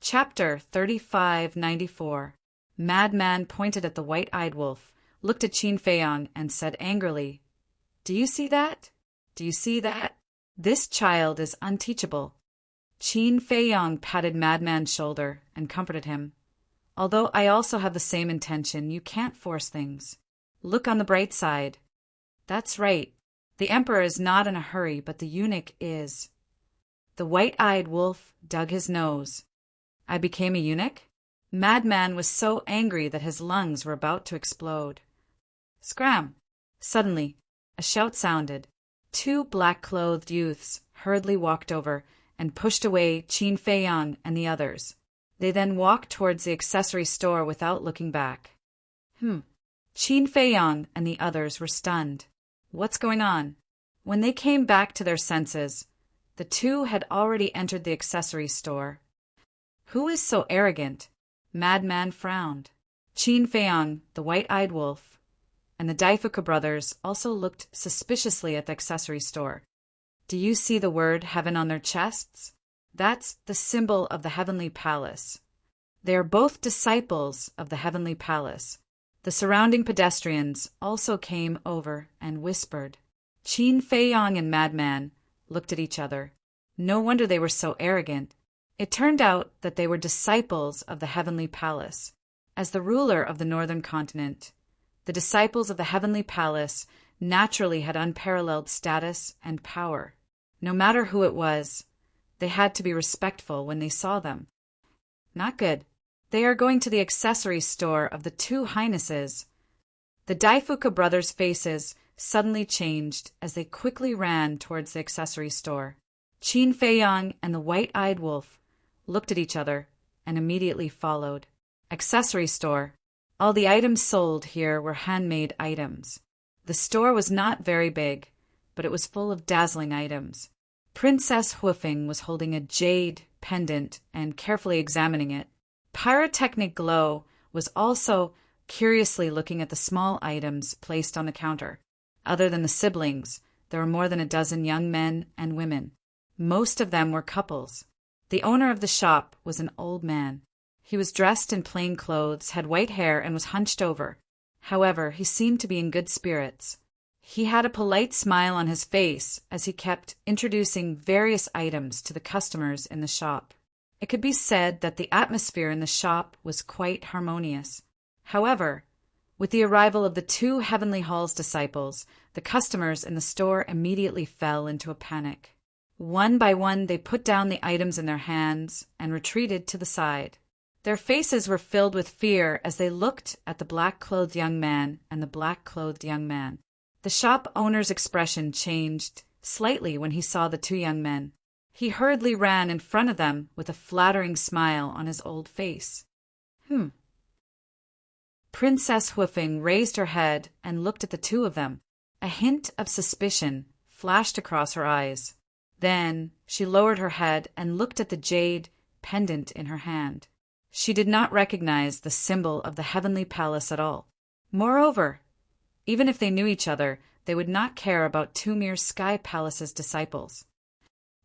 Chapter 3594. Madman pointed at the white-eyed wolf, looked at Qin Feiyang, and said angrily, "Do you see that? Do you see that? This child is unteachable." Qin Feiyang patted Madman's shoulder and comforted him. "Although I also have the same intention, you can't force things. Look on the bright side." "That's right. The emperor is not in a hurry, but the eunuch is." The white-eyed wolf dug his nose. "I became a eunuch?" Madman was so angry that his lungs were about to explode. Scram! Suddenly, a shout sounded. Two black-clothed youths hurriedly walked over and pushed away Qin Feiyang and the others. They then walked towards the accessory store without looking back. Qin Feiyang and the others were stunned. What's going on? When they came back to their senses, the two had already entered the accessory store. Who is so arrogant? Madman frowned. Qin Feiyang, the white-eyed wolf, and the Daifuku brothers also looked suspiciously at the accessory store. Do you see the word heaven on their chests? That's the symbol of the heavenly palace. They are both disciples of the heavenly palace. The surrounding pedestrians also came over and whispered. Qin Feiyang and Madman looked at each other. No wonder they were so arrogant. It turned out that they were disciples of the heavenly palace. As the ruler of the northern continent, the disciples of the heavenly palace naturally had unparalleled status and power. No matter who it was, they had to be respectful when they saw them. Not good. They are going to the accessory store of the two highnesses. The Daifuku brothers' faces suddenly changed as they quickly ran towards the accessory store. Qin Feiyang and the white-eyed wolf looked at each other and immediately followed. Accessory store. All the items sold here were handmade items. The store was not very big, but it was full of dazzling items. Princess Huifeng was holding a jade pendant and carefully examining it. Pyrotechnic Glow was also curiously looking at the small items placed on the counter. Other than the siblings, there were more than a dozen young men and women. Most of them were couples. The owner of the shop was an old man. He was dressed in plain clothes, had white hair, and was hunched over. However, he seemed to be in good spirits. He had a polite smile on his face as he kept introducing various items to the customers in the shop. It could be said that the atmosphere in the shop was quite harmonious. However, with the arrival of the two Heavenly Hall's disciples, the customers in the store immediately fell into a panic. One by one, they put down the items in their hands and retreated to the side. Their faces were filled with fear as they looked at the black-clothed young man and the black-clothed young man. The shop owner's expression changed slightly when he saw the two young men. He hurriedly ran in front of them with a flattering smile on his old face. Princess Huifeng raised her head and looked at the two of them. A hint of suspicion flashed across her eyes. Then she lowered her head and looked at the jade pendant in her hand. She did not recognize the symbol of the heavenly palace at all. Moreover, even if they knew each other, they would not care about two mere Sky Palace's disciples.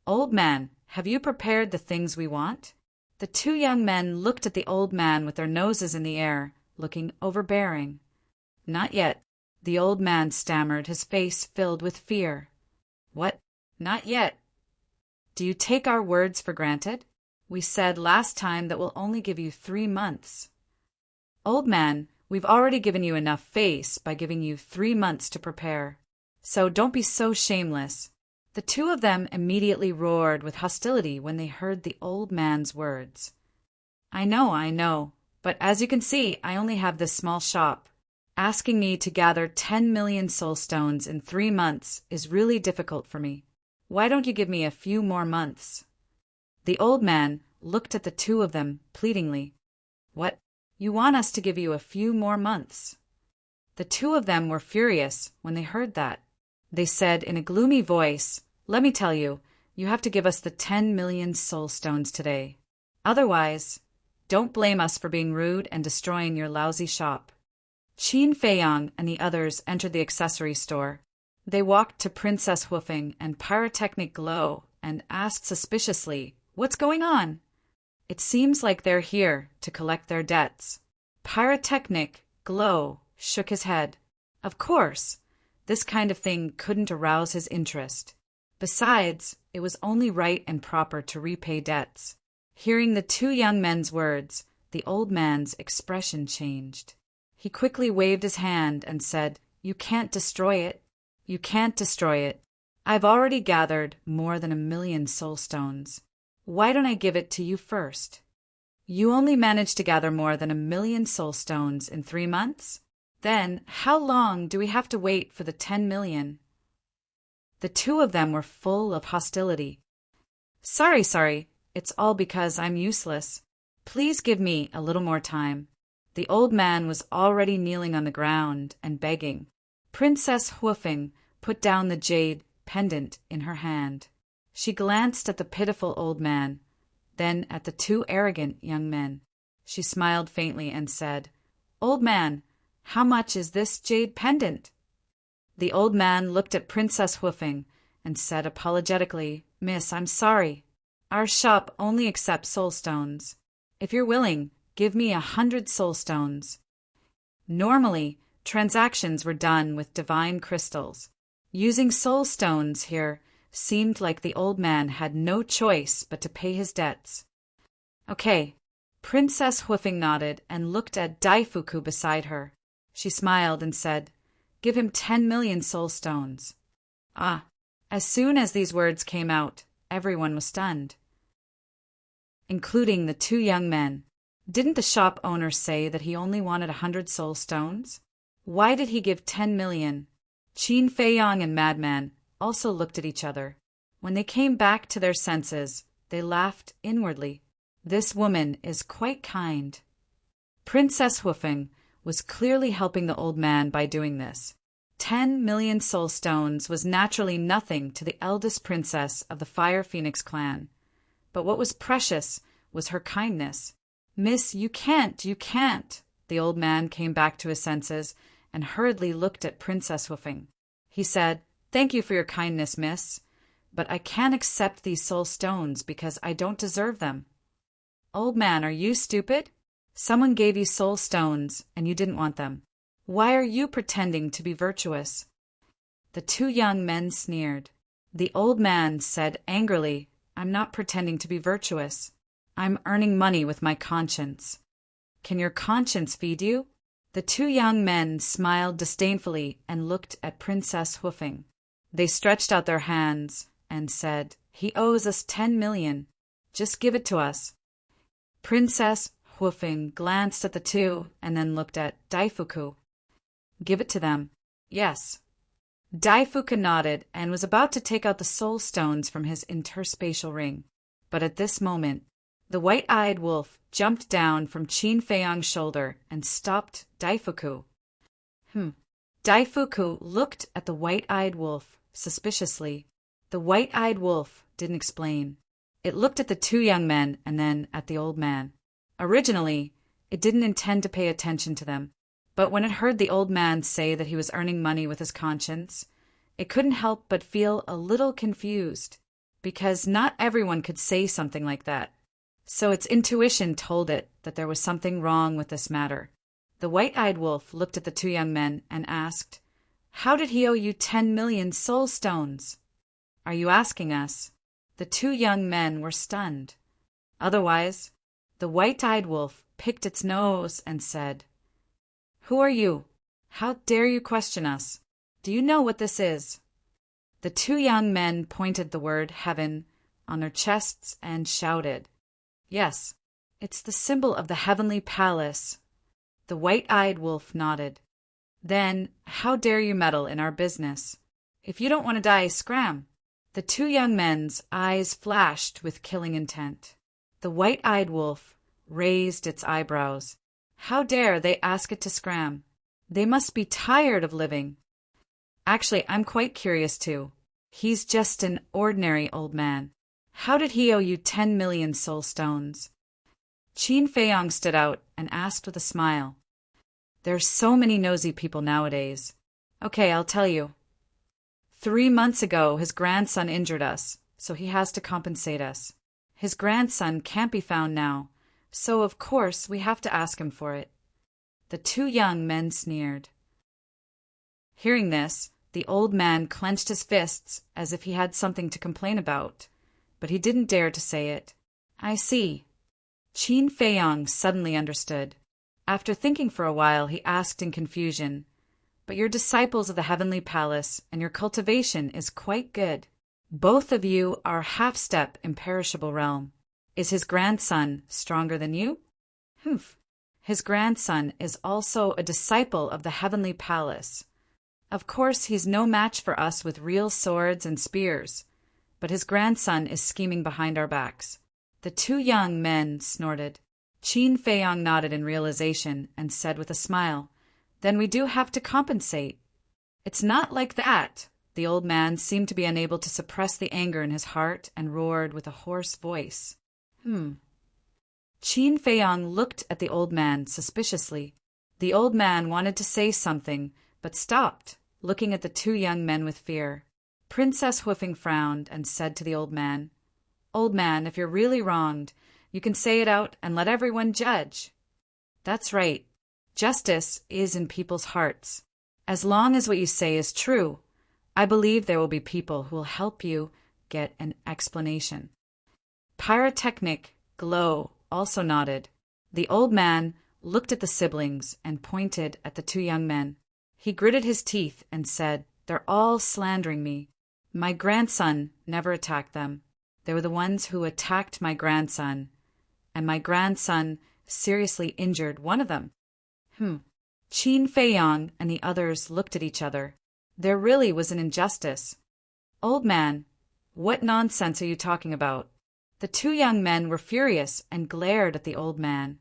"Old man, have you prepared the things we want?" The two young men looked at the old man with their noses in the air, looking overbearing. "Not yet," the old man stammered, his face filled with fear. "What? Not yet? Do you take our words for granted? We said last time that we'll only give you 3 months. Old man, we've already given you enough face by giving you 3 months to prepare. So don't be so shameless." The two of them immediately roared with hostility when they heard the old man's words. I know, but as you can see, I only have this small shop. Asking me to gather 10 million soul stones in 3 months is really difficult for me. Why don't you give me a few more months?" The old man looked at the two of them pleadingly. "What? You want us to give you a few more months?" The two of them were furious when they heard that. They said in a gloomy voice, "Let me tell you, you have to give us the 10 million soul stones today. Otherwise, don't blame us for being rude and destroying your lousy shop." Qin Feiyang and the others entered the accessory store. They walked to Princess Huifeng and Pyrotechnic Glow and asked suspiciously, "What's going on?" It seems like they're here to collect their debts. Pyrotechnic Glow shook his head. Of course, this kind of thing couldn't arouse his interest. Besides, it was only right and proper to repay debts. Hearing the two young men's words, the old man's expression changed. He quickly waved his hand and said, "You can't destroy it. You can't destroy it. I've already gathered more than 1,000,000 soul stones. Why don't I give it to you first?" "You only managed to gather more than 1,000,000 soul stones in 3 months? Then how long do we have to wait for the 10,000,000? The two of them were full of hostility. Sorry, it's all because I'm useless. Please give me a little more time." The old man was already kneeling on the ground and begging. Princess Huofeng put down the jade pendant in her hand. She glanced at the pitiful old man, then at the two arrogant young men. She smiled faintly and said, "Old man, how much is this jade pendant?" The old man looked at Princess Huofeng and said apologetically, "Miss, I'm sorry. Our shop only accepts soul stones. If you're willing, give me 100 soul stones." Normally, transactions were done with divine crystals. Using soul stones here seemed like the old man had no choice but to pay his debts. "Okay." Princess Huofeng nodded and looked at Daifuku beside her. She smiled and said, "Give him 10,000,000 soul stones." Ah! As soon as these words came out, everyone was stunned, including the two young men. Didn't the shop owner say that he only wanted 100 soul stones? Why did he give 10,000,000? Qin Feiyang and Madman also looked at each other. When they came back to their senses, they laughed inwardly. This woman is quite kind. Princess Huofeng was clearly helping the old man by doing this. 10,000,000 soul stones was naturally nothing to the eldest princess of the Fire Phoenix clan. But what was precious was her kindness. "Miss, you can't. The old man came back to his senses and hurriedly looked at Princess Huofeng. He said, "Thank you for your kindness, miss, but I can't accept these soul stones because I don't deserve them." "Old man, are you stupid? Someone gave you soul stones and you didn't want them. Why are you pretending to be virtuous?" The two young men sneered. The old man said angrily, "I'm not pretending to be virtuous. I'm earning money with my conscience." "Can your conscience feed you?" The two young men smiled disdainfully and looked at Princess Huofeng. They stretched out their hands and said, "He owes us 10,000,000. Just give it to us." Princess Huofeng glanced at the two and then looked at Daifuku. "Give it to them." "Yes." Daifuku nodded and was about to take out the soul stones from his interspatial ring. But at this moment, the white-eyed wolf jumped down from Qin Feiyang's shoulder and stopped Daifuku. Daifuku looked at the white-eyed wolf suspiciously. The white-eyed wolf didn't explain. It looked at the two young men and then at the old man. Originally, it didn't intend to pay attention to them, but when it heard the old man say that he was earning money with his conscience, it couldn't help but feel a little confused, because not everyone could say something like that. So its intuition told it that there was something wrong with this matter. The white-eyed wolf looked at the two young men and asked, "How did he owe you 10,000,000 soul stones?" "Are you asking us?" The two young men were stunned. Otherwise, the white-eyed wolf picked its nose and said, "Who are you? How dare you question us? Do you know what this is?" The two young men pointed the word heaven on their chests and shouted, "Yes, it's the symbol of the heavenly palace." The white-eyed wolf nodded. "Then how dare you meddle in our business? If you don't want to die, scram." The two young men's eyes flashed with killing intent. The white-eyed wolf raised its eyebrows. How dare they ask it to scram? They must be tired of living. Actually, I'm quite curious too. He's just an ordinary old man. How did he owe you 10,000,000 soul stones? Qin Feiyang stood out and asked with a smile. There's so many nosy people nowadays. Okay, I'll tell you. 3 months ago, his grandson injured us, so he has to compensate us. His grandson can't be found now, so of course we have to ask him for it." The two young men sneered. Hearing this, the old man clenched his fists as if he had something to complain about, but he didn't dare to say it. "I see." Qin Feiyang suddenly understood. After thinking for a while, he asked in confusion, "But you're disciples of the Heavenly Palace, and your cultivation is quite good. Both of you are half-step imperishable realm. Is his grandson stronger than you?" "Humph. His grandson is also a disciple of the Heavenly Palace. Of course he's no match for us with real swords and spears, but his grandson is scheming behind our backs." The two young men snorted. Qin Feiyang nodded in realization and said with a smile, "Then we do have to compensate." "It's not like that." The old man seemed to be unable to suppress the anger in his heart and roared with a hoarse voice. Qin Feiyang looked at the old man suspiciously. The old man wanted to say something, but stopped, looking at the two young men with fear. Princess Huifeng frowned and said to the old man, "Old man, if you're really wronged, you can say it out and let everyone judge." "That's right. Justice is in people's hearts. As long as what you say is true, I believe there will be people who will help you get an explanation." Pyrotechnic Glow also nodded. The old man looked at the siblings and pointed at the two young men. He gritted his teeth and said, "They're all slandering me. My grandson never attacked them. They were the ones who attacked my grandson, and my grandson seriously injured one of them." Qin Feiyang and the others looked at each other. There really was an injustice. "Old man, what nonsense are you talking about?" The two young men were furious and glared at the old man.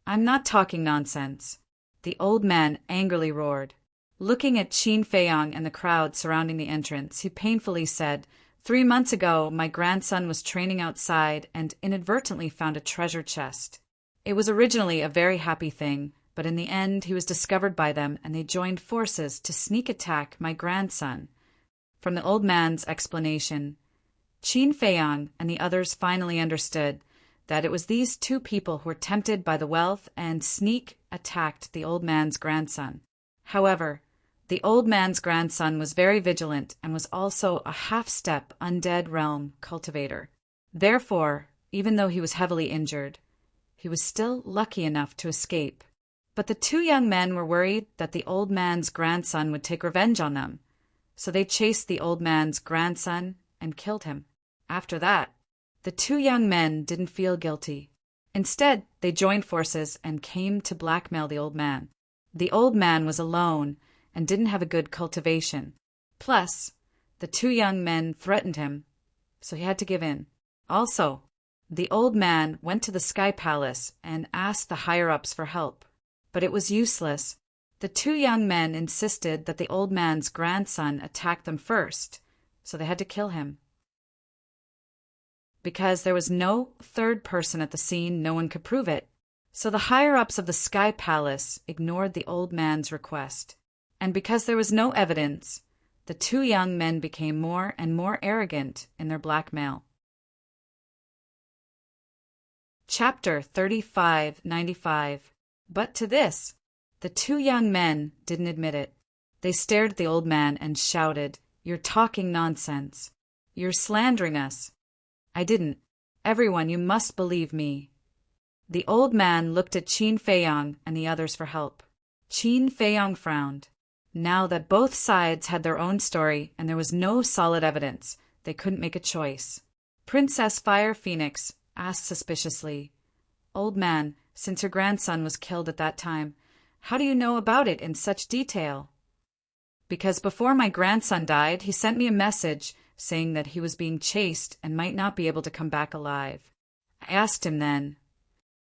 "I'm not talking nonsense," the old man angrily roared. Looking at Qin Feiyang and the crowd surrounding the entrance, he painfully said, 3 months ago, my grandson was training outside and inadvertently found a treasure chest. It was originally a very happy thing, but in the end he was discovered by them and they joined forces to sneak attack my grandson." From the old man's explanation, Qin Feiyang and the others finally understood that it was these two people who were tempted by the wealth and sneak attacked the old man's grandson. However, the old man's grandson was very vigilant and was also a half-step undead realm cultivator. Therefore, even though he was heavily injured, he was still lucky enough to escape. But the two young men were worried that the old man's grandson would take revenge on them, so they chased the old man's grandson and killed him. After that, the two young men didn't feel guilty. Instead, they joined forces and came to blackmail the old man. The old man was alone and didn't have a good cultivation. Plus, the two young men threatened him, so he had to give in. Also, the old man went to the Sky Palace and asked the higher-ups for help, but it was useless. The two young men insisted that the old man's grandson attacked them first, so they had to kill him. Because there was no third person at the scene, no one could prove it. So the higher-ups of the Sky Palace ignored the old man's request. And because there was no evidence, the two young men became more and more arrogant in their blackmail. Chapter 3595. But to this, the two young men didn't admit it. They stared at the old man and shouted, "You're talking nonsense. You're slandering us." "I didn't. Everyone, you must believe me." The old man looked at Qin Feiyang and the others for help. Qin Feiyang frowned. Now that both sides had their own story and there was no solid evidence, they couldn't make a choice. Princess Fire Phoenix asked suspiciously, "Old man, since your grandson was killed at that time, how do you know about it in such detail?" "Because before my grandson died, he sent me a message saying that he was being chased and might not be able to come back alive. I asked him then.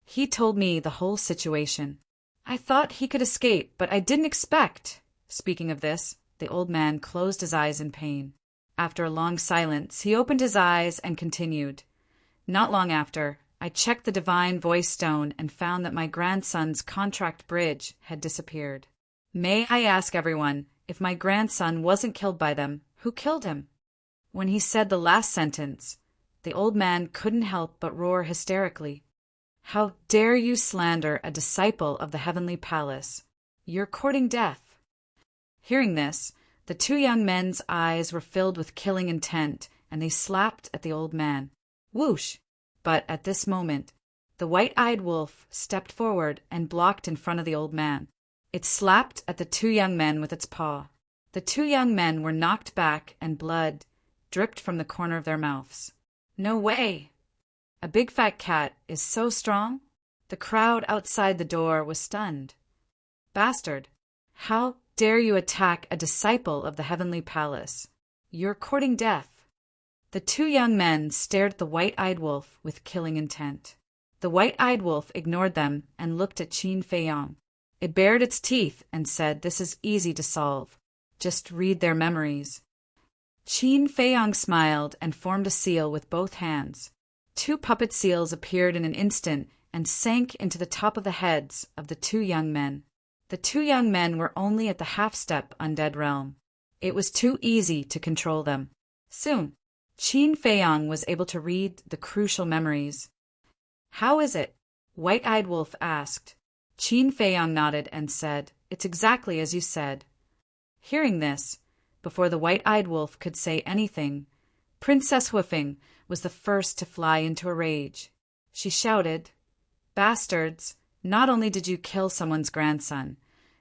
He told me the whole situation. I thought he could escape, but I didn't expect." Speaking of this, the old man closed his eyes in pain. After a long silence, he opened his eyes and continued, "Not long after, I checked the Divine Voice Stone and found that my grandson's contract bridge had disappeared. May I ask everyone, if my grandson wasn't killed by them, who killed him?" When he said the last sentence, the old man couldn't help but roar hysterically. "How dare you slander a disciple of the heavenly palace? You're courting death." Hearing this, the two young men's eyes were filled with killing intent, and they slapped at the old man. Whoosh! But at this moment, the white-eyed wolf stepped forward and blocked in front of the old man. It slapped at the two young men with its paw. The two young men were knocked back and blood dripped from the corner of their mouths. "No way! A big fat cat is so strong?" The crowd outside the door was stunned. "Bastard! How dare you attack a disciple of the heavenly palace? You're courting death." The two young men stared at the white-eyed wolf with killing intent. The white-eyed wolf ignored them and looked at Qin Feiyong. It bared its teeth and said, "This is easy to solve. Just read their memories." Qin Feiyong smiled and formed a seal with both hands. Two puppet seals appeared in an instant and sank into the top of the heads of the two young men. The two young men were only at the half-step undead realm. It was too easy to control them. Soon, Qin Feiyong was able to read the crucial memories. "How is it?" White-eyed Wolf asked. Qin Feiyong nodded and said, "It's exactly as you said." Hearing this, before the white-eyed wolf could say anything, Princess Huifeng was the first to fly into a rage. She shouted, "Bastards! Not only did you kill someone's grandson,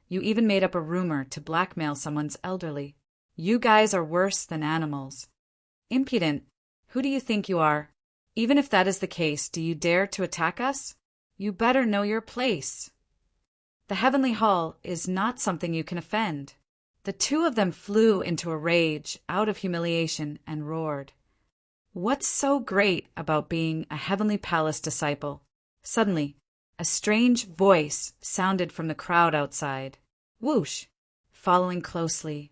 you even made up a rumor to blackmail someone's elderly. You guys are worse than animals. Impudent! Who do you think you are? Even if that is the case, do you dare to attack us? You better know your place. The Heavenly Hall is not something you can offend." The two of them flew into a rage out of humiliation and roared, "What's so great about being a Heavenly Palace disciple?" Suddenly, a strange voice sounded from the crowd outside. Whoosh! Following closely,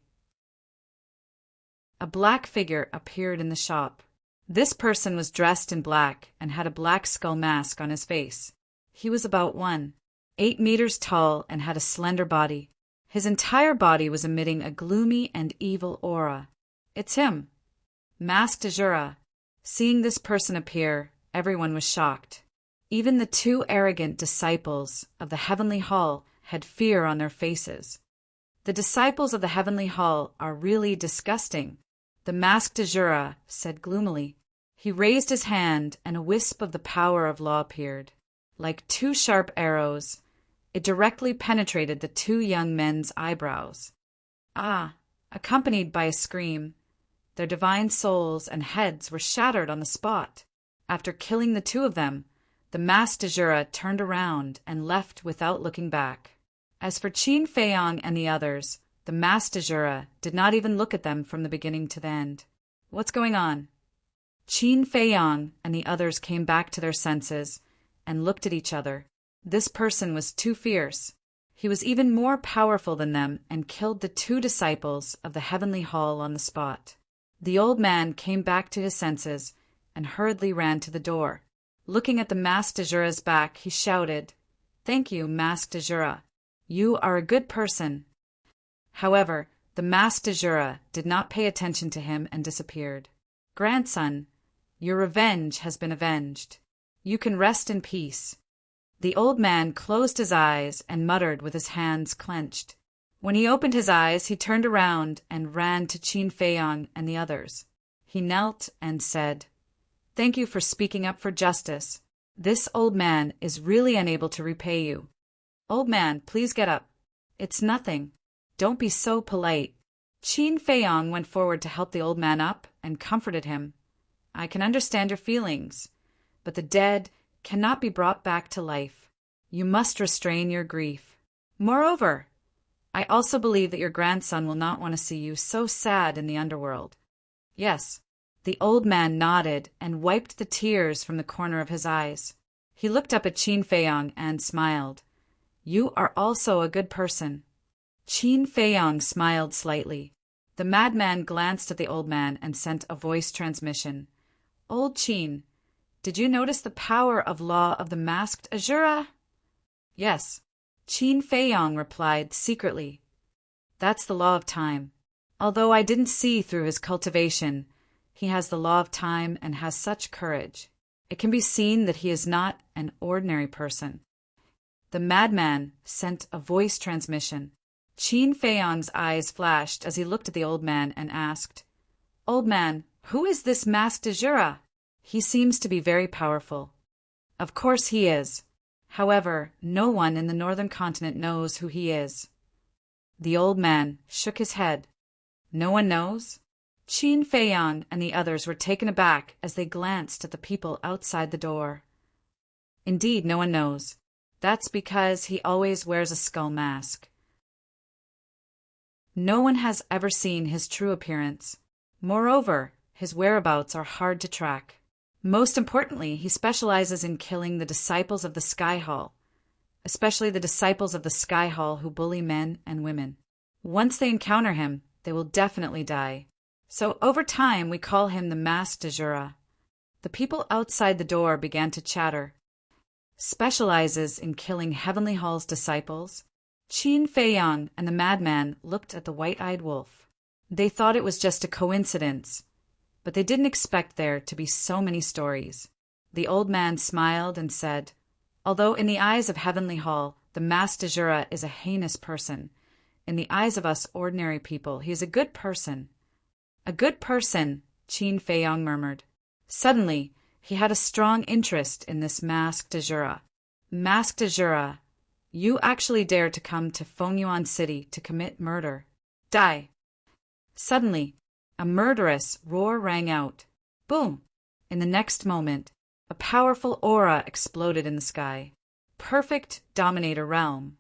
a black figure appeared in the shop. This person was dressed in black and had a black skull mask on his face. He was about 1.8 meters tall and had a slender body. His entire body was emitting a gloomy and evil aura. "It's him, Masked Azura." Seeing this person appear, everyone was shocked. Even the two arrogant disciples of the Heavenly Hall had fear on their faces. "The disciples of the Heavenly Hall are really disgusting," the Masked Azura said gloomily. He raised his hand and a wisp of the power of law appeared. Like two sharp arrows, it directly penetrated the two young men's eyebrows. Ah! Accompanied by a scream, their divine souls and heads were shattered on the spot. After killing the two of them, the Masked Azura turned around and left without looking back. As for Qin Feiyong and the others, the Masked Azura did not even look at them from the beginning to the end. "What's going on?" Qin Feiyong and the others came back to their senses and looked at each other. This person was too fierce. He was even more powerful than them and killed the two disciples of the Heavenly Hall on the spot. The old man came back to his senses and hurriedly ran to the door. Looking at the Masked Azura's back, he shouted, "Thank you, Masked Azura. You are a good person." However, the Masked Azura did not pay attention to him and disappeared. "Grandson, your revenge has been avenged. You can rest in peace." The old man closed his eyes and muttered with his hands clenched. When he opened his eyes, he turned around and ran to Qin Feiyong and the others. He knelt and said, "Thank you for speaking up for justice. This old man is really unable to repay you. Old man, please get up. It's nothing. Don't be so polite." Qin Feiyong went forward to help the old man up and comforted him. "I can understand your feelings, but the dead cannot be brought back to life. You must restrain your grief. Moreover, I also believe that your grandson will not want to see you so sad in the underworld." "Yes." The old man nodded and wiped the tears from the corner of his eyes. He looked up at Qin Feiyong and smiled. "You are also a good person." Qin Feiyong smiled slightly. The madman glanced at the old man and sent a voice transmission. "Old Qin, did you notice the power of law of the Masked Azura?" "Yes," Qin Feiyong replied secretly. "That's the law of time. Although I didn't see through his cultivation, He has the law of time and has such courage. It can be seen that he is not an ordinary person. The madman sent a voice transmission. Qin Feiyang's eyes flashed as he looked at the old man and asked, "Old man, who is this masked Azura? He seems to be very powerful." "Of course he is. However, no one in the northern continent knows who he is." The old man shook his head. "No one knows?" Qin Feiyang and the others were taken aback as they glanced at the people outside the door. "Indeed, no one knows. That's because he always wears a skull mask. No one has ever seen his true appearance. Moreover, his whereabouts are hard to track. Most importantly, he specializes in killing the disciples of the Sky Hall, especially the disciples of the Sky Hall who bully men and women. Once they encounter him, they will definitely die. So over time, we call him the Masked Azura." The people outside the door began to chatter. "Specializes in killing Heavenly Hall's disciples?" Qin Feiyang and the madman looked at the white-eyed wolf. They thought it was just a coincidence, but they didn't expect there to be so many stories. The old man smiled and said, "Although in the eyes of Heavenly Hall, the Masked Azura is a heinous person, in the eyes of us ordinary people, he is a good person." "A good person," Qin Feiyang murmured. Suddenly, he had a strong interest in this Masked Azura. "Masked Azura, you actually dare to come to Fengyuan City to commit murder. Die!" Suddenly, a murderous roar rang out. Boom! In the next moment, a powerful aura exploded in the sky. Perfect Dominator Realm.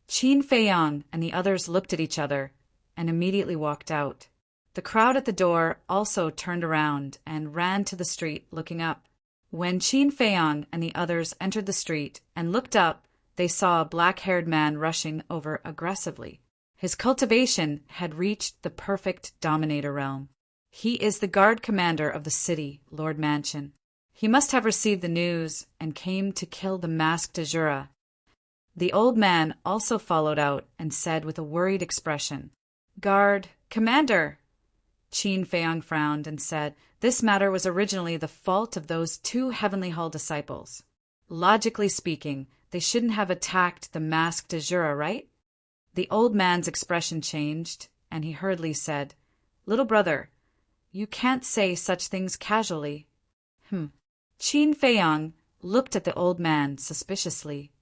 Qin Feiyang and the others looked at each other and immediately walked out. The crowd at the door also turned around and ran to the street looking up. When Qin Feiyang and the others entered the street and looked up, they saw a black-haired man rushing over aggressively. His cultivation had reached the perfect Dominator Realm. He is the guard commander of the city, Lord Mansion. He must have received the news and came to kill the Masked Azura. The old man also followed out and said with a worried expression, "Guard, Commander!" Qin Feiyang frowned and said, "This matter was originally the fault of those 2 Heavenly Hall disciples. Logically speaking, they shouldn't have attacked the Masked Azura, right?" The old man's expression changed, and he hurriedly said, "Little brother, you can't say such things casually." Qin Feiyang looked at the old man suspiciously.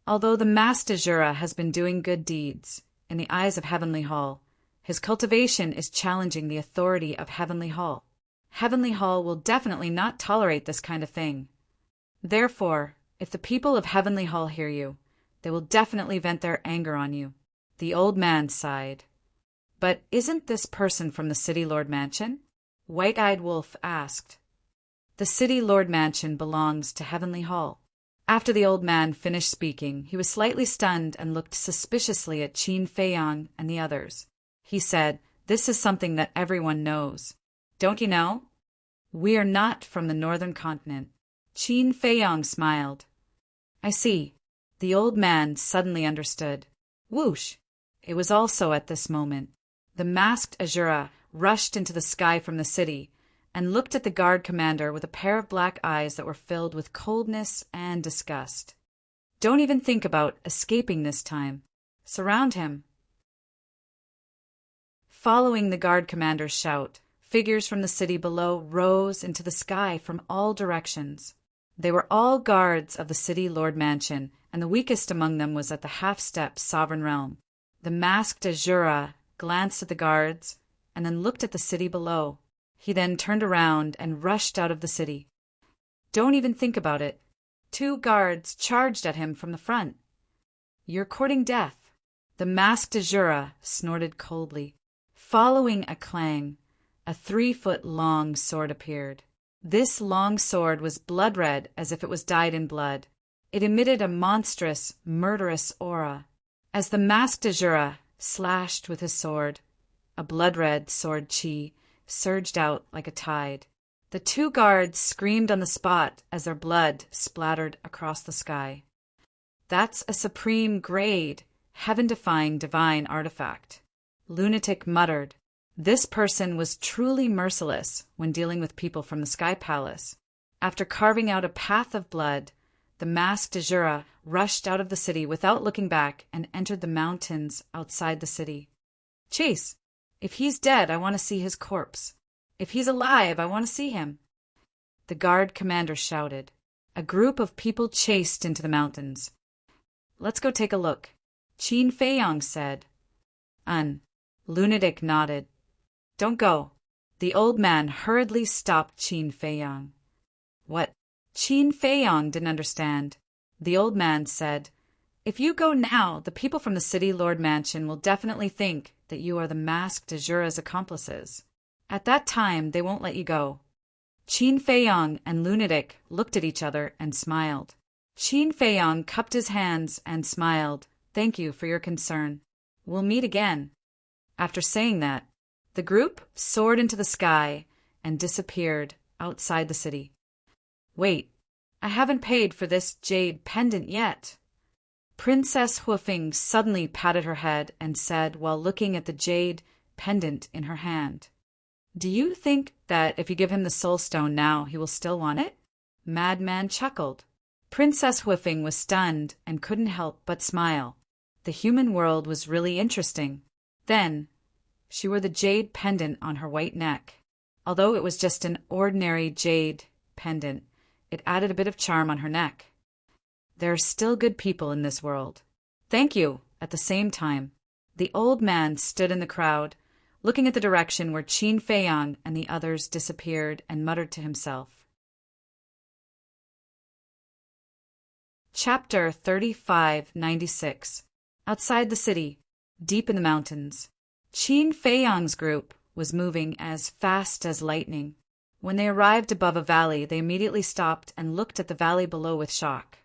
Although the Masked Azura has been doing good deeds, in the eyes of Heavenly Hall, his cultivation is challenging the authority of Heavenly Hall. Heavenly Hall will definitely not tolerate this kind of thing. Therefore, if the people of Heavenly Hall hear you, they will definitely vent their anger on you." The old man sighed. "But isn't this person from the City Lord Mansion?" White-Eyed Wolf asked. "The City Lord Mansion belongs to Heavenly Hall." After the old man finished speaking, he was slightly stunned and looked suspiciously at Qin Feiyang and the others. He said, "This is something that everyone knows. Don't you know? We are not from the northern continent." Qin Feiyang smiled. "I see." The old man suddenly understood. Whoosh! It was also at this moment. The Masked Azura rushed into the sky from the city and looked at the guard commander with a pair of black eyes that were filled with coldness and disgust. "Don't even think about escaping this time. Surround him." Following the guard commander's shout, figures from the city below rose into the sky from all directions. They were all guards of the City Lord Mansion, and the weakest among them was at the half-step Sovereign Realm. The Masked Azura glanced at the guards and then looked at the city below. He then turned around and rushed out of the city. Don't even think about it. 2 guards charged at him from the front. "You're courting death." The Masked Azura snorted coldly. Following a clang, a 3-foot-long sword appeared. This long sword was blood-red as if it was dyed in blood. It emitted a monstrous, murderous aura. As the Masked Azura slashed with his sword, a blood-red sword chi surged out like a tide. The 2 guards screamed on the spot as their blood splattered across the sky. "That's a supreme grade, heaven-defying divine artifact," Lunatic muttered. This person was truly merciless when dealing with people from the Sky Palace. After carving out a path of blood, the masked Azura rushed out of the city without looking back and entered the mountains outside the city. Chase! If he's dead, I want to see his corpse. If he's alive, I want to see him. The guard commander shouted. A group of people chased into the mountains. Let's go take a look, Qin Feiyang said. Lunatic nodded. Don't go. The old man hurriedly stopped Qin Feiyang. What? Qin Feiyang didn't understand. The old man said, If you go now, the people from the City Lord Mansion will definitely think that you are the masked Azura's accomplices. At that time, they won't let you go. Qin Feiyang and Lunatic looked at each other and smiled. Qin Feiyang cupped his hands and smiled. Thank you for your concern. We'll meet again. After saying that, the group soared into the sky and disappeared outside the city. Wait, I haven't paid for this jade pendant yet. Princess Huofeng suddenly patted her head and said while looking at the jade pendant in her hand. Do you think that if you give him the soul stone now, he will still want it? Madman chuckled. Princess Huofeng was stunned and couldn't help but smile. The human world was really interesting. Then, she wore the jade pendant on her white neck. Although it was just an ordinary jade pendant, it added a bit of charm on her neck. There are still good people in this world. Thank you. At the same time, the old man stood in the crowd, looking at the direction where Qin Feiyang and the others disappeared, and muttered to himself. Chapter 3596. Outside the city, deep in the mountains, Qin Feiyang's group was moving as fast as lightning. When they arrived above a valley, they immediately stopped and looked at the valley below with shock.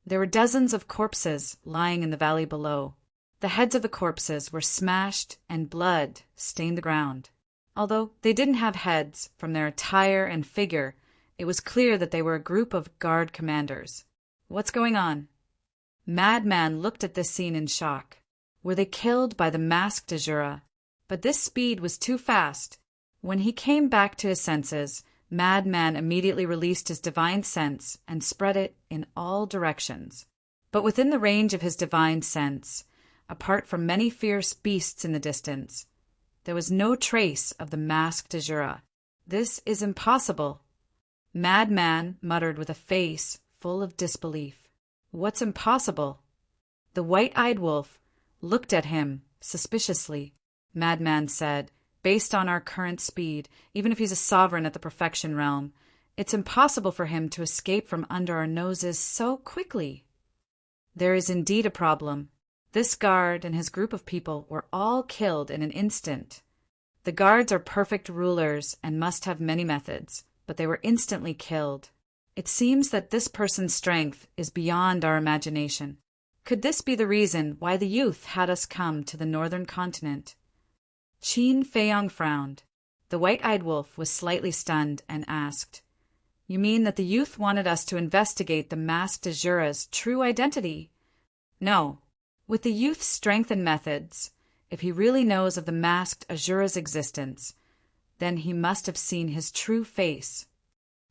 There were dozens of corpses lying in the valley below. The heads of the corpses were smashed and blood stained the ground. Although they didn't have heads, from their attire and figure, it was clear that they were a group of guard commanders. What's going on? Madman looked at this scene in shock. Were they killed by the masked Azura? But this speed was too fast. When he came back to his senses, Madman immediately released his divine sense and spread it in all directions. But within the range of his divine sense, apart from many fierce beasts in the distance, there was no trace of the masked Azura. This is impossible. Madman muttered with a face full of disbelief. What's impossible? The white-eyed wolf looked at him suspiciously. Madman said, Based on our current speed, even if he's a sovereign at the perfection realm, it's impossible for him to escape from under our noses so quickly. There is indeed a problem. This guard and his group of people were all killed in an instant. The guards are perfect rulers and must have many methods, but they were instantly killed. It seems that this person's strength is beyond our imagination. Could this be the reason why the youth had us come to the northern continent? Qin Feiyang frowned. The white-eyed wolf was slightly stunned and asked, You mean that the youth wanted us to investigate the masked Azura's true identity? No. With the youth's strength and methods, if he really knows of the masked Azura's existence, then he must have seen his true face.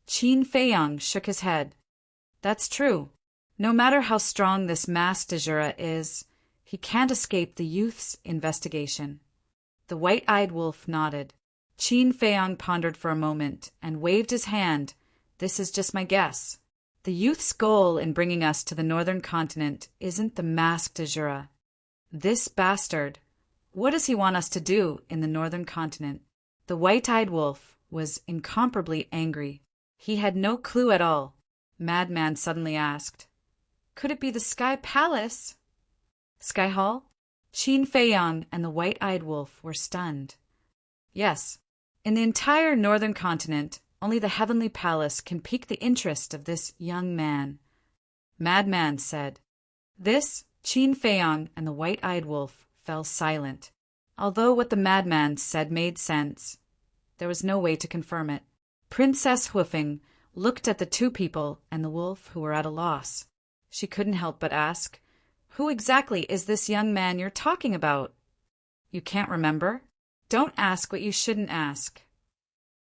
Qin Feiyang shook his head. That's true. No matter how strong this masked Azura is, he can't escape the youth's investigation. The white-eyed wolf nodded. Qin Feiyang pondered for a moment and waved his hand. This is just my guess. The youth's goal in bringing us to the northern continent isn't the masked Azura. This bastard. What does he want us to do in the northern continent? The white-eyed wolf was incomparably angry. He had no clue at all. Madman suddenly asked, Could it be the Sky Palace? Sky Hall? Qin Feiyang and the white-eyed wolf were stunned. Yes, in the entire northern continent, only the Heavenly Palace can pique the interest of this young man. Madman said. This, Qin Feiyang and the white-eyed wolf fell silent. Although what the madman said made sense, there was no way to confirm it. Princess Huofeng looked at the two people and the wolf who were at a loss. She couldn't help but ask, Who exactly is this young man you're talking about? You can't remember? Don't ask what you shouldn't ask.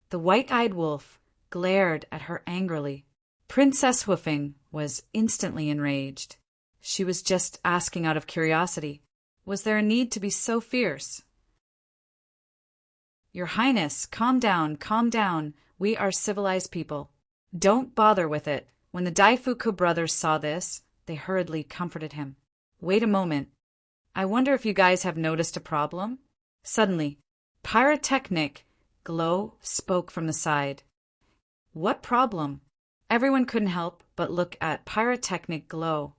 The white-eyed wolf glared at her angrily. Princess Hoofing was instantly enraged. She was just asking out of curiosity. Was there a need to be so fierce? Your Highness, calm down, calm down. We are civilized people. Don't bother with it. When the Daifuku brothers saw this, they hurriedly comforted him. Wait a moment. I wonder if you guys have noticed a problem? Suddenly, Pyrotechnic Glow spoke from the side. What problem? Everyone couldn't help but look at Pyrotechnic Glow.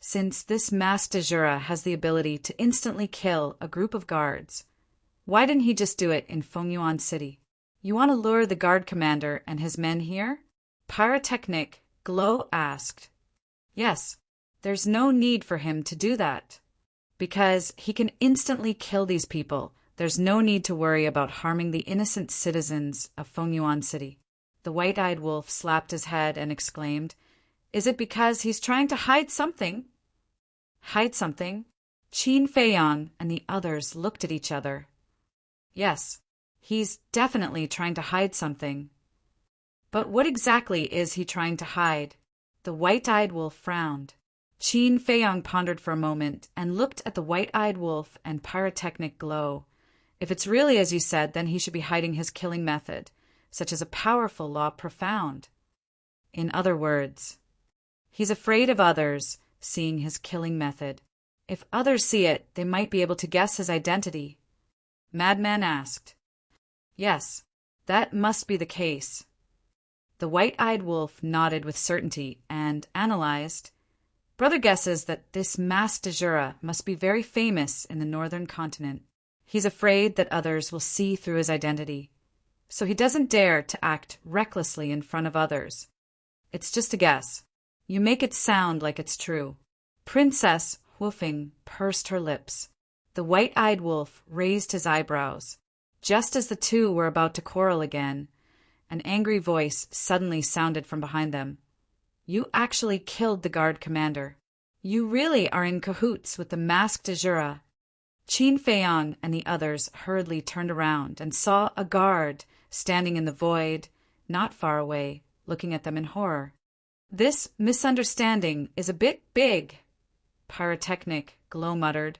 Since this masked Dajura has the ability to instantly kill a group of guards, why didn't he just do it in Fengyuan City? You want to lure the guard commander and his men here? Pyrotechnic Glow asked. Yes, there's no need for him to do that. Because he can instantly kill these people, there's no need to worry about harming the innocent citizens of Fengyuan City. The white-eyed wolf slapped his head and exclaimed, Is it because he's trying to hide something? Hide something? Qin Feiyang and the others looked at each other. Yes, he's definitely trying to hide something. But what exactly is he trying to hide? The white-eyed wolf frowned. Qin Feiyang pondered for a moment and looked at the white-eyed wolf and Pyrotechnic Glow. If it's really as you said, then he should be hiding his killing method, such as a powerful law profound. In other words, he's afraid of others seeing his killing method. If others see it, they might be able to guess his identity. Madman asked. Yes, that must be the case. The white-eyed wolf nodded with certainty and analyzed. Brother guesses that this masked Dajura must be very famous in the northern continent. He's afraid that others will see through his identity, so he doesn't dare to act recklessly in front of others. It's just a guess. You make it sound like it's true. Princess Hoofing pursed her lips. The white-eyed wolf raised his eyebrows. Just as the two were about to quarrel again, an angry voice suddenly sounded from behind them. You actually killed the guard commander. You really are in cahoots with the masked Dajura. Qin Feiyang and the others hurriedly turned around and saw a guard standing in the void, not far away, looking at them in horror. This misunderstanding is a bit big, Pyrotechnic Glow muttered,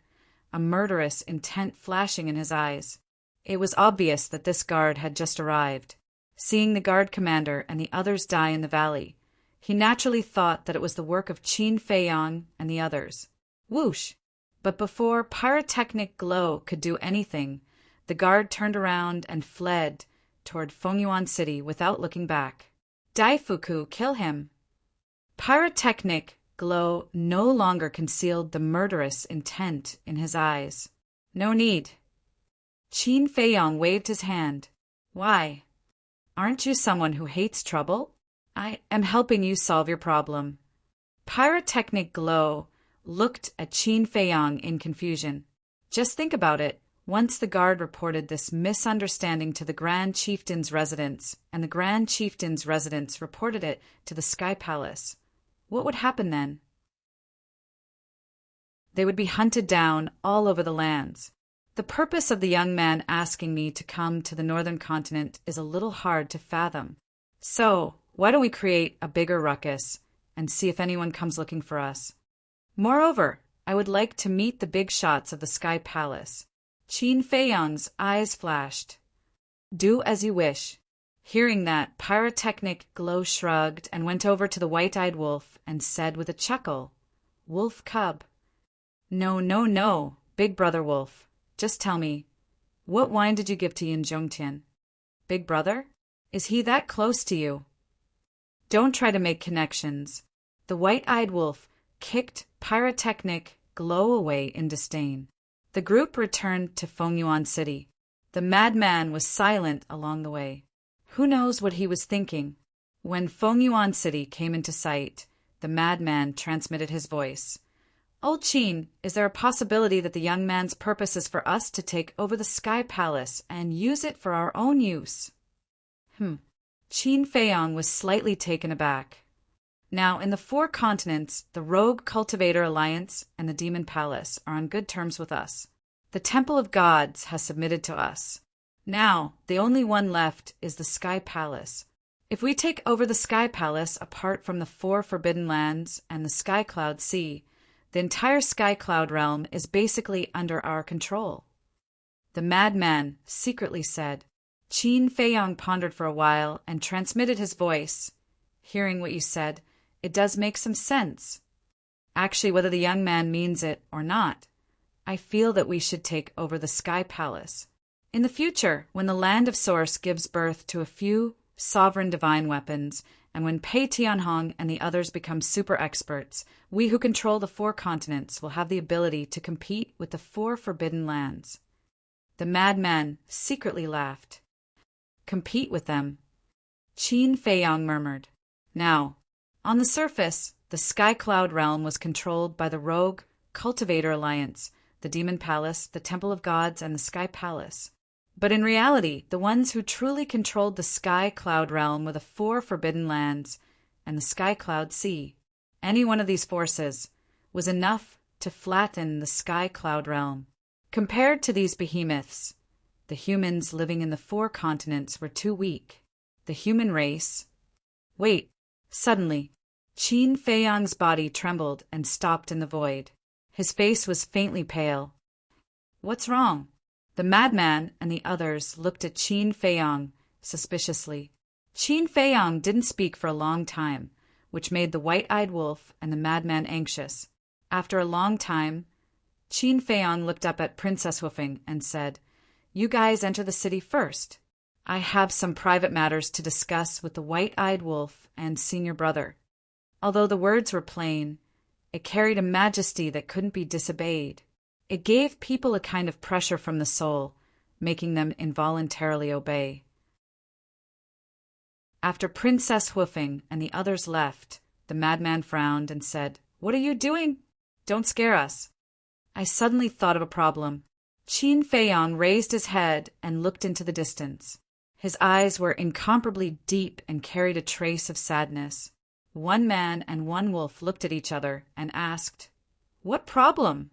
a murderous intent flashing in his eyes. It was obvious that this guard had just arrived. Seeing the guard commander and the others die in the valley, he naturally thought that it was the work of Qin Feiyang and the others. Whoosh! But before Pyrotechnic Glow could do anything, the guard turned around and fled toward Fengyuan City without looking back. Daifuku, kill him! Pyrotechnic Glow no longer concealed the murderous intent in his eyes. No need. Qin Feiyang waved his hand. Why? Aren't you someone who hates trouble? I am helping you solve your problem. Pyrotechnic Glow looked at Qin Feiyang in confusion. Just think about it. Once the guard reported this misunderstanding to the Grand Chieftain's residence, and the Grand Chieftain's residence reported it to the Sky Palace, what would happen then? They would be hunted down all over the lands. The purpose of the young man asking me to come to the northern continent is a little hard to fathom. So, why don't we create a bigger ruckus and see if anyone comes looking for us? Moreover, I would like to meet the big shots of the Sky Palace. Qin Feiyang's eyes flashed. Do as you wish. Hearing that, Pyrotechnic Glow shrugged and went over to the white-eyed wolf and said with a chuckle, Wolf cub. No, no, no, big brother wolf. Just tell me, what wine did you give to Yin Zhongtian? Big brother? Is he that close to you? Don't try to make connections. The white-eyed wolf kicked Pyrotechnic Glow away in disdain. The group returned to Fengyuan City. The madman was silent along the way. Who knows what he was thinking? When Fengyuan City came into sight, the madman transmitted his voice. Old Qin, is there a possibility that the young man's purpose is for us to take over the Sky Palace and use it for our own use? Qin Feiyang was slightly taken aback. Now, in the 4 continents, the Rogue Cultivator Alliance and the Demon Palace are on good terms with us. The temple of gods has submitted to us. Now, the only one left is the Sky Palace. If we take over the Sky Palace apart from the 4 forbidden lands and the Sky Cloud Sea, the entire Sky Cloud realm is basically under our control. The madman secretly said. Qin Feiyong pondered for a while and transmitted his voice. Hearing what you said, it does make some sense. Actually, whether the young man means it or not, I feel that we should take over the Sky Palace. In the future, when the Land of Source gives birth to a few sovereign divine weapons, and when Pei Tianhong and the others become super experts, we who control the 4 continents will have the ability to compete with the 4 forbidden lands. The madman secretly laughed. Compete with them? Qin Feiyong murmured. Now, on the surface, the Sky Cloud realm was controlled by the rogue Cultivator Alliance, the Demon Palace, the Temple of Gods, and the Sky Palace. But in reality, the ones who truly controlled the Sky Cloud realm were the 4 forbidden lands and the Sky Cloud Sea. Any one of these forces was enough to flatten the Sky Cloud realm. Compared to these behemoths, the humans living in the 4 continents were too weak. The human race... Wait, suddenly, Qin Feiyong's body trembled and stopped in the void. His face was faintly pale. What's wrong? The madman and the others looked at Qin Feiyong suspiciously. Qin Feiyong didn't speak for a long time, which made the white-eyed wolf and the madman anxious. After a long time, Qin Feiyong looked up at Princess Hoofing and said, You guys enter the city first. I have some private matters to discuss with the white-eyed wolf and senior brother. Although the words were plain, it carried a majesty that couldn't be disobeyed. It gave people a kind of pressure from the soul, making them involuntarily obey. After Princess Hoofing and the others left, the madman frowned and said, What are you doing? Don't scare us. I suddenly thought of a problem. Qin Feiyong raised his head and looked into the distance. His eyes were incomparably deep and carried a trace of sadness. One man and one wolf looked at each other and asked, What problem?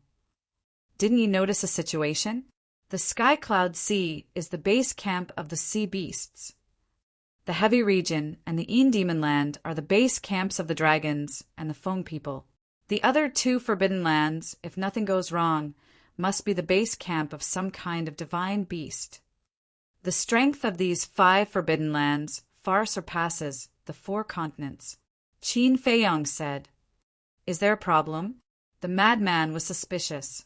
Didn't you notice a situation? The Sky Cloud Sea is the base camp of the sea beasts. The Heavy Region and the Demon Land are the base camps of the dragons and the Feng people. The other 2 forbidden lands, if nothing goes wrong, must be the base camp of some kind of divine beast. The strength of these 5 forbidden lands far surpasses the 4 continents. Qin Feiyong said, Is there a problem? The madman was suspicious.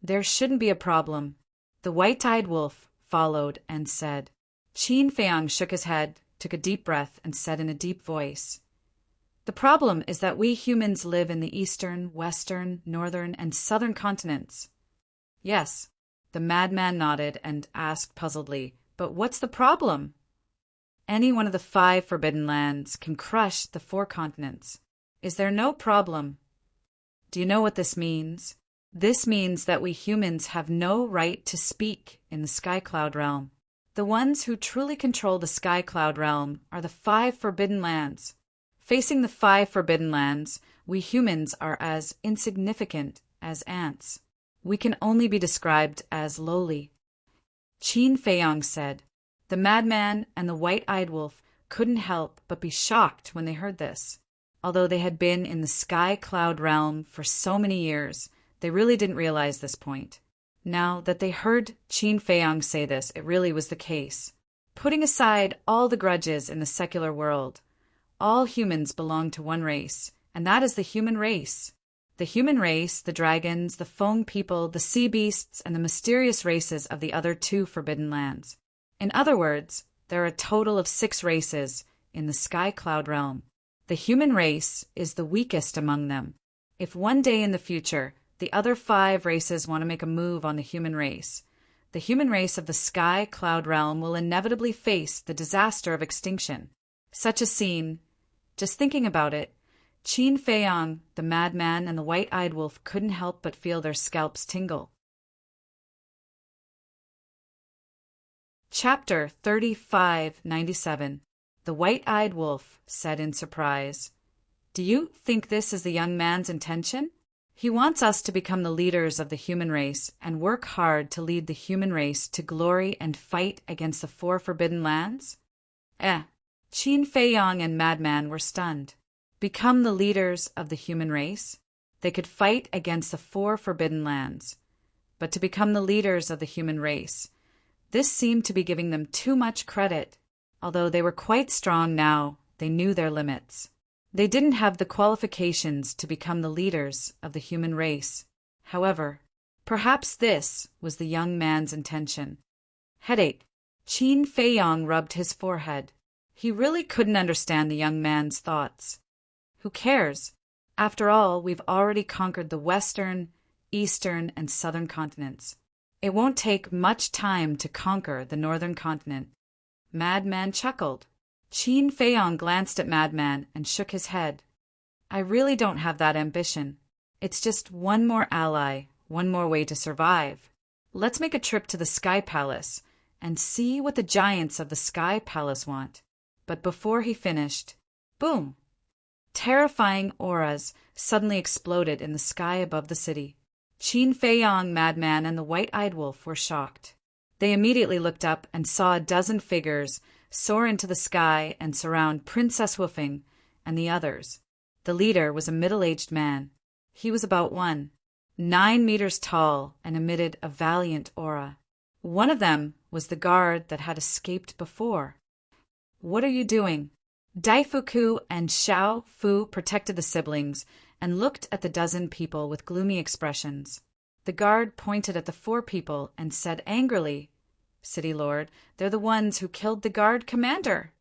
There shouldn't be a problem. The white-eyed wolf followed and said. Qin Feiyong shook his head, took a deep breath, and said in a deep voice, The problem is that we humans live in the eastern, western, northern, and southern continents. Yes, the madman nodded and asked puzzledly, But what's the problem? Any one of the 5 forbidden lands can crush the 4 continents. Is there no problem? Do you know what this means? This means that we humans have no right to speak in the Sky Cloud realm. The ones who truly control the Sky Cloud realm are the 5 forbidden lands. Facing the 5 forbidden lands, we humans are as insignificant as ants. We can only be described as lowly. Qin Feiyong said. The madman and the white-eyed wolf couldn't help but be shocked when they heard this. Although they had been in the Sky Cloud realm for so many years, they really didn't realize this point. Now that they heard Qin Feiyong say this, it really was the case. Putting aside all the grudges in the secular world, all humans belong to one race, and that is the human race. The human race, the dragons, the Feng people, the sea beasts, and the mysterious races of the other 2 forbidden lands. In other words, there are a total of 6 races in the Sky Cloud realm. The human race is the weakest among them. If one day in the future, the other 5 races want to make a move on the human race of the Sky Cloud realm will inevitably face the disaster of extinction. Such a scene, just thinking about it, Qin Feiyong, the madman, and the white-eyed wolf couldn't help but feel their scalps tingle. Chapter 3597. The white-eyed wolf said in surprise, Do you think this is the young man's intention? He wants us to become the leaders of the human race and work hard to lead the human race to glory and fight against the four forbidden lands? Qin Fei Yang and Madman were stunned. Become the leaders of the human race? They could fight against the four forbidden lands. But to become the leaders of the human race, this seemed to be giving them too much credit. Although they were quite strong now, they knew their limits. They didn't have the qualifications to become the leaders of the human race. However, perhaps this was the young man's intention. Headache. Qin Fei Yang rubbed his forehead. He really couldn't understand the young man's thoughts. Who cares? After all, we've already conquered the western, eastern, and southern continents. It won't take much time to conquer the northern continent. Madman chuckled. Qin Fei Yang glanced at Madman and shook his head. I really don't have that ambition. It's just one more ally, one more way to survive. Let's make a trip to the Sky Palace and see what the giants of the Sky Palace want. But before he finished, boom! Terrifying auras suddenly exploded in the sky above the city. Qin Fei Yang, Madman, and the White-Eyed Wolf were shocked. They immediately looked up and saw a dozen figures soar into the sky and surround Princess Woofing and the others. The leader was a middle-aged man. He was about 9 meters tall and emitted a valiant aura. One of them was the guard that had escaped before. What are you doing? Daifuku and Xiao Fu protected the siblings and looked at the dozen people with gloomy expressions. The guard pointed at the 4 people and said angrily, City Lord, they're the ones who killed the guard commander.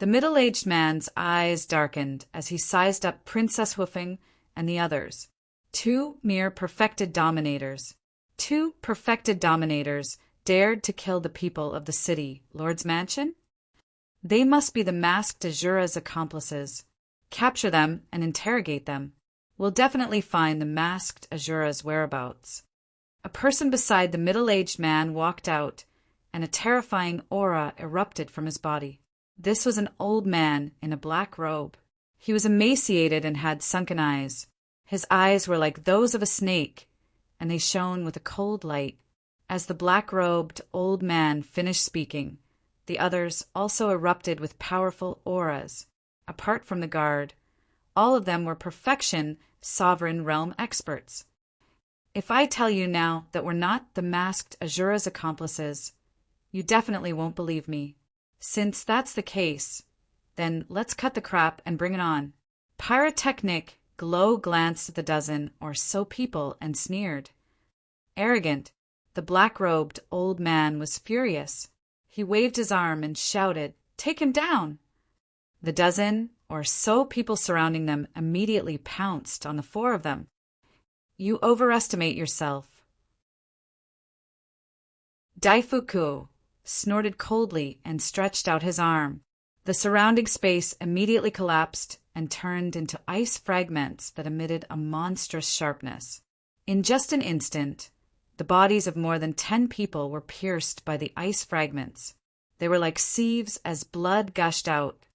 The middle-aged man's eyes darkened as he sized up Princess Woofing and the others. 2 mere perfected dominators. 2 perfected dominators dared to kill the people of the city, Lord's mansion? They must be the masked Azura's accomplices. Capture them and interrogate them. We'll definitely find the masked Azura's whereabouts. A person beside the middle-aged man walked out, and a terrifying aura erupted from his body. This was an old man in a black robe. He was emaciated and had sunken eyes. His eyes were like those of a snake, and they shone with a cold light. As the black-robed old man finished speaking, the others also erupted with powerful auras. Apart from the guard, all of them were perfection sovereign realm experts. If I tell you now that we're not the masked Azura's accomplices, you definitely won't believe me. Since that's the case, then let's cut the crap and bring it on. Pyrotechnic Glow glanced at the dozen or so people and sneered. Arrogant, the black-robed old man was furious. He waved his arm and shouted, "Take him down!" The dozen or so people surrounding them immediately pounced on the 4 of them. You overestimate yourself. Daifuku snorted coldly and stretched out his arm. The surrounding space immediately collapsed and turned into ice fragments that emitted a monstrous sharpness. In just an instant, the bodies of more than 10 people were pierced by the ice fragments. They were like sieves as blood gushed out.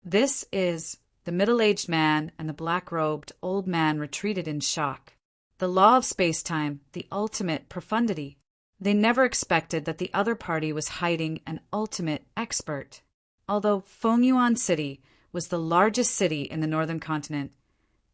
This is the middle-aged man and the black-robed old man retreated in shock. The law of space-time, the ultimate profundity. They never expected that the other party was hiding an ultimate expert. Although Fengyuan City was the largest city in the northern continent,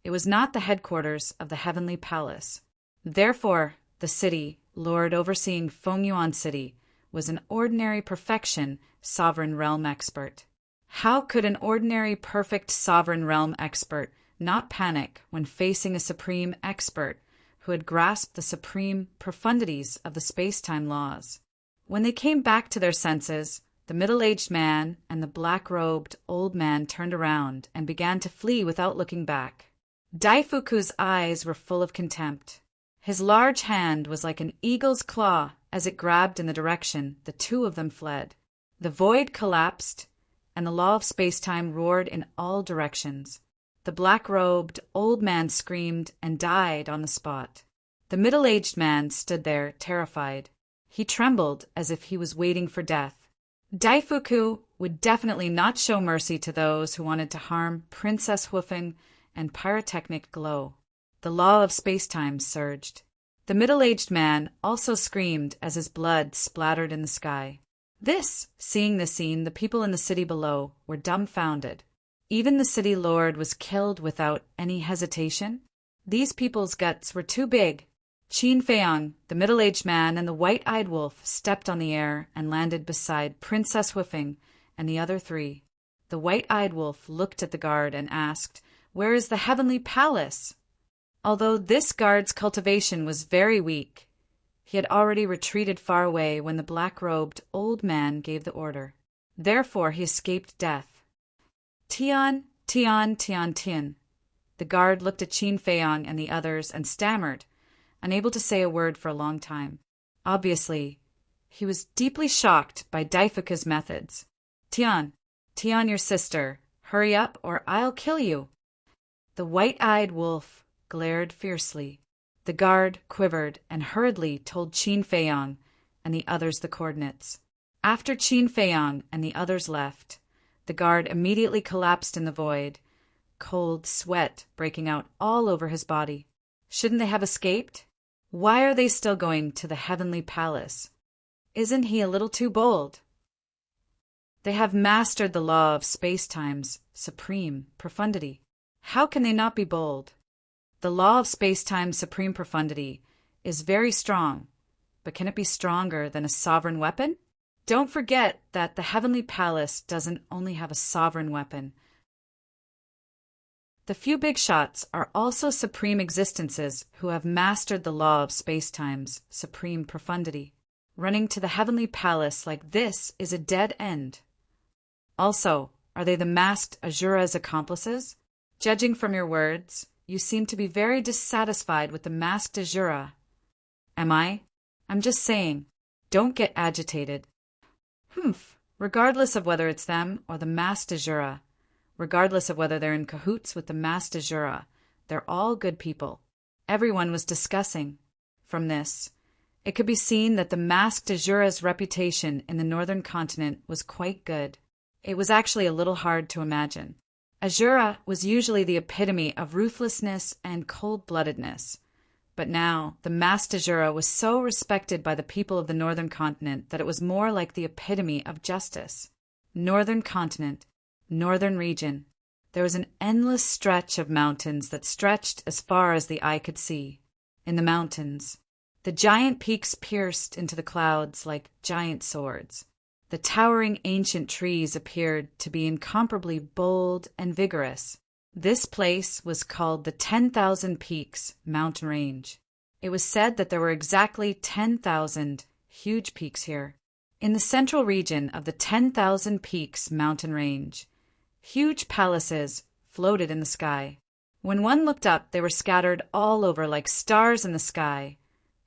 it was not the headquarters of the Heavenly Palace. Therefore, the city, lord overseeing Fengyuan City, was an ordinary perfection sovereign realm expert. How could an ordinary perfect sovereign realm expert not panic when facing a supreme expert who had grasped the supreme profundities of the space-time laws? When they came back to their senses, the middle-aged man and the black-robed old man turned around and began to flee without looking back. Daifuku's eyes were full of contempt. His large hand was like an eagle's claw as it grabbed in the direction the 2 of them fled. The void collapsed, and the law of space-time roared in all directions. The black-robed old man screamed and died on the spot. The middle-aged man stood there, terrified. He trembled as if he was waiting for death. Daifuku would definitely not show mercy to those who wanted to harm Princess Woofing and Pyrotechnic Glow. The law of space-time surged. The middle-aged man also screamed as his blood splattered in the sky. Seeing the scene, the people in the city below were dumbfounded. Even the city lord was killed without any hesitation. These people's guts were too big. Qin Feiyang, the middle-aged man, and the white-eyed wolf stepped on the air and landed beside Princess Huifeng and the other three. The white-eyed wolf looked at the guard and asked, "Where is the heavenly palace?" Although this guard's cultivation was very weak, he had already retreated far away when the black-robed old man gave the order. Therefore he escaped death. Tian, Tian, Tian, Tian. The guard looked at Qin Feiyang and the others and stammered, unable to say a word for a long time. Obviously, he was deeply shocked by Daifuku's methods. Tian, your sister, hurry up or I'll kill you." The white-eyed wolf glared fiercely. The guard quivered and hurriedly told Qin Feiyang and the others the coordinates. After Qin Feiyang and the others left, the guard immediately collapsed in the void, cold sweat breaking out all over his body. Shouldn't they have escaped? Why are they still going to the heavenly palace? Isn't he a little too bold? They have mastered the law of space-time's supreme profundity. How can they not be bold? The law of space-time's supreme profundity is very strong, but can it be stronger than a sovereign weapon? Don't forget that the heavenly palace doesn't only have a sovereign weapon. The few big shots are also supreme existences who have mastered the law of space-time's supreme profundity. Running to the heavenly palace like this is a dead end. Also, are they the masked Azura's accomplices? Judging from your words, you seem to be very dissatisfied with the masked Azura. Am I? I'm just saying, don't get agitated. Regardless of whether it's them or the masked Azura, regardless of whether they're in cahoots with the masked Azura, they're all good people. Everyone was discussing. From this, it could be seen that the masked Azura's reputation in the northern continent was quite good. It was actually a little hard to imagine. Azura was usually the epitome of ruthlessness and cold-bloodedness. But now, the masked Azura was so respected by the people of the northern continent that it was more like the epitome of justice. Northern continent, northern region. There was an endless stretch of mountains that stretched as far as the eye could see. In the mountains, the giant peaks pierced into the clouds like giant swords. The towering ancient trees appeared to be incomparably bold and vigorous. This place was called the 10,000 Peaks mountain range. It was said that there were exactly 10,000 huge peaks here. In the central region of the 10,000 Peaks mountain range, huge palaces floated in the sky. When one looked up, they were scattered all over like stars in the sky,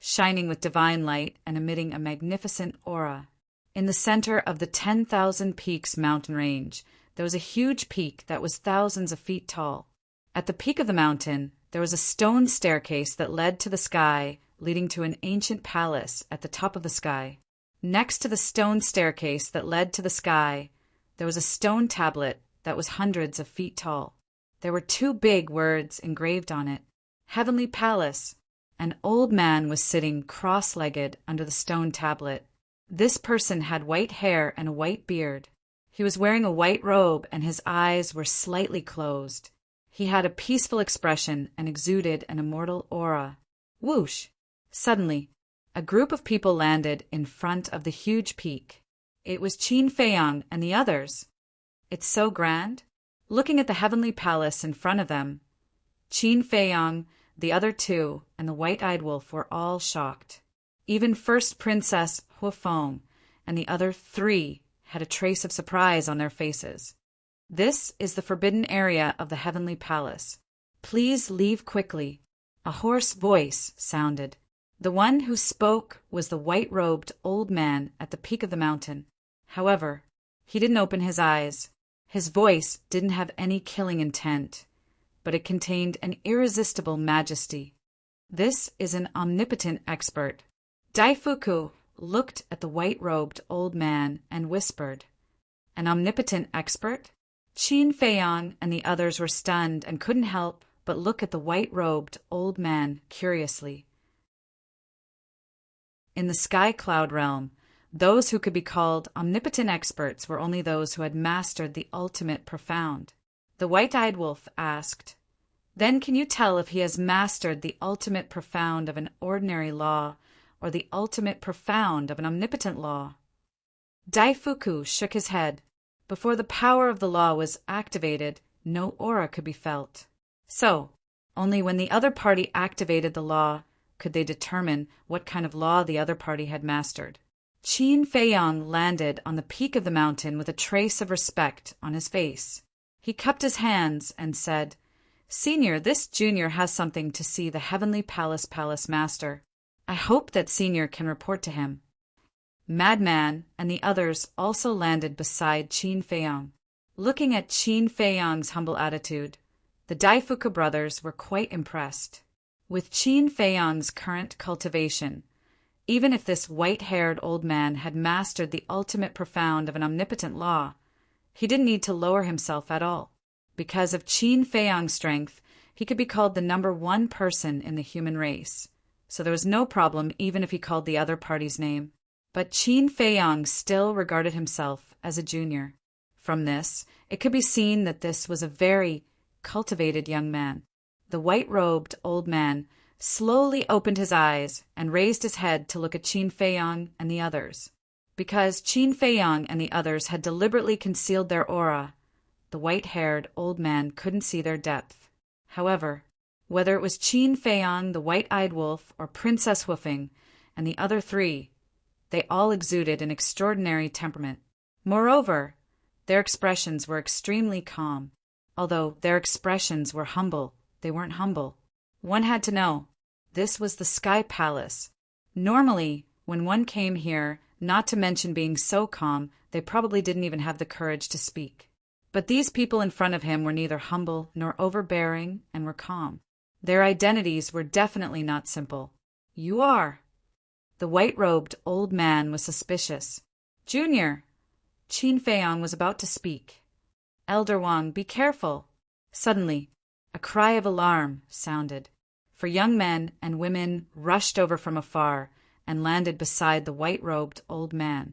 shining with divine light and emitting a magnificent aura. In the center of the 10,000 Peaks mountain range, there was a huge peak that was thousands of feet tall. At the peak of the mountain, there was a stone staircase that led to the sky, leading to an ancient palace at the top of the sky. Next to the stone staircase that led to the sky, there was a stone tablet that was hundreds of feet tall. There were two big words engraved on it, Heavenly Palace. An old man was sitting cross-legged under the stone tablet. This person had white hair and a white beard. He was wearing a white robe and his eyes were slightly closed. He had a peaceful expression and exuded an immortal aura. Whoosh! Suddenly, a group of people landed in front of the huge peak. It was Qin Feiyang and the others. It's so grand. Looking at the heavenly palace in front of them, Qin Feiyang, the other two, and the white-eyed wolf were all shocked. Even First Princess Huifeng and the other three had a trace of surprise on their faces. This is the forbidden area of the heavenly palace. Please leave quickly. A hoarse voice sounded. The one who spoke was the white-robed old man at the peak of the mountain. However, he didn't open his eyes. His voice didn't have any killing intent, but it contained an irresistible majesty. This is an omnipotent expert. Daifuku looked at the white-robed old man and whispered, "An omnipotent expert?" Qin Feiyang and the others were stunned and couldn't help but look at the white-robed old man curiously. In the sky cloud realm, those who could be called omnipotent experts were only those who had mastered the ultimate profound. The white-eyed wolf asked, "Then can you tell if he has mastered the ultimate profound of an ordinary law or the ultimate profound of an omnipotent law?" Daifuku shook his head. Before the power of the law was activated, no aura could be felt. So, only when the other party activated the law could they determine what kind of law the other party had mastered. Qin Feiyang landed on the peak of the mountain with a trace of respect on his face. He cupped his hands and said, "Senior, this junior has something to see the Heavenly Palace Master. I hope that Senior can report to him." Madman and the others also landed beside Qin Feiyang. Looking at Qin Feiyang's humble attitude, the Daifuku brothers were quite impressed. With Qin Feiyang's current cultivation, even if this white-haired old man had mastered the ultimate profound of an omnipotent law, he didn't need to lower himself at all. Because of Qin Feiyang's strength, he could be called the #1 person in the human race, so there was no problem even if he called the other party's name. But Qin Feiyang still regarded himself as a junior. From this, it could be seen that this was a very cultivated young man. The white-robed old man slowly opened his eyes and raised his head to look at Qin Feiyang and the others. Because Qin Feiyang and the others had deliberately concealed their aura, the white-haired old man couldn't see their depth. However, whether it was Qin Feiyang, the white-eyed wolf, or Princess Hoofing, and the other three, they all exuded an extraordinary temperament. Moreover, their expressions were extremely calm. Although their expressions were humble, they weren't humble. One had to know, this was the Sky Palace. Normally, when one came here, not to mention being so calm, they probably didn't even have the courage to speak. But these people in front of him were neither humble nor overbearing and were calm. Their identities were definitely not simple. "You are." The white-robed old man was suspicious. "Junior." Qin Feiyang was about to speak. "Elder Wang, be careful." Suddenly, a cry of alarm sounded, for young men and women rushed over from afar and landed beside the white-robed old man.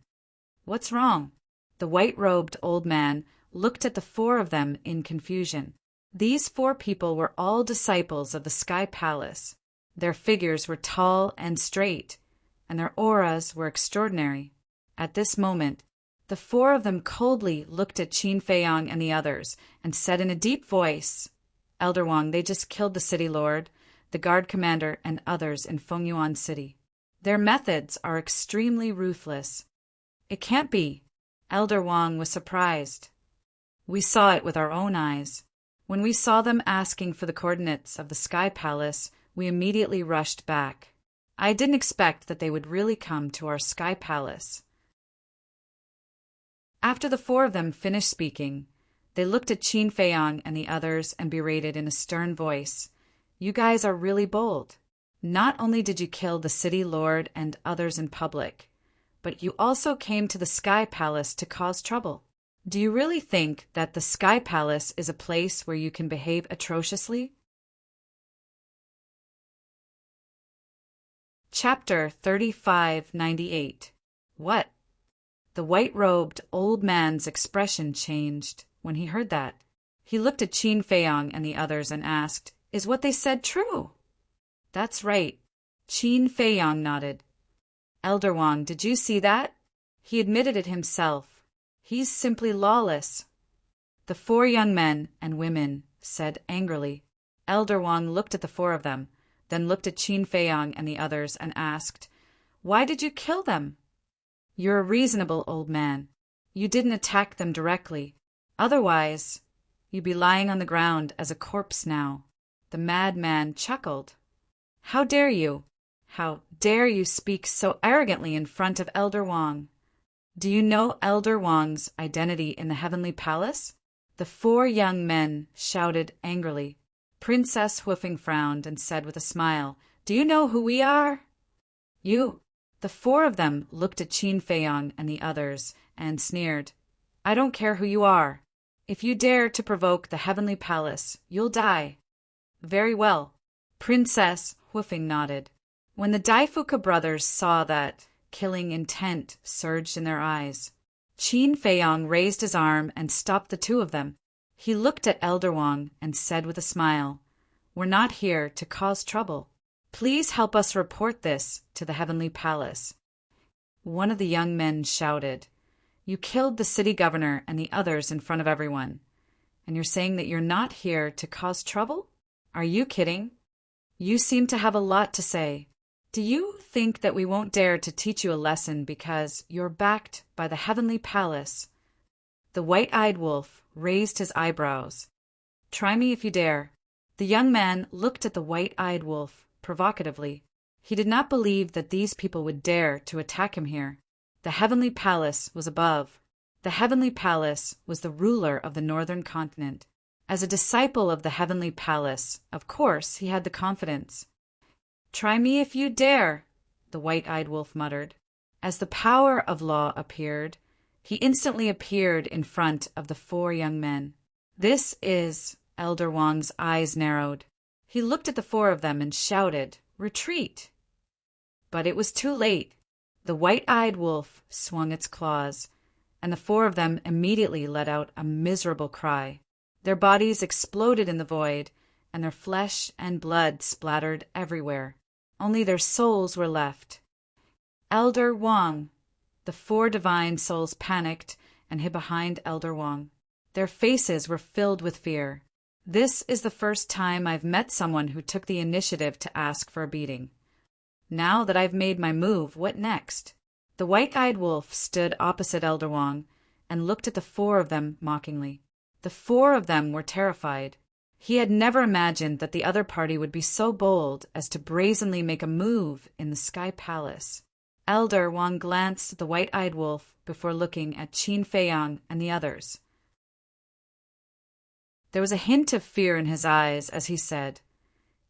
"What's wrong?" The white-robed old man looked at the four of them in confusion. These 4 people were all disciples of the Sky Palace. Their figures were tall and straight, and their auras were extraordinary. At this moment, the 4 of them coldly looked at Qin Feiyang and the others and said in a deep voice, "Elder Wang, they just killed the city lord, the guard commander, and others in Fengyuan City. Their methods are extremely ruthless." "It can't be." Elder Wang was surprised. "We saw it with our own eyes. When we saw them asking for the coordinates of the Sky Palace, we immediately rushed back. I didn't expect that they would really come to our Sky Palace." After the 4 of them finished speaking, they looked at Qin Feiyang and the others and berated in a stern voice, "You guys are really bold. Not only did you kill the city lord and others in public, but you also came to the Sky Palace to cause trouble. Do you really think that the Sky Palace is a place where you can behave atrociously?" Chapter 3598. What? The white-robed old man's expression changed when he heard that. He looked at Qin Feiyang and the others and asked, "Is what they said true?" "That's right." Qin Feiyang nodded. "Elder Wang, did you see that?" He admitted it himself. "He's simply lawless." The 4 young men and women said angrily. Elder Wang looked at the 4 of them, then looked at Qin Feiyang and the others and asked, "Why did you kill them?" "You're a reasonable old man. You didn't attack them directly. Otherwise, you'd be lying on the ground as a corpse now." The madman chuckled. "How dare you? How dare you speak so arrogantly in front of Elder Wang? Do you know Elder Wang's identity in the Heavenly Palace?" The 4 young men shouted angrily. Princess Hoofing frowned and said with a smile, "Do you know who we are?" "You." The 4 of them looked at Qin Feiyang and the others and sneered. "I don't care who you are. If you dare to provoke the Heavenly Palace, you'll die." Very well. Princess Woofing nodded. When the Daifuka brothers saw that killing intent surged in their eyes, Qin Feiyong raised his arm and stopped the two of them. He looked at Elder Wang and said with a smile, "We're not here to cause trouble. Please help us report this to the Heavenly Palace." One of the young men shouted, "You killed the city governor and the others in front of everyone. And you're saying that you're not here to cause trouble? Are you kidding? You seem to have a lot to say. Do you think that we won't dare to teach you a lesson because you're backed by the Heavenly Palace?" The white-eyed wolf raised his eyebrows. "Try me if you dare." The young man looked at the white-eyed wolf provocatively. He did not believe that these people would dare to attack him here. The Heavenly Palace was above. The Heavenly Palace was the ruler of the northern continent. As a disciple of the Heavenly Palace, of course, he had the confidence. "Try me if you dare," the white-eyed wolf muttered. As the power of law appeared, he instantly appeared in front of the four young men. "This is—" Elder Wang's eyes narrowed. He looked at the four of them and shouted, "Retreat!" But it was too late. The white-eyed wolf swung its claws, and the four of them immediately let out a miserable cry. Their bodies exploded in the void, and their flesh and blood splattered everywhere. Only their souls were left. "Elder Wang!" The four divine souls panicked and hid behind Elder Wang. Their faces were filled with fear. "This is the first time I've met someone who took the initiative to ask for a beating. Now that I've made my move, what next?" The white-eyed wolf stood opposite Elder Wang and looked at the four of them mockingly. The four of them were terrified. He had never imagined that the other party would be so bold as to brazenly make a move in the Sky Palace. Elder Wang glanced at the white-eyed wolf before looking at Qin Feiyong and the others. There was a hint of fear in his eyes as he said,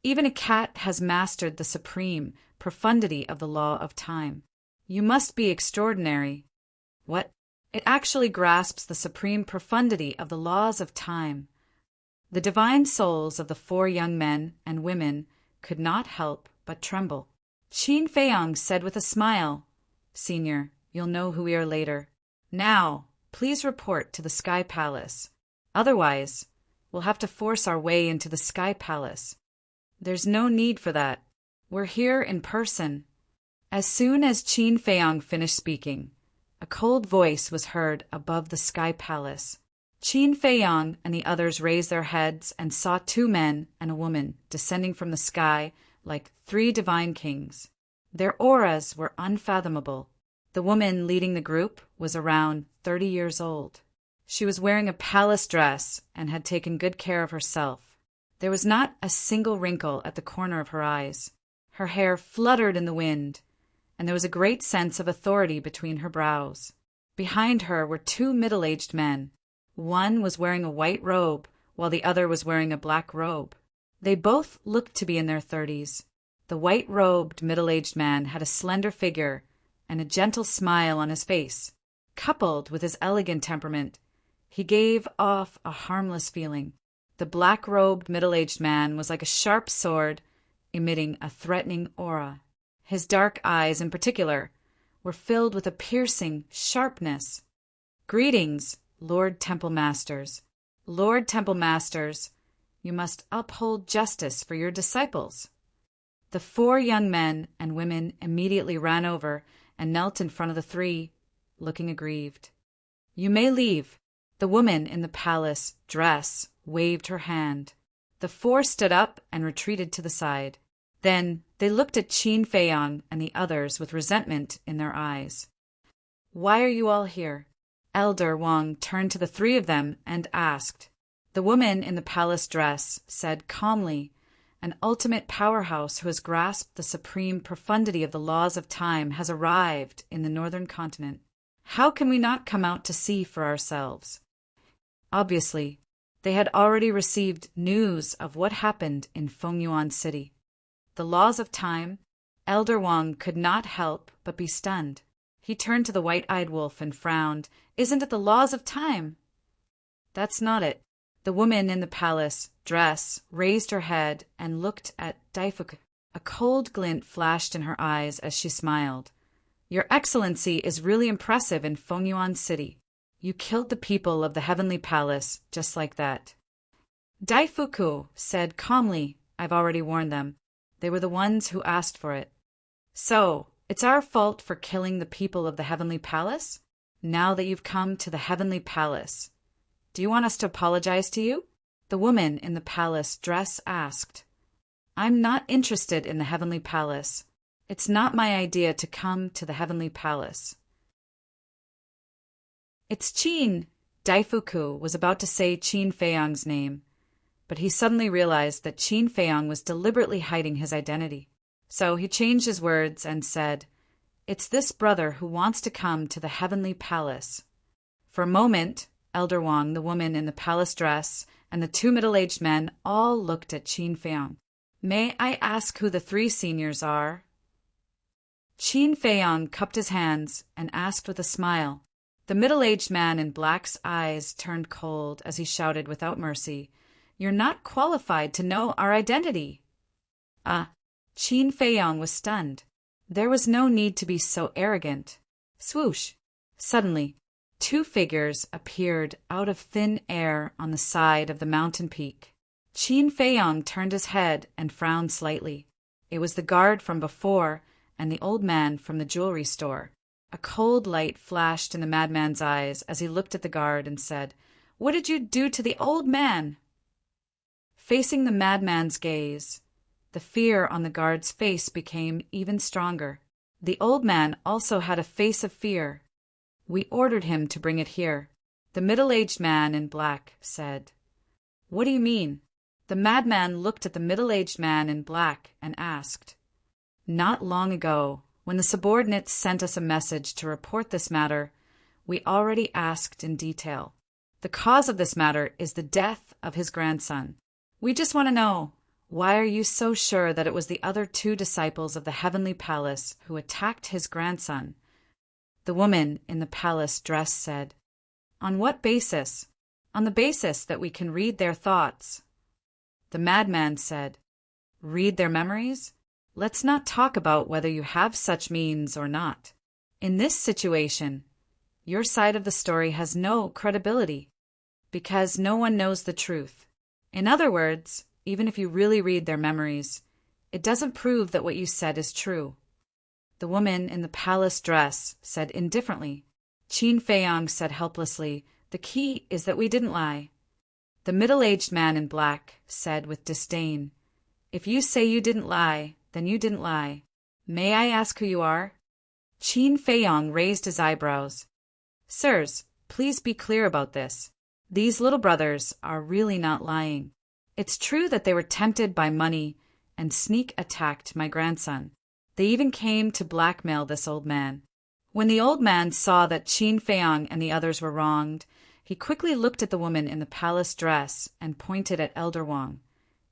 "Even a cat has mastered the supreme profundity of the law of time. You must be extraordinary." "What?" "It actually grasps the supreme profundity of the laws of time." The divine souls of the four young men and women could not help but tremble. Qin Feiyong said with a smile, "Senior, you'll know who we are later. Now, please report to the Sky Palace. Otherwise, we'll have to force our way into the Sky Palace." "There's no need for that. We're here in person." As soon as Qin Feiyong finished speaking, a cold voice was heard above the Sky Palace. Qin Feiyong and the others raised their heads and saw two men and a woman descending from the sky like three divine kings. Their auras were unfathomable. The woman leading the group was around 30 years old. She was wearing a palace dress and had taken good care of herself. There was not a single wrinkle at the corner of her eyes. Her hair fluttered in the wind, and there was a great sense of authority between her brows. Behind her were two middle-aged men. One was wearing a white robe, while the other was wearing a black robe. They both looked to be in their 30s. The white-robed middle-aged man had a slender figure and a gentle smile on his face. Coupled with his elegant temperament, he gave off a harmless feeling. The black-robed middle-aged man was like a sharp sword, emitting a threatening aura. His dark eyes, in particular, were filled with a piercing sharpness. "Greetings, Lord Temple Masters. Lord Temple Masters, you must uphold justice for your disciples." The four young men and women immediately ran over and knelt in front of the three, looking aggrieved. "You may leave." The woman in the palace dress waved her hand. The four stood up and retreated to the side. Then they looked at Qin Feiyong and the others with resentment in their eyes. "Why are you all here?" Elder Wang turned to the three of them and asked. The woman in the palace dress said calmly, "An ultimate powerhouse who has grasped the supreme profundity of the laws of time has arrived in the northern continent. How can we not come out to see for ourselves?" Obviously, they had already received news of what happened in Fengyuan City. The laws of time, Elder Wang could not help but be stunned. He turned to the white-eyed wolf and frowned. "Isn't it the laws of time?" "That's not it." The The woman in the palace dress raised her head and looked at Daifuku. A cold glint flashed in her eyes as she smiled. Your Excellency is really impressive in Fengyuan City. You killed the people of the Heavenly Palace just like that. Daifuku said calmly, I've already warned them. They were the ones who asked for it. So, it's our fault for killing the people of the Heavenly Palace? Now that you've come to the Heavenly Palace, do you want us to apologize to you? The woman in the palace dress asked. I'm not interested in the Heavenly Palace. It's not my idea to come to the Heavenly Palace. It's Qin. Daifuku was about to say Qin Feiyang's name, but he suddenly realized that Qin Feiyang was deliberately hiding his identity. So he changed his words and said, It's this brother who wants to come to the Heavenly Palace. For a moment, Elder Wang, the woman in the palace dress, and the two middle-aged men all looked at Qin Feiyang. May I ask who the three seniors are? Qin Feiyang cupped his hands and asked with a smile. The middle-aged man in black's eyes turned cold as he shouted without mercy, You're not qualified to know our identity. Qin Feiyang was stunned. There was no need to be so arrogant. Swoosh! Suddenly, two figures appeared out of thin air on the side of the mountain peak. Qin Feiyang turned his head and frowned slightly. It was the guard from before and the old man from the jewelry store. A cold light flashed in the madman's eyes as he looked at the guard and said, What did you do to the old man? Facing the madman's gaze, the fear on the guard's face became even stronger. The old man also had a face of fear. We ordered him to bring it here. The middle-aged man in black said. What do you mean? The madman looked at the middle-aged man in black and asked. Not long ago, when the subordinates sent us a message to report this matter, we already asked in detail. The cause of this matter is the death of his grandson. We just want to know, why are you so sure that it was the other two disciples of the Heavenly Palace who attacked his grandson? The woman in the palace dress said, On what basis? On the basis that we can read their thoughts. The madman said, Read their memories? Let's not talk about whether you have such means or not. In this situation, your side of the story has no credibility, because no one knows the truth. In other words, even if you really read their memories, it doesn't prove that what you said is true. The woman in the palace dress said indifferently. Qin Feiyang said helplessly, The key is that we didn't lie. The middle-aged man in black said with disdain, If you say you didn't lie, then you didn't lie. May I ask who you are? Qin Feiyang raised his eyebrows. Sirs, please be clear about this. These little brothers are really not lying. It's true that they were tempted by money and sneak attacked my grandson. They even came to blackmail this old man. When the old man saw that Qin Feiyang and the others were wronged, he quickly looked at the woman in the palace dress and pointed at Elder Wang,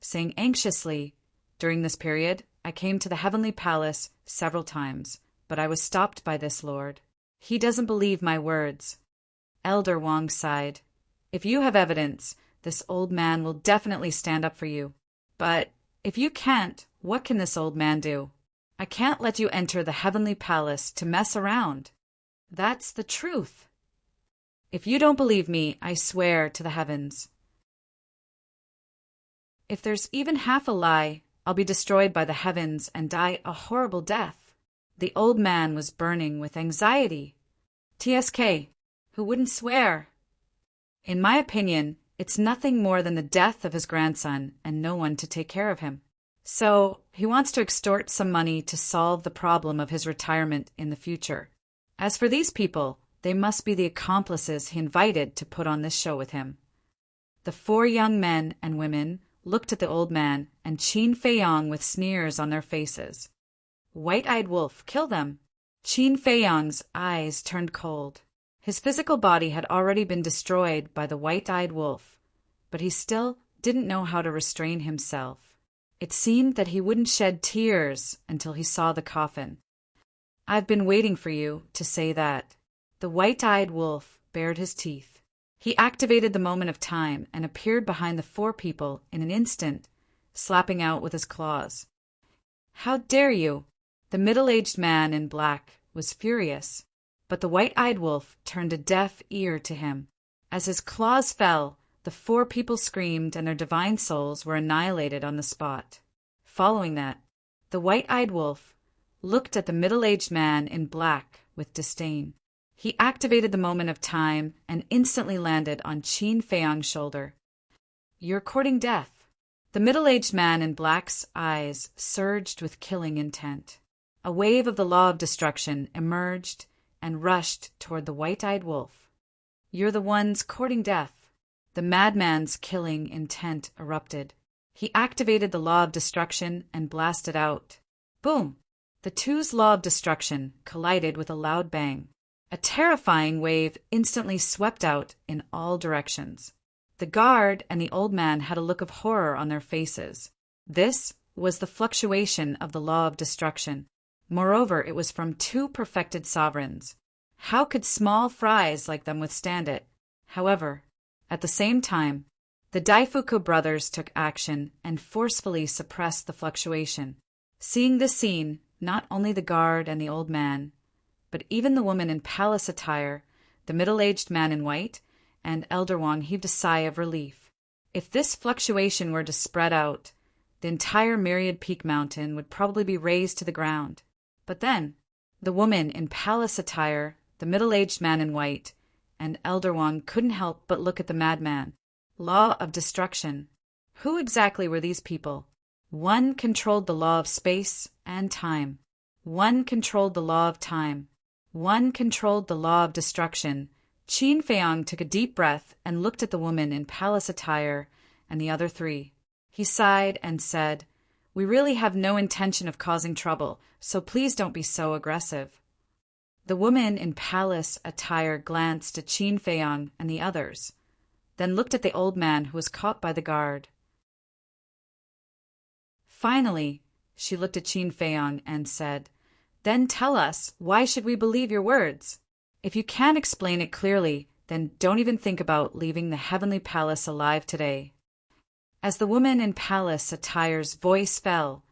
saying anxiously, During this period, I came to the Heavenly Palace several times, but I was stopped by this lord. He doesn't believe my words. Elder Wang sighed. If you have evidence, this old man will definitely stand up for you. But if you can't, what can this old man do? I can't let you enter the Heavenly Palace to mess around. That's the truth. If you don't believe me, I swear to the heavens. If there's even half a lie, I'll be destroyed by the heavens and die a horrible death. The old man was burning with anxiety. TSK, who wouldn't swear? In my opinion, it's nothing more than the death of his grandson and no one to take care of him. So, he wants to extort some money to solve the problem of his retirement in the future. As for these people, they must be the accomplices he invited to put on this show with him. The four young men and women looked at the old man and Qin Feiyang with sneers on their faces. White-eyed wolf, kill them. Qin Feiyang's eyes turned cold. His physical body had already been destroyed by the white-eyed wolf, but he still didn't know how to restrain himself. It seemed that he wouldn't shed tears until he saw the coffin. I've been waiting for you to say that. The white-eyed wolf bared his teeth. He activated the moment of time and appeared behind the four people in an instant, slapping out with his claws. "How dare you!" The middle-aged man in black was furious, but the white-eyed wolf turned a deaf ear to him. As his claws fell, the four people screamed and their divine souls were annihilated on the spot. Following that, the white-eyed wolf looked at the middle-aged man in black with disdain. He activated the moment of time and instantly landed on Qin Feiyang's shoulder. "You're courting death." The middle-aged man in black's eyes surged with killing intent. A wave of the law of destruction emerged and rushed toward the white-eyed wolf. "You're the ones courting death." The madman's killing intent erupted. He activated the law of destruction and blasted out. Boom! The two's law of destruction collided with a loud bang. A terrifying wave instantly swept out in all directions. The guard and the old man had a look of horror on their faces. This was the fluctuation of the law of destruction. Moreover, it was from two perfected sovereigns. How could small fries like them withstand it? However, at the same time, the Daifuku brothers took action and forcefully suppressed the fluctuation. Seeing this scene, not only the guard and the old man, but even the woman in palace attire, the middle-aged man in white, and Elder Wang heaved a sigh of relief. If this fluctuation were to spread out, the entire Myriad Peak Mountain would probably be razed to the ground. But then, the woman in palace attire, the middle-aged man in white, and Elder Wang couldn't help but look at the madman. Law of destruction. Who exactly were these people? One controlled the law of space and time. One controlled the law of time. One controlled the law of destruction. Qin Feiyang took a deep breath and looked at the woman in palace attire and the other three. He sighed and said, "We really have no intention of causing trouble, so please don't be so aggressive." The woman in palace attire glanced at Qin Feiyang and the others, then looked at the old man who was caught by the guard. Finally, she looked at Qin Feiyang and said, "Then tell us, why should we believe your words? If you can't explain it clearly, then don't even think about leaving the heavenly palace alive today." As the woman in palace attire's voice fell,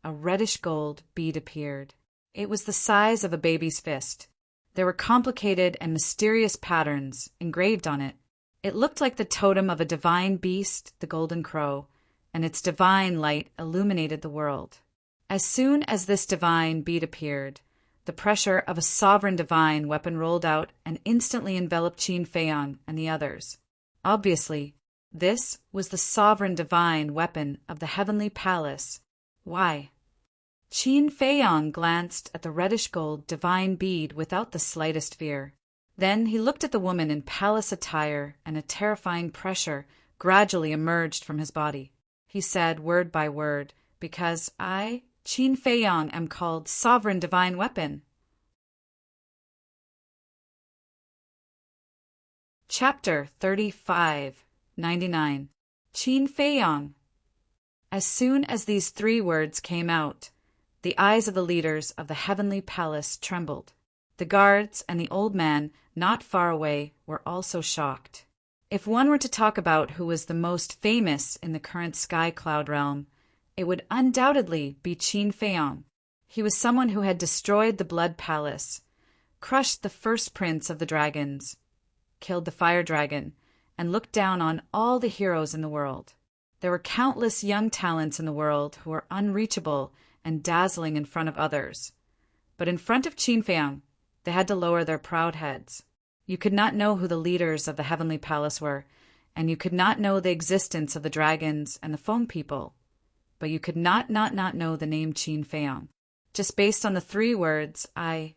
a reddish gold bead appeared. It was the size of a baby's fist. There were complicated and mysterious patterns engraved on it. It looked like the totem of a divine beast, the golden crow, and its divine light illuminated the world. As soon as this divine bead appeared, the pressure of a sovereign divine weapon rolled out and instantly enveloped Qin Feiyang and the others. Obviously, this was the sovereign divine weapon of the heavenly palace. Why? Qin Feiyang glanced at the reddish gold divine bead without the slightest fear. Then he looked at the woman in palace attire, and a terrifying pressure gradually emerged from his body. He said word by word, "Because I, Qin Feiyang, am called Sovereign Divine Weapon." Chapter 35:99 Qin Feiyang. As soon as these three words came out, the eyes of the leaders of the heavenly palace trembled. The guards and the old man not far away were also shocked. If one were to talk about who was the most famous in the current sky cloud realm, it would undoubtedly be Qin Feiyang. He was someone who had destroyed the Blood Palace, crushed the first prince of the dragons, killed the fire dragon, and looked down on all the heroes in the world. There were countless young talents in the world who were unreachable and dazzling in front of others. But in front of Qin Feiyang, they had to lower their proud heads. You could not know who the leaders of the heavenly palace were, and you could not know the existence of the dragons and the foam people, but you could not know the name Qin Feiyang. Just based on the three words, Qin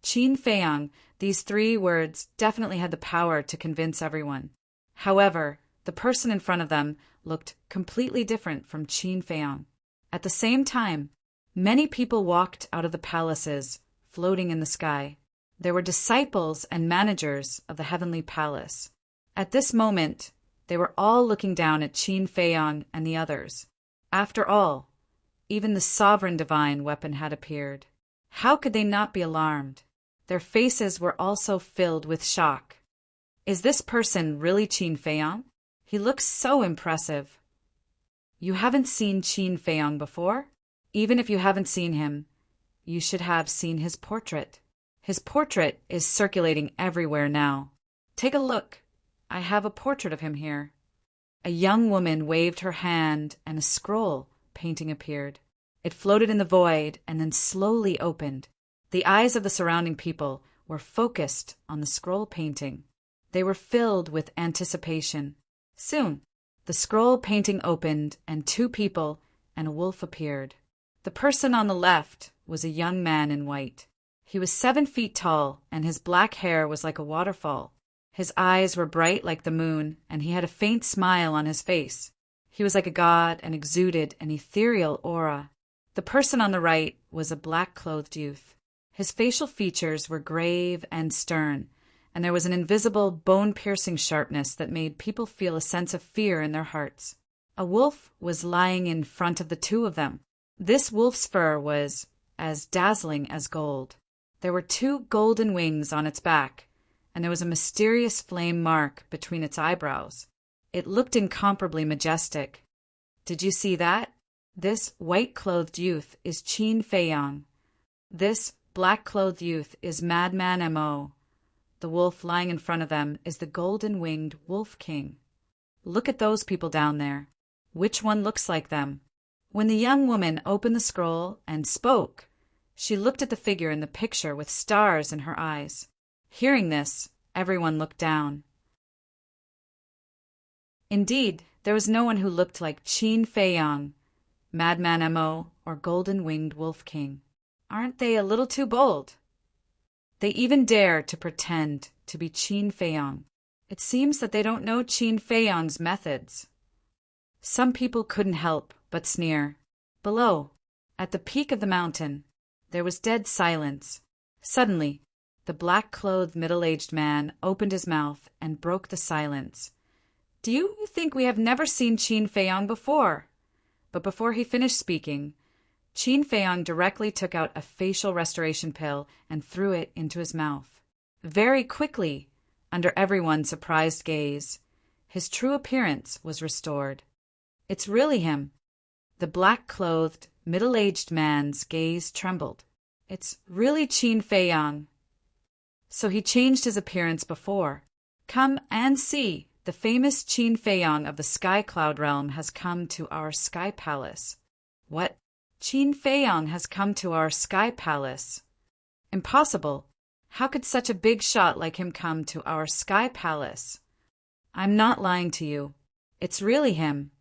Feiyang, these three words definitely had the power to convince everyone. However, the person in front of them looked completely different from Qin Feiyang. At the same time, many people walked out of the palaces, floating in the sky. There were disciples and managers of the heavenly palace. At this moment, they were all looking down at Qin Feiyang and the others. After all, even the sovereign divine weapon had appeared. How could they not be alarmed? Their faces were also filled with shock. Is this person really Qin Feiyang? He looks so impressive. You haven't seen Qin Feiyang before? Even if you haven't seen him, you should have seen his portrait. His portrait is circulating everywhere now. Take a look. I have a portrait of him here. A young woman waved her hand and a scroll painting appeared. It floated in the void and then slowly opened. The eyes of the surrounding people were focused on the scroll painting. They were filled with anticipation. Soon, the scroll painting opened and two people and a wolf appeared. The person on the left was a young man in white. He was 7 feet tall and his black hair was like a waterfall. His eyes were bright like the moon and he had a faint smile on his face. He was like a god and exuded an ethereal aura. The person on the right was a black-clothed youth. His facial features were grave and stern, and there was an invisible, bone-piercing sharpness that made people feel a sense of fear in their hearts. A wolf was lying in front of the two of them. This wolf's fur was as dazzling as gold. There were 2 golden wings on its back, and there was a mysterious flame mark between its eyebrows. It looked incomparably majestic. Did you see that? This white-clothed youth is Qin Feiyang. This black-clothed youth is Madman Mo. The wolf lying in front of them is the golden-winged Wolf King. Look at those people down there. Which one looks like them? When the young woman opened the scroll and spoke, she looked at the figure in the picture with stars in her eyes. Hearing this, everyone looked down. Indeed, there was no one who looked like Qin Feiyang, Madman Mo, or Golden-Winged Wolf King. Aren't they a little too bold? They even dare to pretend to be Qin Feiyang. It seems that they don't know Qin Feiyang's methods. Some people couldn't help but sneer. Below, at the peak of the mountain, there was dead silence. Suddenly, the black-clothed middle-aged man opened his mouth and broke the silence. Do you think we have never seen Qin Feiyang before? But before he finished speaking, Qin Feiyang directly took out a facial restoration pill and threw it into his mouth. Very quickly, under everyone's surprised gaze, his true appearance was restored. It's really him. The black-clothed, middle-aged man's gaze trembled. It's really Qin Feiyang. So he changed his appearance before. Come and see. The famous Qin Feiyang of the Sky Cloud Realm has come to our Sky Palace. What? Qin Feiyang has come to our Sky Palace. Impossible. How could such a big shot like him come to our Sky Palace? I'm not lying to you. It's really him.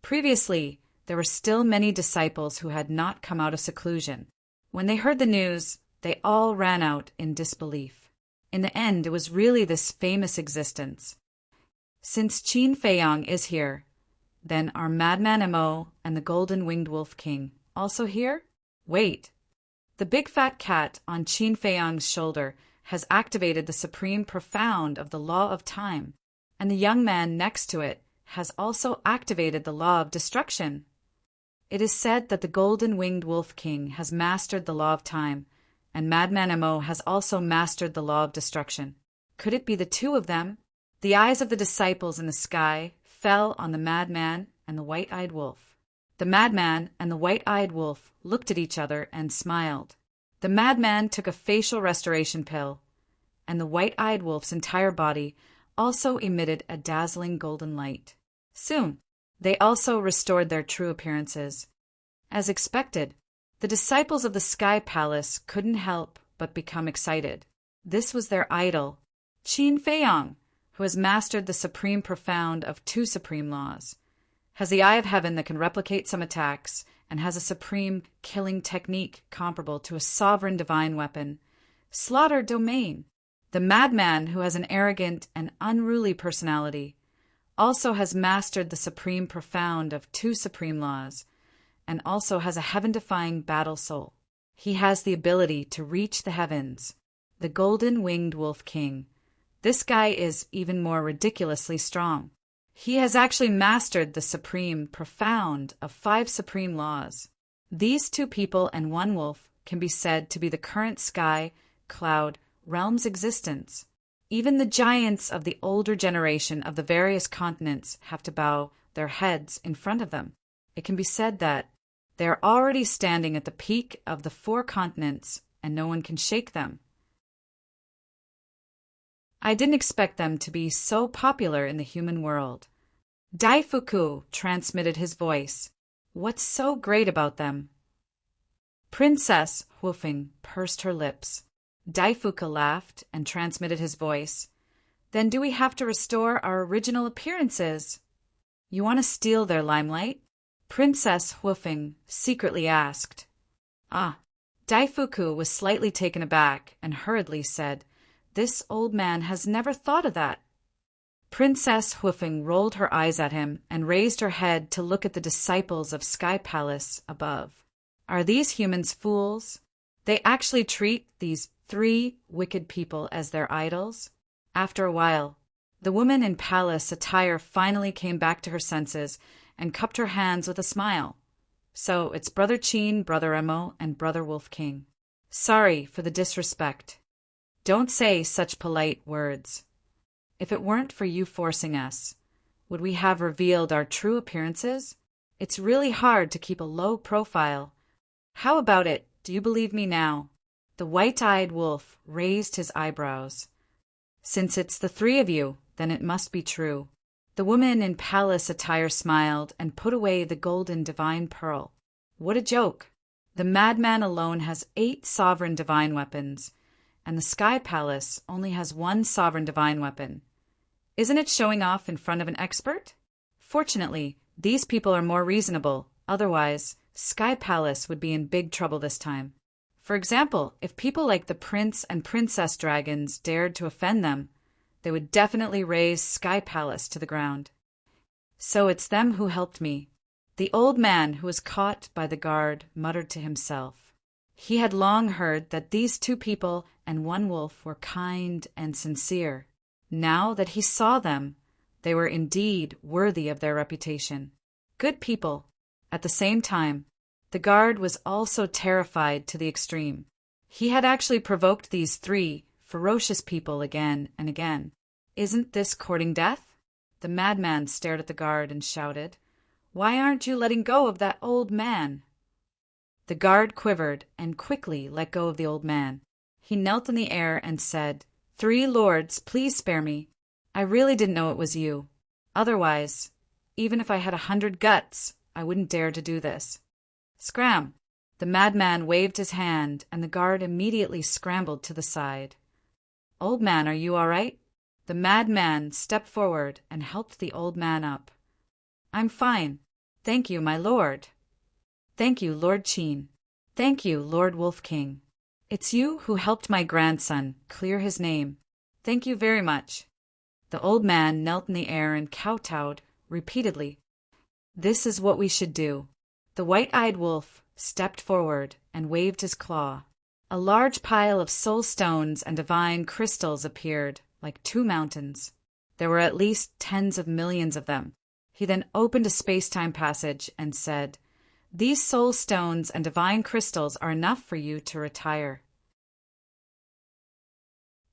Previously, there were still many disciples who had not come out of seclusion. When they heard the news, they all ran out in disbelief. In the end, it was really this famous existence. Since Qin Feiyang is here, then are Madman Mo and the Golden-Winged Wolf King also here? Wait. The big fat cat on Qin Feiyang's shoulder has activated the supreme profound of the law of time, and the young man next to it has also activated the law of destruction. It is said that the Golden-Winged Wolf King has mastered the law of time, and Madman Mo has also mastered the law of destruction. Could it be the two of them? The eyes of the disciples in the sky fell on the madman and the white-eyed wolf. The madman and the white-eyed wolf looked at each other and smiled. The madman took a facial restoration pill, and the white-eyed wolf's entire body also emitted a dazzling golden light. Soon, they also restored their true appearances. As expected, the disciples of the Sky Palace couldn't help but become excited. This was their idol, Qin Feiyang, who has mastered the supreme profound of 2 supreme laws, has the eye of heaven that can replicate some attacks, and has a supreme killing technique comparable to a sovereign divine weapon, Slaughter Domain. The madman, who has an arrogant and unruly personality, also has mastered the supreme profound of 2 supreme laws, and also has a heaven-defying battle soul. He has the ability to reach the heavens. The Golden-Winged Wolf King. This guy is even more ridiculously strong. He has actually mastered the supreme profound of 5 supreme laws. These 2 people and 1 wolf can be said to be the current sky, cloud, realm's existence. Even the giants of the older generation of the various continents have to bow their heads in front of them. It can be said that they are already standing at the peak of the 4 continents, and no one can shake them. I didn't expect them to be so popular in the human world. Daifuku transmitted his voice. What's so great about them? Princess Woofing pursed her lips. Daifuku laughed and transmitted his voice. Then do we have to restore our original appearances? You want to steal their limelight? Princess Woofing secretly asked. Ah. Daifuku was slightly taken aback and hurriedly said, This old man has never thought of that. Princess Woofing rolled her eyes at him and raised her head to look at the disciples of Sky Palace above. Are these humans fools? They actually treat these 3 wicked people as their idols? After a while, the woman in palace attire finally came back to her senses and cupped her hands with a smile. So it's Brother Chin, Brother Emo, and Brother Wolf King. Sorry for the disrespect. Don't say such polite words. If it weren't for you forcing us, would we have revealed our true appearances? It's really hard to keep a low profile. How about it? Do you believe me now? The white-eyed wolf raised his eyebrows. Since it's the 3 of you, then it must be true. The woman in palace attire smiled and put away the golden divine pearl. What a joke! The madman alone has 8 sovereign divine weapons, and the Sky Palace only has 1 sovereign divine weapon. Isn't it showing off in front of an expert? Fortunately, these people are more reasonable. Otherwise, Sky Palace would be in big trouble this time. For example, if people like the Prince and Princess Dragons dared to offend them, they would definitely raze Sky Palace to the ground. So it's them who helped me. The old man who was caught by the guard muttered to himself. He had long heard that these 2 people and 1 wolf were kind and sincere. Now that he saw them, they were indeed worthy of their reputation. Good people. At the same time, the guard was also terrified to the extreme. He had actually provoked these 3 ferocious people again and again. Isn't this courting death? The madman stared at the guard and shouted, Why aren't you letting go of that old man? The guard quivered and quickly let go of the old man. He knelt in the air and said, 3 lords, please spare me. I really didn't know it was you. Otherwise, even if I had 100 guts, I wouldn't dare to do this. Scram! The madman waved his hand, and the guard immediately scrambled to the side. Old man, are you all right? The madman stepped forward and helped the old man up. I'm fine. Thank you, my lord. Thank you, Lord Chin. Thank you, Lord Wolf King. It's you who helped my grandson clear his name. Thank you very much. The old man knelt in the air and kowtowed repeatedly. This is what we should do. The white-eyed wolf stepped forward and waved his claw. A large pile of soul stones and divine crystals appeared, like 2 mountains. There were at least tens of millions of them. He then opened a space-time passage and said, These soul stones and divine crystals are enough for you to retire.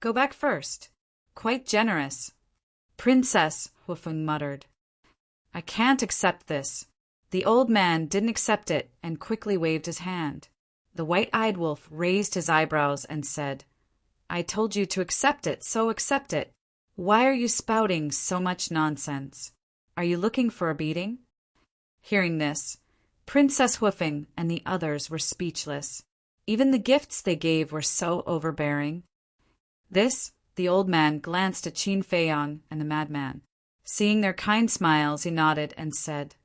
Go back first. Quite generous. Princess, Woofing muttered. I can't accept this. The old man didn't accept it and quickly waved his hand. The white-eyed wolf raised his eyebrows and said, I told you to accept it, so accept it. Why are you spouting so much nonsense? Are you looking for a beating? Hearing this, Princess Woofing and the others were speechless. Even the gifts they gave were so overbearing. The old man glanced at Qin Feiyong and the madman. Seeing their kind smiles, he nodded and said,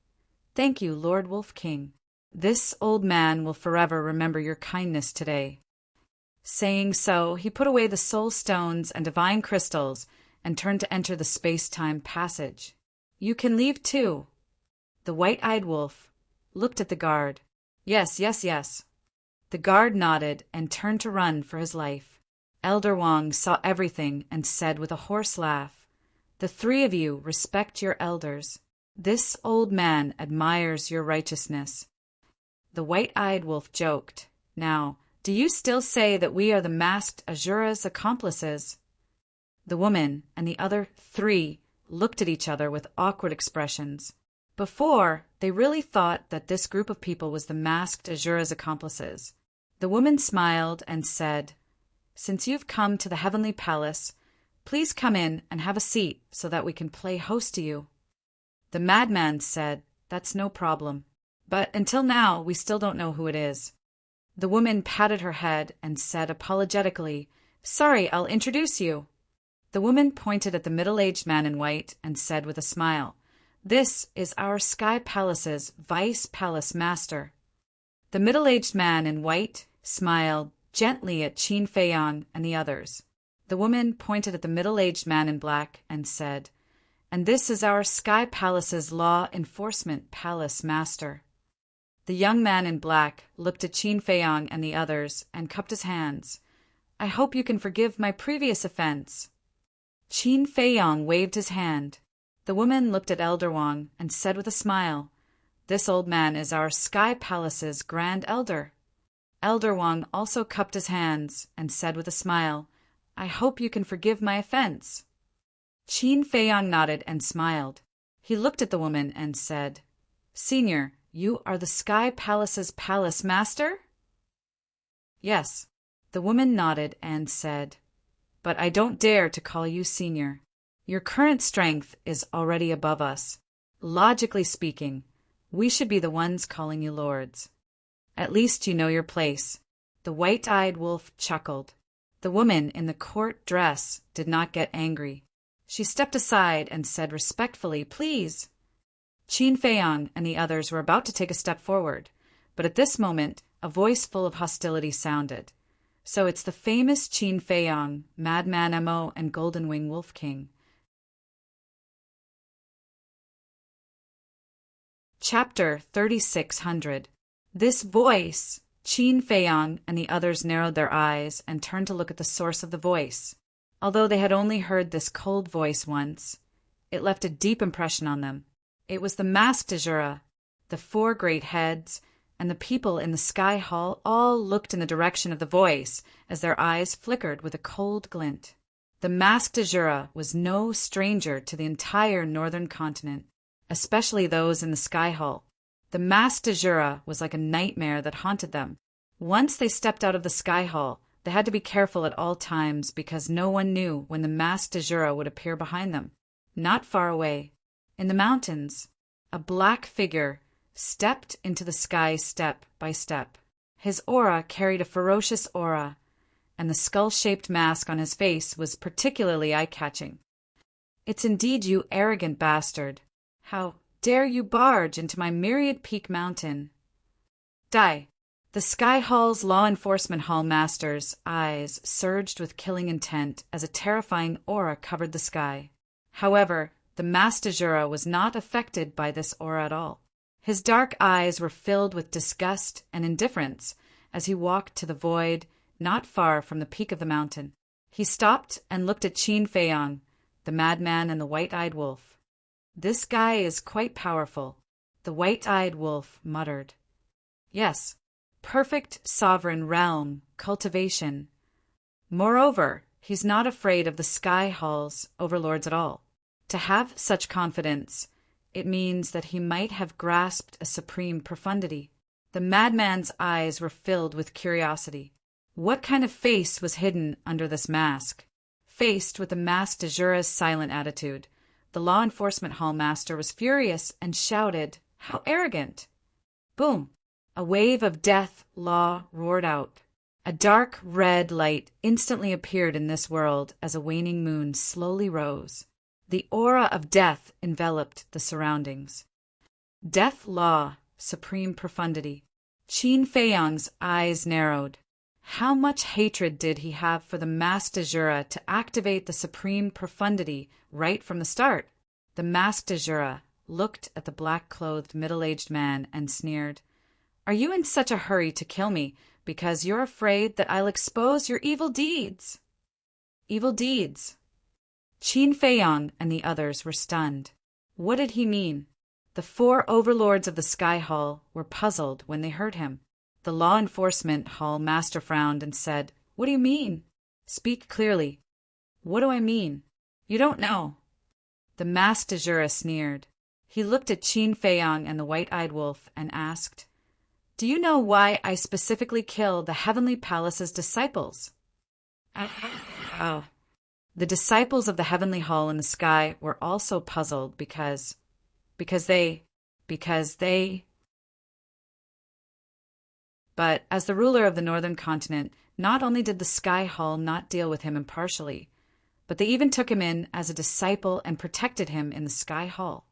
Thank you, Lord Wolf King. This old man will forever remember your kindness today. Saying so, he put away the soul stones and divine crystals and turned to enter the space-time passage. You can leave too. The white-eyed wolf looked at the guard. Yes, yes, yes. The guard nodded and turned to run for his life. Elder Wang saw everything and said with a hoarse laugh, The 3 of you respect your elders. This old man admires your righteousness. The white-eyed wolf joked, Now, do you still say that we are the masked Azura's accomplices? The woman and the other 3 looked at each other with awkward expressions. Before, they really thought that this group of people was the masked Azura's accomplices. The woman smiled and said, "Since you've come to the heavenly palace, please come in and have a seat so that we can play host to you." The madman said, "That's no problem. But until now, we still don't know who it is." The woman patted her head and said apologetically, "Sorry, I'll introduce you." The woman pointed at the middle-aged man in white and said with a smile, "This is our Sky Palace's Vice Palace Master." The middle-aged man in white smiled gently at Qin Feiyang and the others. The woman pointed at the middle-aged man in black and said, "And this is our Sky Palace's Law Enforcement Palace Master." The young man in black looked at Qin Feiyang and the others and cupped his hands. "I hope you can forgive my previous offense." Qin Feiyang waved his hand. The woman looked at Elder Wang and said with a smile, "This old man is our Sky Palace's Grand Elder." Elder Wang also cupped his hands and said with a smile, "I hope you can forgive my offense." Qin Feiyang nodded and smiled. He looked at the woman and said, "Senior, you are the Sky Palace's Palace Master?" "Yes." The woman nodded and said, "But I don't dare to call you Senior. Your current strength is already above us. Logically speaking, we should be the ones calling you lords. At least you know your place." The white-eyed wolf chuckled. The woman in the court dress did not get angry. She stepped aside and said respectfully, "Please." Qin Feiyang and the others were about to take a step forward, but at this moment a voice full of hostility sounded. "So it's the famous Qin Feiyang, Madman Mo, and Golden Wing Wolf King." Chapter 3600. This voice. Qin Feiyang and the others narrowed their eyes and turned to look at the source of the voice. Although they had only heard this cold voice once, it left a deep impression on them. It was the masked Azura. The 4 great heads and the people in the Sky Hall all looked in the direction of the voice as their eyes flickered with a cold glint. The masked Azura was no stranger to the entire northern continent, especially those in the Sky Hall. The masked Azura was like a nightmare that haunted them. Once they stepped out of the Sky Hall, they had to be careful at all times because no one knew when the masked Azura would appear behind them. Not far away, in the mountains, a black figure stepped into the sky step by step. His aura carried a ferocious aura, and the skull-shaped mask on his face was particularly eye-catching. "It's indeed you arrogant bastard. How dare you barge into my Myriad Peak Mountain?" Die. The Sky Hall's Law Enforcement Hall Master's eyes surged with killing intent as a terrifying aura covered the sky. However, the masked Azura was not affected by this aura at all. His dark eyes were filled with disgust and indifference as he walked to the void not far from the peak of the mountain. He stopped and looked at Qin Feiyang, the madman and the white-eyed wolf. "This guy is quite powerful," the white-eyed wolf muttered. "Yes, perfect sovereign realm, cultivation. Moreover, he's not afraid of the Sky Hall's overlords at all. To have such confidence, it means that he might have grasped a supreme profundity." The madman's eyes were filled with curiosity. What kind of face was hidden under this mask? Faced with the masked Azura's silent attitude, the Law Enforcement Hall Master was furious and shouted, "How arrogant!" Boom! A wave of death law roared out. A dark red light instantly appeared in this world as a waning moon slowly rose. The aura of death enveloped the surroundings. Death law, supreme profundity. Qin Feiyang's eyes narrowed. How much hatred did he have for the masked Azura to activate the supreme profundity right from the start? The masked Azura looked at the black-clothed middle-aged man and sneered, "Are you in such a hurry to kill me because you're afraid that I'll expose your evil deeds?" Evil deeds. Qin Feiyang and the others were stunned. What did he mean? The 4 overlords of the Sky Hall were puzzled when they heard him. The Law Enforcement Hall Master frowned and said, "What do you mean? Speak clearly." What do I mean? You don't know. The masked Azura sneered. He looked at Qin Feiyang and the white-eyed wolf and asked, "Do you know why I specifically killed the Heavenly Palace's disciples?" Oh. The disciples of the Heavenly Hall in the sky were also puzzled because they. But as the ruler of the northern continent, not only did the Sky Hall not deal with him impartially, but they even took him in as a disciple and protected him in the Sky Hall.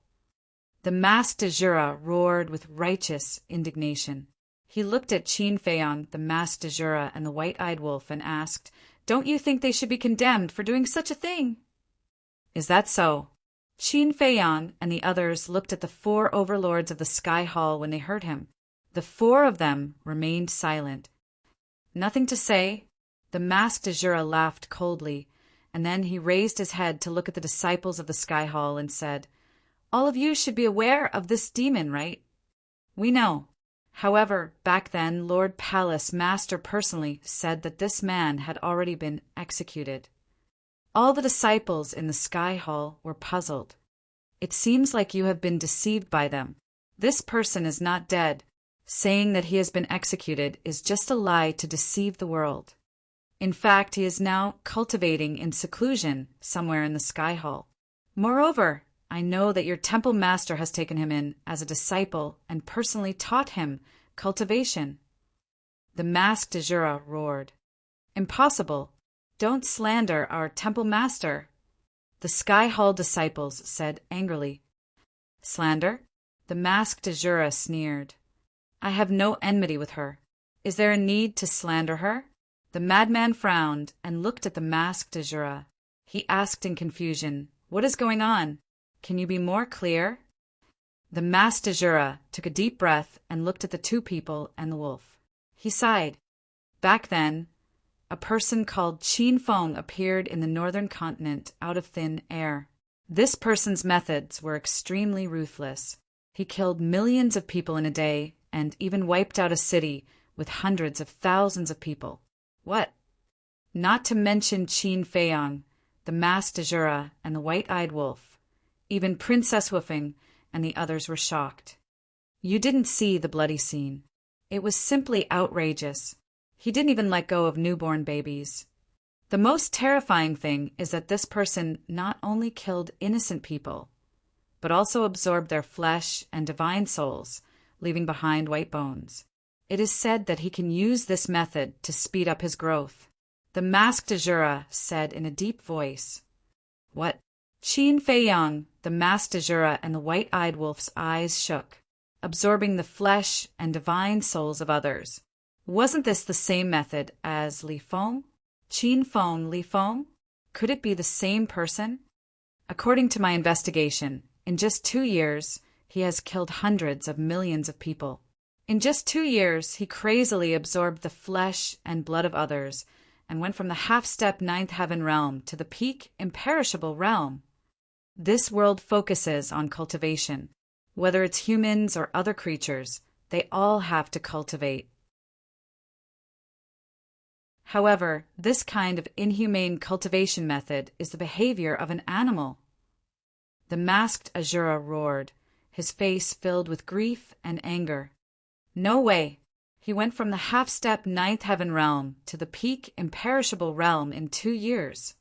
The masked Azura roared with righteous indignation. He looked at Qin Feiyang, the masked Azura, and the white-eyed wolf and asked, "Don't you think they should be condemned for doing such a thing?" "Is that so?" Qin Feiyang and the others looked at the 4 overlords of the Sky Hall when they heard him. The 4 of them remained silent. "Nothing to say?" The masked Azura laughed coldly, and then he raised his head to look at the disciples of the Sky Hall and said, "All of you should be aware of this demon, right?" "We know. However, back then, Lord Palace Master personally said that this man had already been executed." All the disciples in the Sky Hall were puzzled. "It seems like you have been deceived by them. This person is not dead. Saying that he has been executed is just a lie to deceive the world. In fact, he is now cultivating in seclusion somewhere in the Sky Hall. Moreover, I know that your temple master has taken him in as a disciple and personally taught him cultivation." The masked Azura roared. "Impossible. Don't slander our temple master." The Sky Hall disciples said angrily. "Slander?" The masked Azura sneered. "I have no enmity with her. Is there a need to slander her?" The madman frowned and looked at the masked Azura. He asked in confusion, "What is going on? Can you be more clear?" The masked Azura took a deep breath and looked at the 2 people and the wolf. He sighed. Back then, a person called Qin Feng appeared in the northern continent out of thin air. This person's methods were extremely ruthless. He killed millions of people in a day and even wiped out a city with hundreds of thousands of people. What? Not to mention Qin Feiyang, the masked Azura, and the white-eyed wolf. Even Princess Woofing and the others were shocked. You didn't see the bloody scene. It was simply outrageous. He didn't even let go of newborn babies. The most terrifying thing is that this person not only killed innocent people, but also absorbed their flesh and divine souls, leaving behind white bones. It is said that he can use this method to speed up his growth. The masked Azura said in a deep voice. What? Qin Feiyang, the masked Azura, and the white-eyed wolf's eyes shook, absorbing the flesh and divine souls of others. Wasn't this the same method as Li Feng? Qin Feng, Li Feng? Could it be the same person? According to my investigation, in just 2 years, he has killed hundreds of millions of people. In just 2 years, he crazily absorbed the flesh and blood of others and went from the half-step 9th heaven realm to the peak imperishable realm. This world focuses on cultivation. Whether it's humans or other creatures, they all have to cultivate. However, this kind of inhumane cultivation method is the behavior of an animal. The masked Azura roared, his face filled with grief and anger. No way! He went from the half-step 9th heaven realm to the peak imperishable realm in 2 years.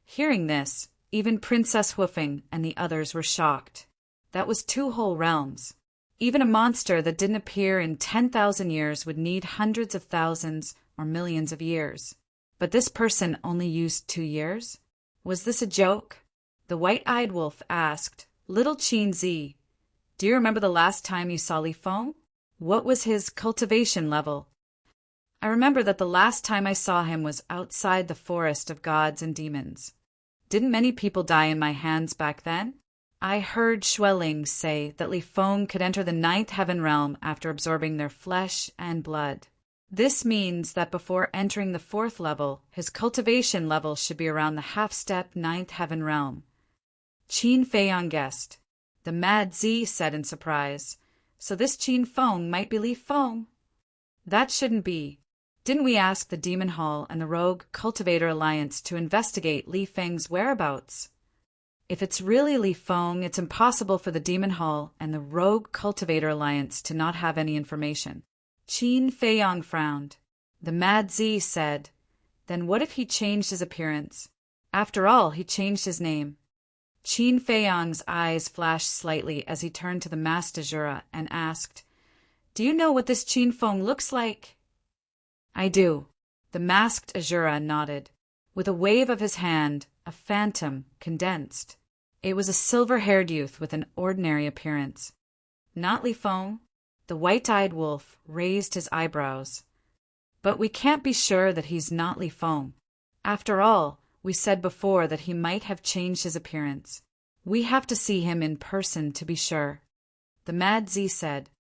Hearing this, even Princess Woofing and the others were shocked. That was 2 whole realms. Even a monster that didn't appear in 10,000 years would need hundreds of thousands or millions of years. But this person only used 2 years? Was this a joke? The white-eyed wolf asked, Little Qin Zi, do you remember the last time you saw Li Feng? What was his cultivation level? I remember that the last time I saw him was outside the forest of gods and demons. Didn't many people die in my hands back then? I heard Xueling say that Li Feng could enter the 9th heaven realm after absorbing their flesh and blood. This means that before entering the 4th level, his cultivation level should be around the half-step 9th heaven realm. Qin Feiyang guessed. The Mad Z said in surprise, so this Qin Feng might be Li Feng. That shouldn't be. Didn't we ask the Demon Hall and the Rogue Cultivator Alliance to investigate Li Feng's whereabouts? If it's really Li Feng, it's impossible for the Demon Hall and the Rogue Cultivator Alliance to not have any information. Qin Feiyang frowned. The Mad Z said, "Then what if he changed his appearance? After all, he changed his name." Qin Feiyang's eyes flashed slightly as he turned to the Masked Azura and asked, "Do you know what this Qin Feng looks like?" "I do." The Masked Azura nodded. With a wave of his hand, a phantom condensed. It was a silver-haired youth with an ordinary appearance. "Not Li Feng?" The white-eyed wolf raised his eyebrows. "But we can't be sure that he's not Li Feng. After all, we said before that he might have changed his appearance. We have to see him in person to be sure." The Mad Z said,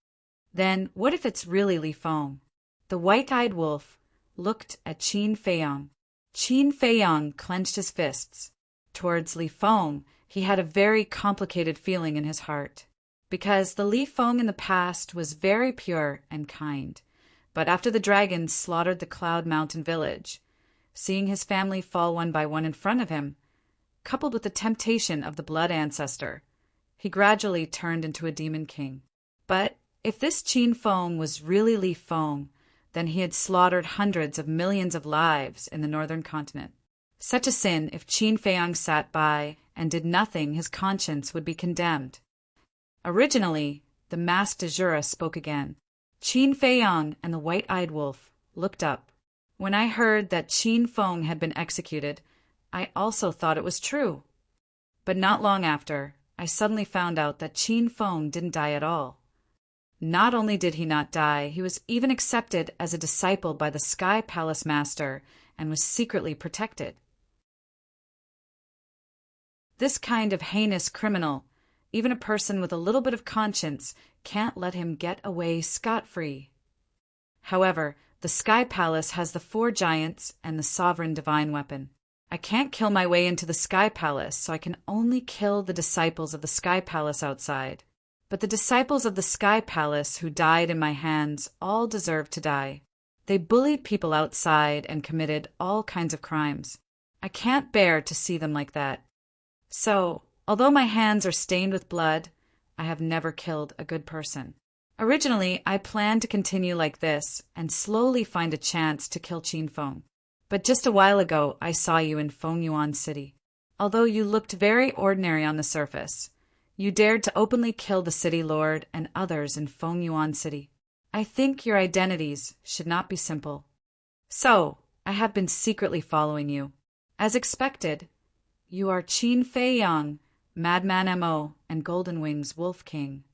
"Then what if it's really Li Feng?" The white-eyed wolf looked at Qin Feiyang. Qin Feiyang clenched his fists. Towards Li Feng, he had a very complicated feeling in his heart, because the Li Feng in the past was very pure and kind. But after the dragons slaughtered the Cloud Mountain village, seeing his family fall one by one in front of him, coupled with the temptation of the blood ancestor, he gradually turned into a demon king. But if this Qin Feng was really Li Feng, then he had slaughtered hundreds of millions of lives in the northern continent. Such a sin, if Qin Feiyang sat by and did nothing, his conscience would be condemned. Originally, the Masked Azura spoke again. Qin Feiyang and the white-eyed wolf looked up. "When I heard that Qin Feng had been executed, I also thought it was true. But not long after, I suddenly found out that Qin Feng didn't die at all. Not only did he not die, he was even accepted as a disciple by the Sky Palace Master and was secretly protected. This kind of heinous criminal, even a person with a little bit of conscience, can't let him get away scot-free. However, the Sky Palace has the 4 giants and the sovereign divine weapon. I can't kill my way into the Sky Palace, so I can only kill the disciples of the Sky Palace outside. But the disciples of the Sky Palace who died in my hands all deserve to die. They bullied people outside and committed all kinds of crimes. I can't bear to see them like that. So, although my hands are stained with blood, I have never killed a good person. Originally, I planned to continue like this and slowly find a chance to kill Qin Feng. But just a while ago, I saw you in Fengyuan City. Although you looked very ordinary on the surface, you dared to openly kill the city lord and others in Fengyuan City. I think your identities should not be simple. So, I have been secretly following you. As expected, you are Qin Feiyang, Madman M.O., and Golden Wings Wolf King.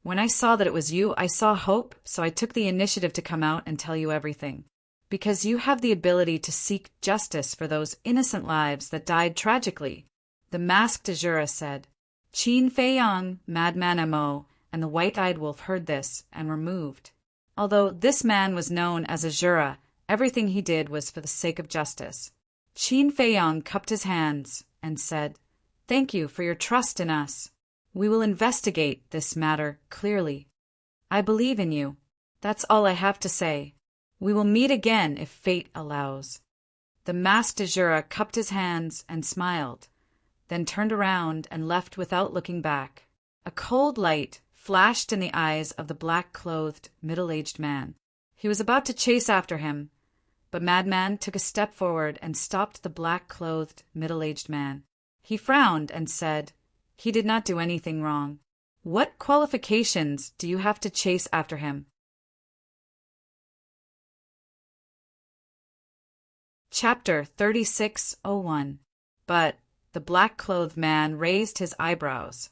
When I saw that it was you, I saw hope, so I took the initiative to come out and tell you everything. Because you have the ability to seek justice for those innocent lives that died tragically, the Masked Azura said. Qin Feiyang, Madman M.O., and the white-eyed wolf heard this and were moved. Although this man was known as Azura, everything he did was for the sake of justice. Qin Feiyang cupped his hands and said, "Thank you for your trust in us. We will investigate this matter clearly. I believe in you. That's all I have to say. We will meet again if fate allows." The Masked Azura cupped his hands and smiled, then turned around and left without looking back. A cold light flashed in the eyes of the black-clothed, middle-aged man. He was about to chase after him, but Madman took a step forward and stopped the black-clothed, middle-aged man. He frowned and said, "He did not do anything wrong. What qualifications do you have to chase after him?" Chapter 36:01. But the black-clothed man raised his eyebrows.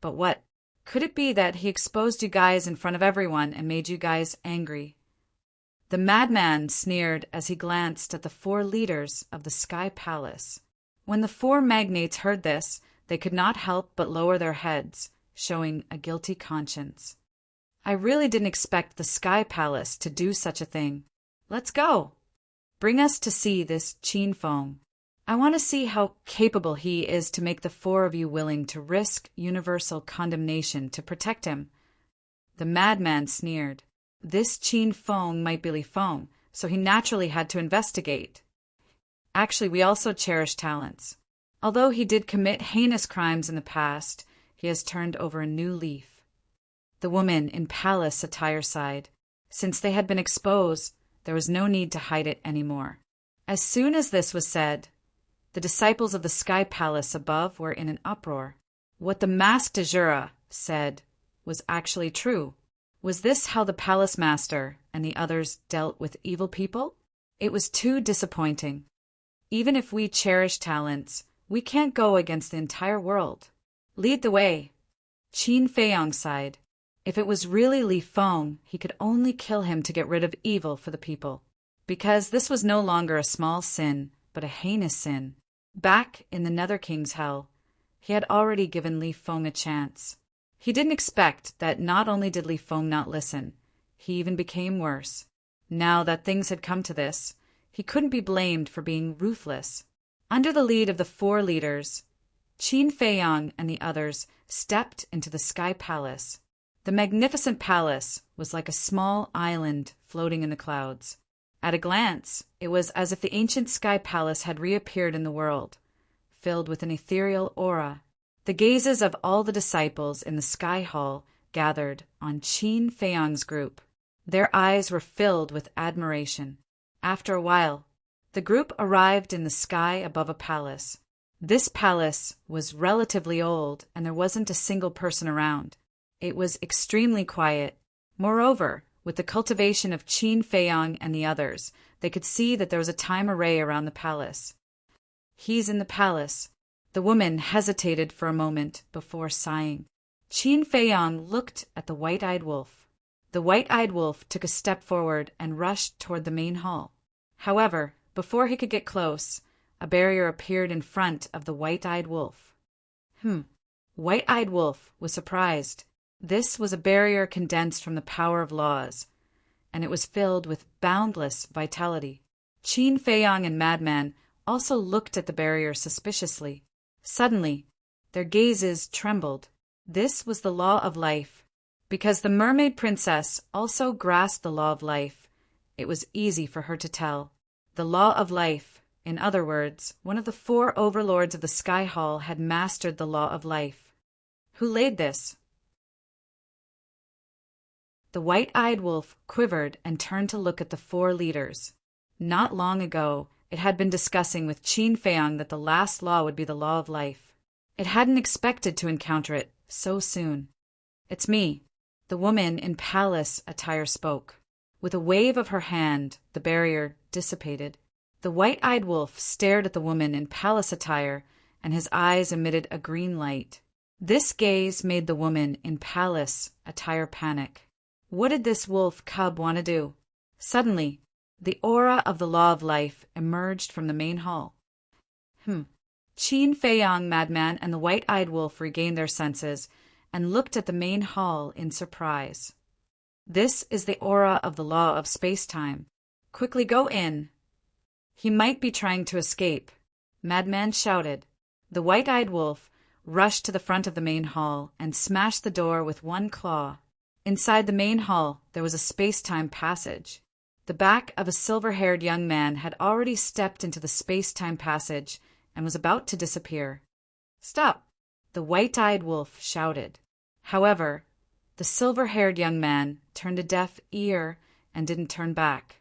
"But what? Could it be that he exposed you guys in front of everyone and made you guys angry?" The madman sneered as he glanced at the 4 leaders of the Sky Palace. When the 4 magnates heard this, they could not help but lower their heads, showing a guilty conscience. "I really didn't expect the Sky Palace to do such a thing. Let's go. Bring us to see this Qin Feng. I want to see how capable he is to make the 4 of you willing to risk universal condemnation to protect him." The madman sneered. This Qin Feng might be Li Feng, so he naturally had to investigate. Actually, we also cherish talents. Although he did commit heinous crimes in the past, he has turned over a new leaf. The woman in palace attire sighed. Since they had been exposed, there was no need to hide it anymore. As soon as this was said, the disciples of the sky palace above were in an uproar. What the masked Ajura said was actually true. Was this how the palace master and the others dealt with evil people? It was too disappointing. Even if we cherish talents, we can't go against the entire world. Lead the way. Qin Feiyang sighed. If it was really Li Feng, he could only kill him to get rid of evil for the people. Because this was no longer a small sin, but a heinous sin. Back in the Nether King's hell, he had already given Li Feng a chance. He didn't expect that not only did Li Feng not listen, he even became worse. Now that things had come to this, he couldn't be blamed for being ruthless. Under the lead of the 4 leaders, Qin Feiyang and the others stepped into the Sky Palace. The magnificent palace was like a small island floating in the clouds. At a glance, it was as if the ancient Sky Palace had reappeared in the world, filled with an ethereal aura. The gazes of all the disciples in the Sky Hall gathered on Qin Feiyang's group. Their eyes were filled with admiration. After a while, the group arrived in the sky above a palace. This palace was relatively old, and there wasn't a single person around. It was extremely quiet. Moreover, with the cultivation of Qin Feiyang and the others, they could see that there was a time array around the palace. He's in the palace. The woman hesitated for a moment before sighing. Qin Feiyang looked at the white-eyed wolf. The white-eyed wolf took a step forward and rushed toward the main hall. However, before he could get close, a barrier appeared in front of the white-eyed wolf. White-eyed wolf was surprised. This was a barrier condensed from the power of laws, and it was filled with boundless vitality. Qin Feiyang and Madman also looked at the barrier suspiciously. Suddenly, their gazes trembled. This was the law of life. Because the mermaid princess also grasped the law of life, it was easy for her to tell. The law of life, in other words, one of the 4 overlords of the Sky Hall had mastered the law of life. Who laid this? The white-eyed wolf quivered and turned to look at the 4 leaders. Not long ago, it had been discussing with Qin Feiyang that the last law would be the law of life. It hadn't expected to encounter it so soon. It's me. The woman in palace attire spoke. With a wave of her hand, the barrier dissipated. The white-eyed wolf stared at the woman in palace attire, and his eyes emitted a green light. This gaze made the woman in palace attire panic. What did this wolf cub want to do? Suddenly, the aura of the law of life emerged from the main hall. Qin Feiyang, Madman, and the white-eyed wolf regained their senses and looked at the main hall in surprise. This is the aura of the law of space-time. Quickly go in. He might be trying to escape. Madman shouted. The white-eyed wolf rushed to the front of the main hall and smashed the door with one claw. Inside the main hall, there was a space-time passage. The back of a silver-haired young man had already stepped into the space-time passage and was about to disappear. Stop! The white-eyed wolf shouted. However, the silver-haired young man turned a deaf ear and didn't turn back.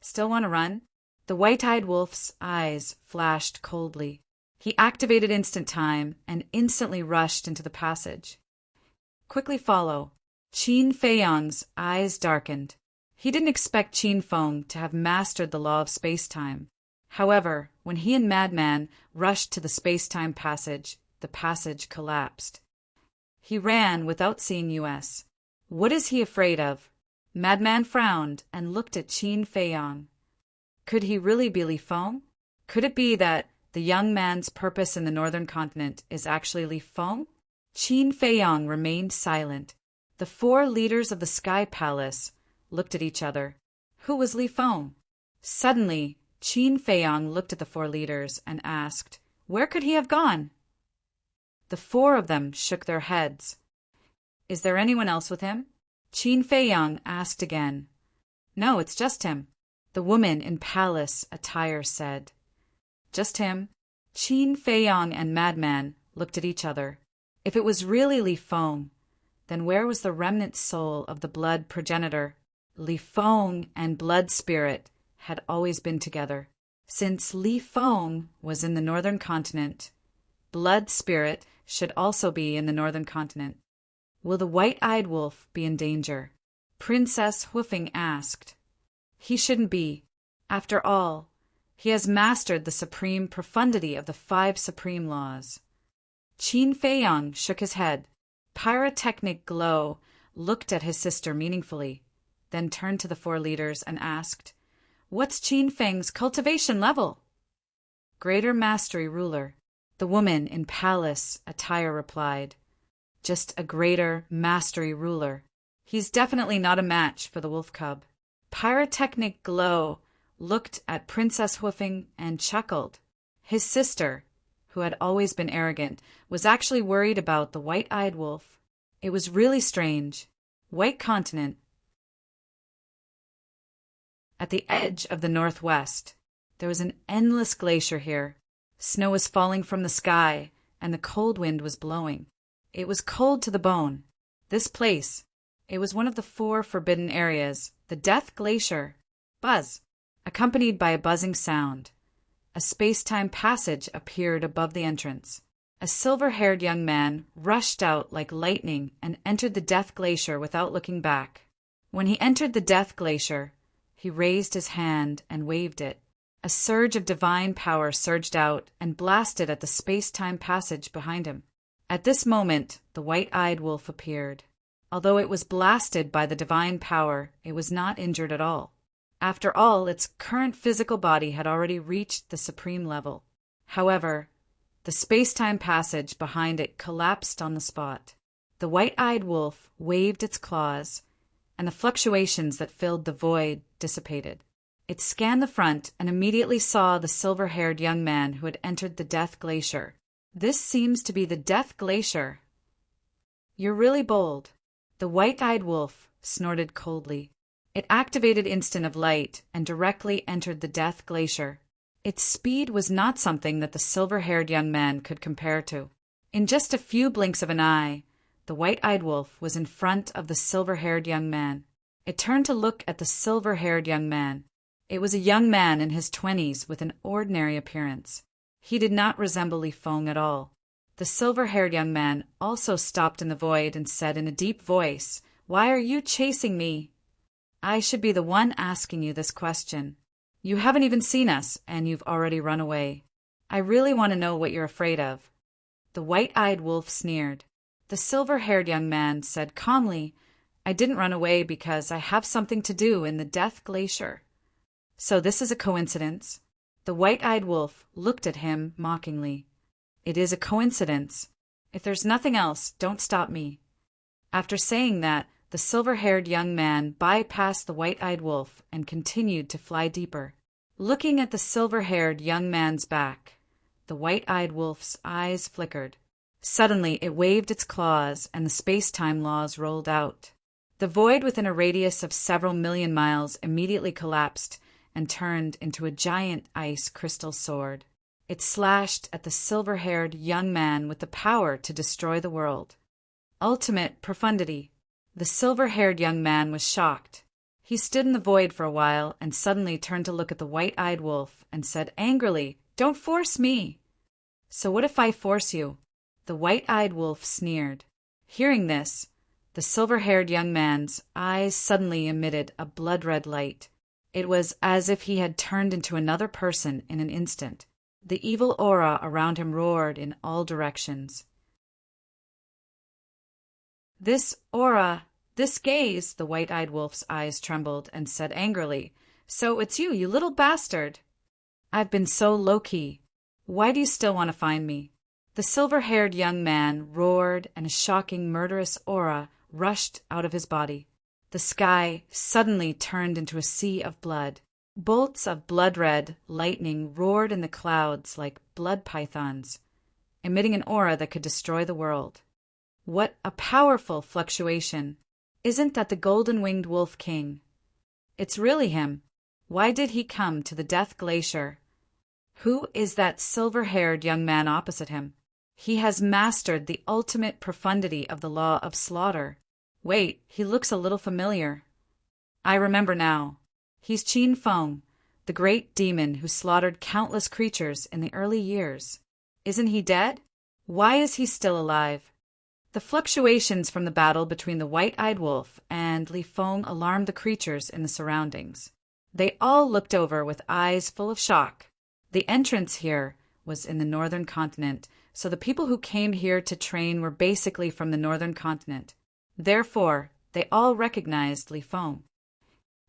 Still want to run? The white-eyed wolf's eyes flashed coldly. He activated instant time and instantly rushed into the passage. Quickly follow. Qin Feiyang's eyes darkened. He didn't expect Qin Feng to have mastered the law of space-time. However, when he and Madman rushed to the space-time passage, the passage collapsed. He ran without seeing US. What is he afraid of? Madman frowned and looked at Qin Feiyang. Could he really be Li Feng? Could it be that the young man's purpose in the northern continent is actually Li Feng? Qin Feiyang remained silent. The 4 leaders of the Sky Palace looked at each other. Who was Li Feng? Suddenly, Qin Feiyang looked at the 4 leaders and asked, "Where could he have gone?" The 4 of them shook their heads. "Is there anyone else with him?" Qin Feiyang asked again. "No, it's just him." The woman in palace attire said. Just him. Qin Feiyong and Madman looked at each other. If it was really Li Feng, then where was the remnant soul of the blood progenitor? Li Feng and blood spirit had always been together. Since Li Feng was in the northern continent, blood spirit should also be in the northern continent. Will the white-eyed wolf be in danger? Princess Huifeng asked. He shouldn't be. After all, he has mastered the supreme profundity of the 5 supreme laws. Qin Feiyong shook his head. Pyrotechnic glow looked at his sister meaningfully, then turned to the 4 leaders and asked, "What's Qin Feng's cultivation level?" "Greater Mastery Ruler," the woman in palace attire replied. "Just a greater Mastery Ruler. He's definitely not a match for the wolf cub." Pyrotechnic glow looked at Princess Huifeng and chuckled. His sister, who had always been arrogant, was actually worried about the white-eyed wolf. It was really strange. White continent. At the edge of the northwest, there was an endless glacier here. Snow was falling from the sky, and the cold wind was blowing. It was cold to the bone. This place, it was one of the 4 forbidden areas, the Death Glacier. Buzz, accompanied by a buzzing sound. A space-time passage appeared above the entrance. A silver-haired young man rushed out like lightning and entered the Death Glacier without looking back. When he entered the Death Glacier, he raised his hand and waved it. A surge of divine power surged out and blasted at the space-time passage behind him. At this moment, the white-eyed wolf appeared. Although it was blasted by the divine power, it was not injured at all. After all, its current physical body had already reached the supreme level. However, the space-time passage behind it collapsed on the spot. The white-eyed wolf waved its claws, and the fluctuations that filled the void dissipated. It scanned the front and immediately saw the silver-haired young man who had entered the Death Glacier. "This seems to be the Death Glacier." "You're really bold." The white-eyed wolf snorted coldly. It activated Instant of Light and directly entered the Death Glacier. Its speed was not something that the silver-haired young man could compare to. In just a few blinks of an eye, the white-eyed wolf was in front of the silver-haired young man. It turned to look at the silver-haired young man. It was a young man in his 20s with an ordinary appearance. He did not resemble Li Feng at all. The silver-haired young man also stopped in the void and said in a deep voice, "Why are you chasing me?" "I should be the one asking you this question. You haven't even seen us, and you've already run away. I really want to know what you're afraid of." The white-eyed wolf sneered. The silver-haired young man said calmly, "I didn't run away because I have something to do in the Death Glacier." "So this is a coincidence?" The white-eyed wolf looked at him mockingly. "It is a coincidence. If there's nothing else, don't stop me." After saying that, the silver-haired young man bypassed the white-eyed wolf and continued to fly deeper. Looking at the silver-haired young man's back, the white-eyed wolf's eyes flickered. Suddenly, it waved its claws and the space-time laws rolled out. The void within a radius of several million miles immediately collapsed and turned into a giant ice crystal sword. It slashed at the silver-haired young man with the power to destroy the world. Ultimate profundity. The silver-haired young man was shocked. He stood in the void for a while and suddenly turned to look at the white-eyed wolf and said angrily, "Don't force me." "So what if I force you?" The white-eyed wolf sneered. Hearing this, the silver-haired young man's eyes suddenly emitted a blood-red light. It was as if he had turned into another person in an instant. The evil aura around him roared in all directions. "This aura, this gaze," the white-eyed wolf's eyes trembled and said angrily, "So it's you, you little bastard." "I've been so low-key. Why do you still want to find me?" The silver-haired young man roared and a shocking murderous aura rushed out of his body. The sky suddenly turned into a sea of blood. Bolts of blood-red lightning roared in the clouds like blood pythons, emitting an aura that could destroy the world. What a powerful fluctuation! Isn't that the golden-winged wolf king? It's really him. Why did he come to the Death Glacier? Who is that silver-haired young man opposite him? He has mastered the ultimate profundity of the law of slaughter. Wait, he looks a little familiar. I remember now. He's Qin Feng, the great demon who slaughtered countless creatures in the early years. Isn't he dead? Why is he still alive? The fluctuations from the battle between the white-eyed wolf and Li Feng alarmed the creatures in the surroundings. They all looked over with eyes full of shock. The entrance here was in the northern continent, so the people who came here to train were basically from the northern continent. Therefore, they all recognized Li Feng.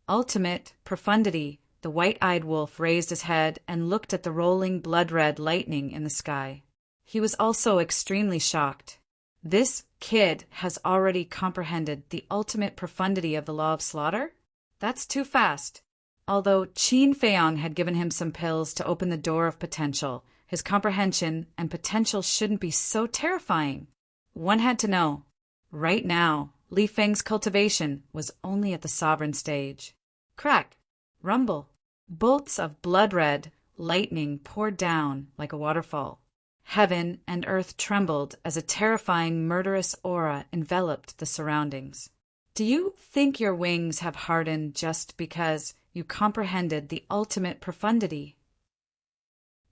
Ultimate profundity, the white-eyed wolf raised his head and looked at the rolling blood-red lightning in the sky. He was also extremely shocked. This kid has already comprehended the ultimate profundity of the law of slaughter? That's too fast. Although Qin Feiong had given him some pills to open the door of potential, his comprehension and potential shouldn't be so terrifying. One had to know. Right now, Li Feng's cultivation was only at the sovereign stage. Crack, rumble, bolts of blood-red lightning poured down like a waterfall. Heaven and earth trembled as a terrifying, murderous aura enveloped the surroundings. Do you think your wings have hardened just because you comprehended the ultimate profundity?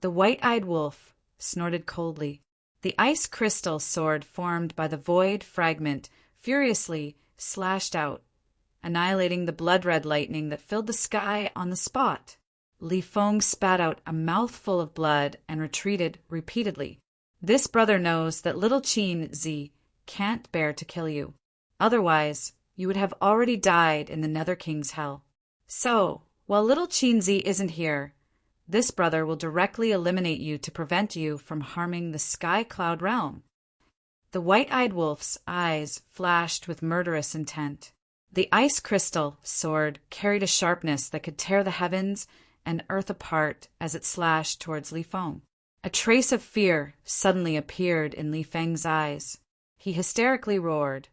The white-eyed wolf snorted coldly. The ice crystal sword formed by the void fragment furiously slashed out, annihilating the blood-red lightning that filled the sky on the spot. Li Feng spat out a mouthful of blood and retreated repeatedly. This brother knows that little Qin Zi can't bear to kill you. Otherwise, you would have already died in the Nether King's hell. So, while little Qin Zi isn't here, this brother will directly eliminate you to prevent you from harming the Sky Cloud realm. The white-eyed wolf's eyes flashed with murderous intent. The ice crystal sword carried a sharpness that could tear the heavens and earth apart as it slashed towards Li Feng. A trace of fear suddenly appeared in Li Feng's eyes. He hysterically roared.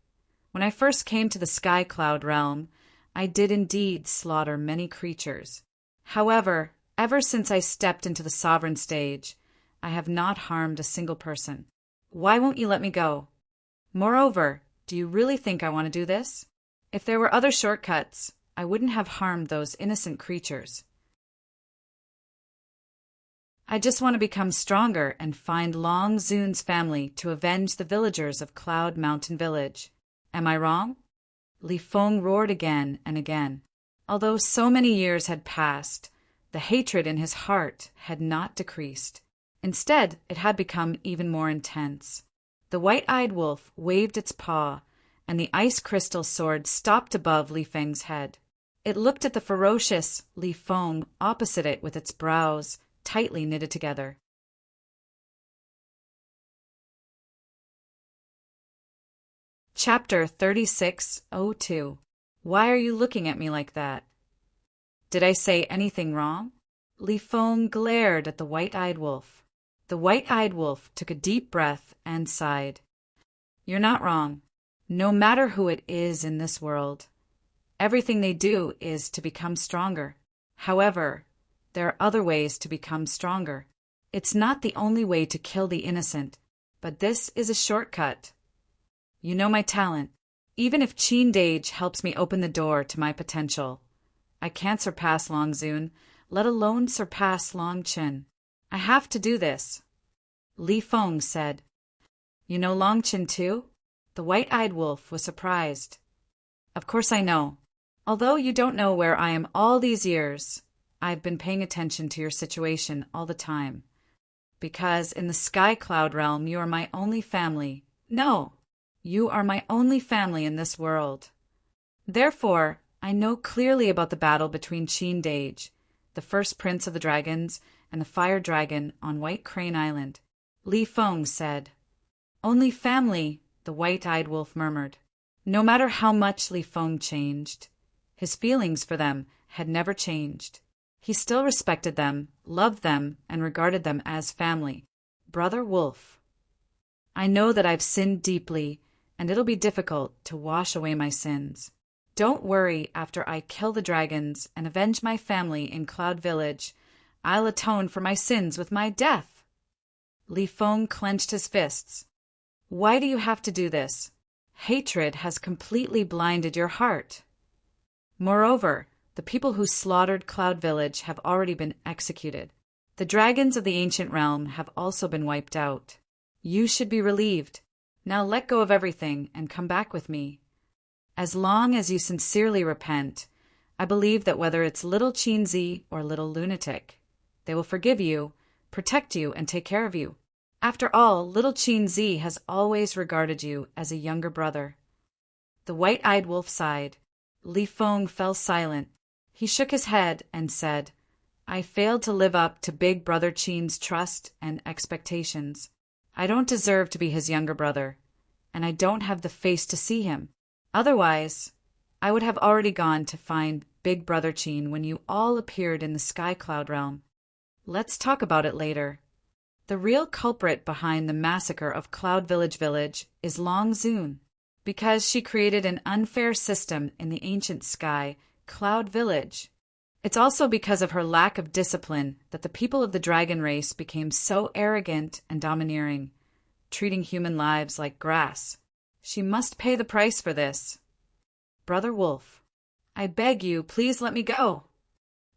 When I first came to the Sky Cloud realm, I did indeed slaughter many creatures. However, ever since I stepped into the sovereign stage, I have not harmed a single person. Why won't you let me go? Moreover, do you really think I want to do this? If there were other shortcuts, I wouldn't have harmed those innocent creatures. I just want to become stronger and find Long Zun's family to avenge the villagers of Cloud Mountain Village. Am I wrong? Li Feng roared again and again. Although so many years had passed, the hatred in his heart had not decreased. Instead, it had become even more intense. The white-eyed wolf waved its paw, and the ice crystal sword stopped above Li Feng's head. It looked at the ferocious Li Feng opposite it with its brows tightly knitted together. Chapter 36:02. Why are you looking at me like that? Did I say anything wrong? Li Feng glared at the white-eyed wolf. The white-eyed wolf took a deep breath and sighed. You're not wrong. No matter who it is in this world, everything they do is to become stronger. However, there are other ways to become stronger. It's not the only way to kill the innocent, but this is a shortcut. You know my talent. Even if Qin Dage helps me open the door to my potential, I can't surpass Long Zun, let alone surpass Long Qin. I have to do this. Li Feng said. You know Long Qin too? The white-eyed wolf was surprised. Of course I know. Although you don't know where I am all these years, I've been paying attention to your situation all the time. Because in the Sky Cloud realm, you are my only family. No, you are my only family in this world. Therefore, I know clearly about the battle between Qin Dage, the first prince of the dragons, and the fire dragon on White Crane Island. Li Feng said. Only family, the white-eyed wolf murmured. No matter how much Li Feng changed, his feelings for them had never changed. He still respected them, loved them, and regarded them as family. Brother Wolf. I know that I've sinned deeply, and it'll be difficult to wash away my sins. Don't worry, after I kill the dragons and avenge my family in Cloud Village, I'll atone for my sins with my death. Li Feng clenched his fists. Why do you have to do this? Hatred has completely blinded your heart. Moreover, the people who slaughtered Cloud Village have already been executed. The dragons of the ancient realm have also been wiped out. You should be relieved. Now let go of everything and come back with me. As long as you sincerely repent, I believe that whether it's little Qinzi or little lunatic, they will forgive you, protect you, and take care of you. After all, little Qinzi has always regarded you as a younger brother. The white-eyed wolf sighed. Li Feng fell silent. He shook his head and said, I failed to live up to Big Brother Qin's trust and expectations. I don't deserve to be his younger brother, and I don't have the face to see him. Otherwise, I would have already gone to find Big Brother Qin when you all appeared in the Sky Cloud realm. Let's talk about it later. The real culprit behind the massacre of Cloud Village is Long Zun, because she created an unfair system in the ancient sky, Cloud Village. It's also because of her lack of discipline that the people of the dragon race became so arrogant and domineering, treating human lives like grass. She must pay the price for this. Brother Wolf, I beg you, please let me go.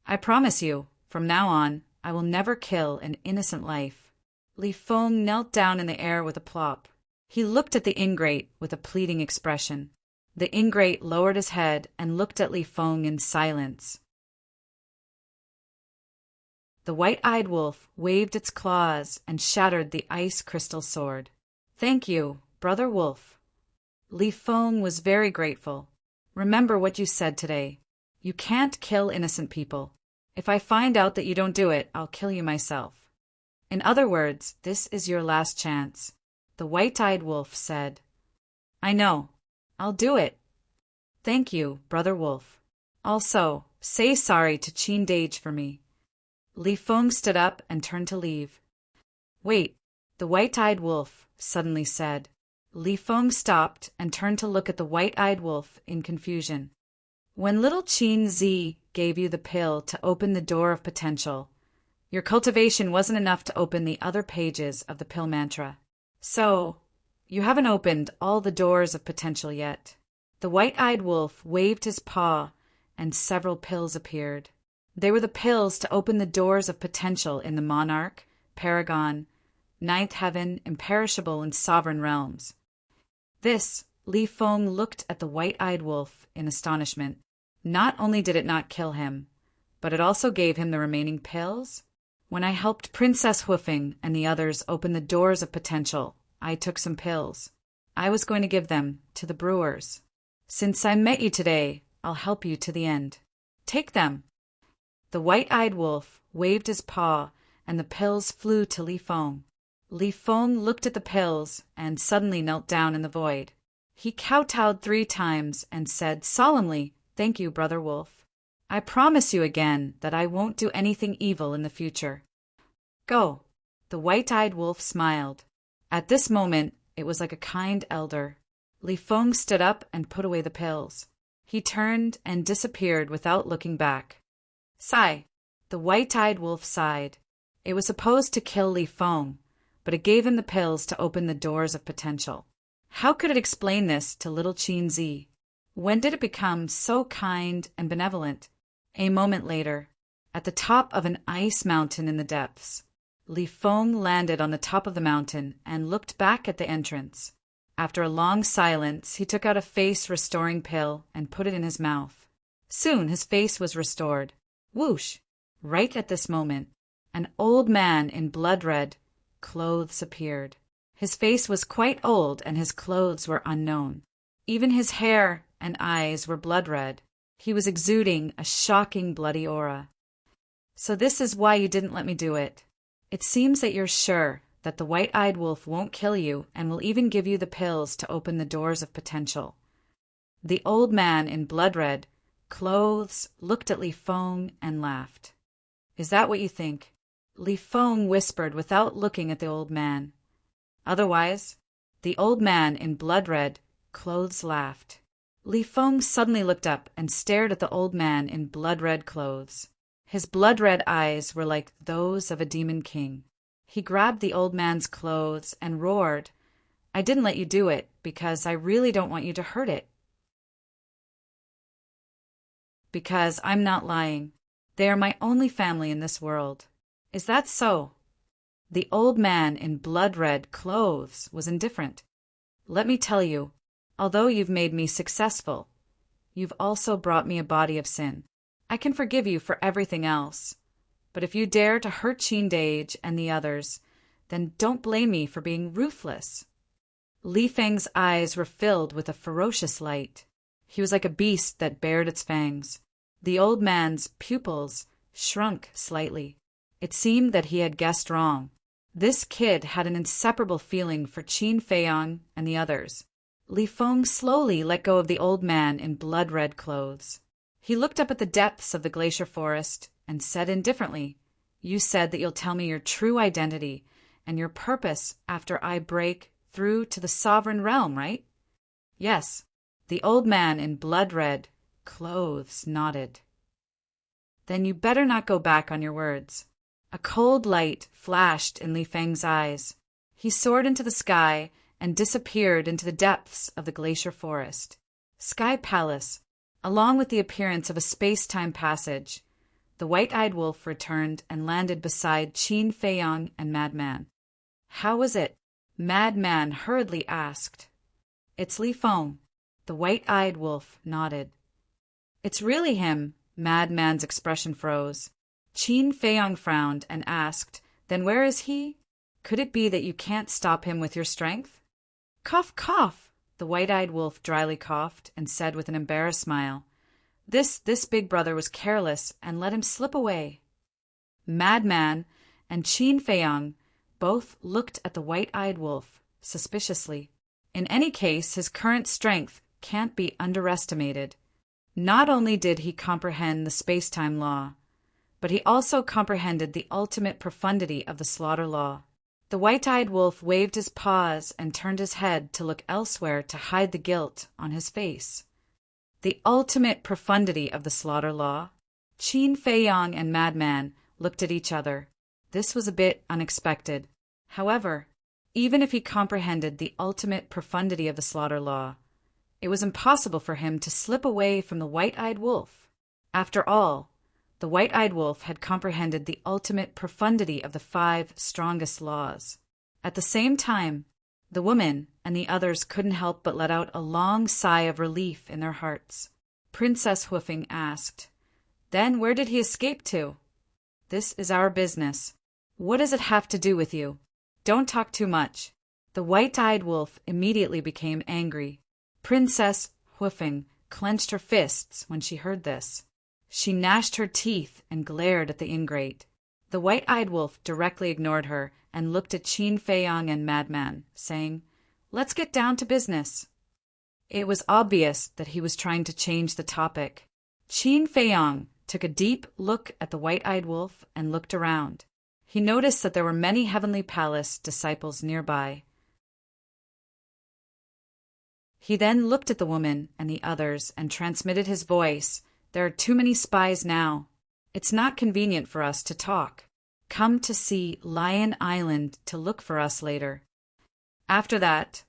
I promise you, from now on, I will never kill an innocent life. Li Feng knelt down in the air with a plop. He looked at the ingrate with a pleading expression. The ingrate lowered his head and looked at Li Feng in silence. The white-eyed wolf waved its claws and shattered the ice crystal sword. Thank you, Brother Wolf. Li Feng was very grateful. Remember what you said today. You can't kill innocent people. If I find out that you don't do it, I'll kill you myself. In other words, this is your last chance. The white-eyed wolf said. I know. I'll do it. Thank you, Brother Wolf. Also, say sorry to Qin Dage for me. Li Feng stood up and turned to leave. Wait, the white-eyed wolf suddenly said. Li Feng stopped and turned to look at the white-eyed wolf in confusion. When little Qinzi gave you the pill to open the door of potential, your cultivation wasn't enough to open the other pages of the pill mantra. So, you haven't opened all the doors of potential yet. The white-eyed wolf waved his paw, and several pills appeared. They were the pills to open the doors of potential in the Monarch, Paragon, Ninth Heaven, Imperishable, and Sovereign realms. This, Li Feng looked at the white-eyed wolf in astonishment. Not only did it not kill him, but it also gave him the remaining pills. When I helped Princess Hoofing and the others open the doors of potential, I took some pills. I was going to give them to the brewers. Since I met you today, I'll help you to the end. Take them. The white-eyed wolf waved his paw, and the pills flew to Li Feng. Li Feng looked at the pills and suddenly knelt down in the void. He kowtowed 3 times and said solemnly, Thank you, Brother Wolf. I promise you again that I won't do anything evil in the future. Go. The white-eyed wolf smiled. At this moment, it was like a kind elder. Li Feng stood up and put away the pills. He turned and disappeared without looking back. Sigh. The white-eyed wolf sighed. It was supposed to kill Li Feng, but it gave him the pills to open the doors of potential. How could it explain this to little Qinzi? When did it become so kind and benevolent? A moment later, at the top of an ice mountain in the depths, Li Feng landed on the top of the mountain and looked back at the entrance. After a long silence, he took out a face-restoring pill and put it in his mouth. Soon his face was restored. Whoosh! Right at this moment, an old man in blood-red clothes appeared. His face was quite old and his clothes were unknown. Even his hair and eyes were blood-red. He was exuding a shocking bloody aura. So this is why you didn't let me do it. It seems that you're sure that the white-eyed wolf won't kill you and will even give you the pills to open the doors of potential. The old man in blood-red clothes looked at Li Feng and laughed. Is that what you think? Li Feng whispered without looking at the old man. Otherwise, the old man in blood-red clothes laughed. Li Feng suddenly looked up and stared at the old man in blood-red clothes. His blood-red eyes were like those of a demon king. He grabbed the old man's clothes and roared, "I didn't let you do it because I really don't want you to hurt it." "Because I'm not lying. They are my only family in this world." "Is that so?" The old man in blood-red clothes was indifferent. "Let me tell you, although you've made me successful, you've also brought me a body of sin. I can forgive you for everything else, but if you dare to hurt Qindage and the others, then don't blame me for being ruthless." Li Feng's eyes were filled with a ferocious light. He was like a beast that bared its fangs. The old man's pupils shrunk slightly. It seemed that he had guessed wrong. This kid had an inseparable feeling for Qin Feiyang and the others. Li Feng slowly let go of the old man in blood-red clothes. He looked up at the depths of the glacier forest and said indifferently, "You said that you'll tell me your true identity and your purpose after I break through to the sovereign realm, right?" "Yes." The old man in blood-red clothes nodded. "Then you better not go back on your words." A cold light flashed in Li Feng's eyes. He soared into the sky and disappeared into the depths of the glacier forest. Sky Palace, along with the appearance of a space-time passage, the white-eyed wolf returned and landed beside Qin Feiyang and Madman. "How was it?" Madman hurriedly asked. "It's Li Feng." The white-eyed wolf nodded. "It's really him." Madman's expression froze. Qin Feiyang frowned and asked, "Then where is he? Could it be that you can't stop him with your strength?" "Cough, cough!" The white-eyed wolf dryly coughed and said with an embarrassed smile, This big brother was careless and let him slip away." Madman and Qin Feiyang both looked at the white-eyed wolf suspiciously. In any case, his current strength can't be underestimated. Not only did he comprehend the space-time law, but he also comprehended the ultimate profundity of the slaughter law. The white-eyed wolf waved his paws and turned his head to look elsewhere to hide the guilt on his face. The ultimate profundity of the slaughter law. Qin Feiyang and Madman looked at each other. This was a bit unexpected. However, even if he comprehended the ultimate profundity of the slaughter law, it was impossible for him to slip away from the white-eyed wolf. After all, the white-eyed wolf had comprehended the ultimate profundity of the 5 strongest laws. At the same time, the woman and the others couldn't help but let out a long sigh of relief in their hearts. Princess Hoofing asked, "Then where did he escape to?" "This is our business. What does it have to do with you? Don't talk too much." The white-eyed wolf immediately became angry. Princess Hoofing clenched her fists when she heard this. She gnashed her teeth and glared at the ingrate. The white-eyed wolf directly ignored her and looked at Qin Feiyang and Madman, saying, "Let's get down to business." It was obvious that he was trying to change the topic. Qin Feiyang took a deep look at the white-eyed wolf and looked around. He noticed that there were many Heavenly Palace disciples nearby. He then looked at the woman and the others and transmitted his voice, "There are too many spies now. It's not convenient for us to talk. Come to see Lion Island to look for us later." After that,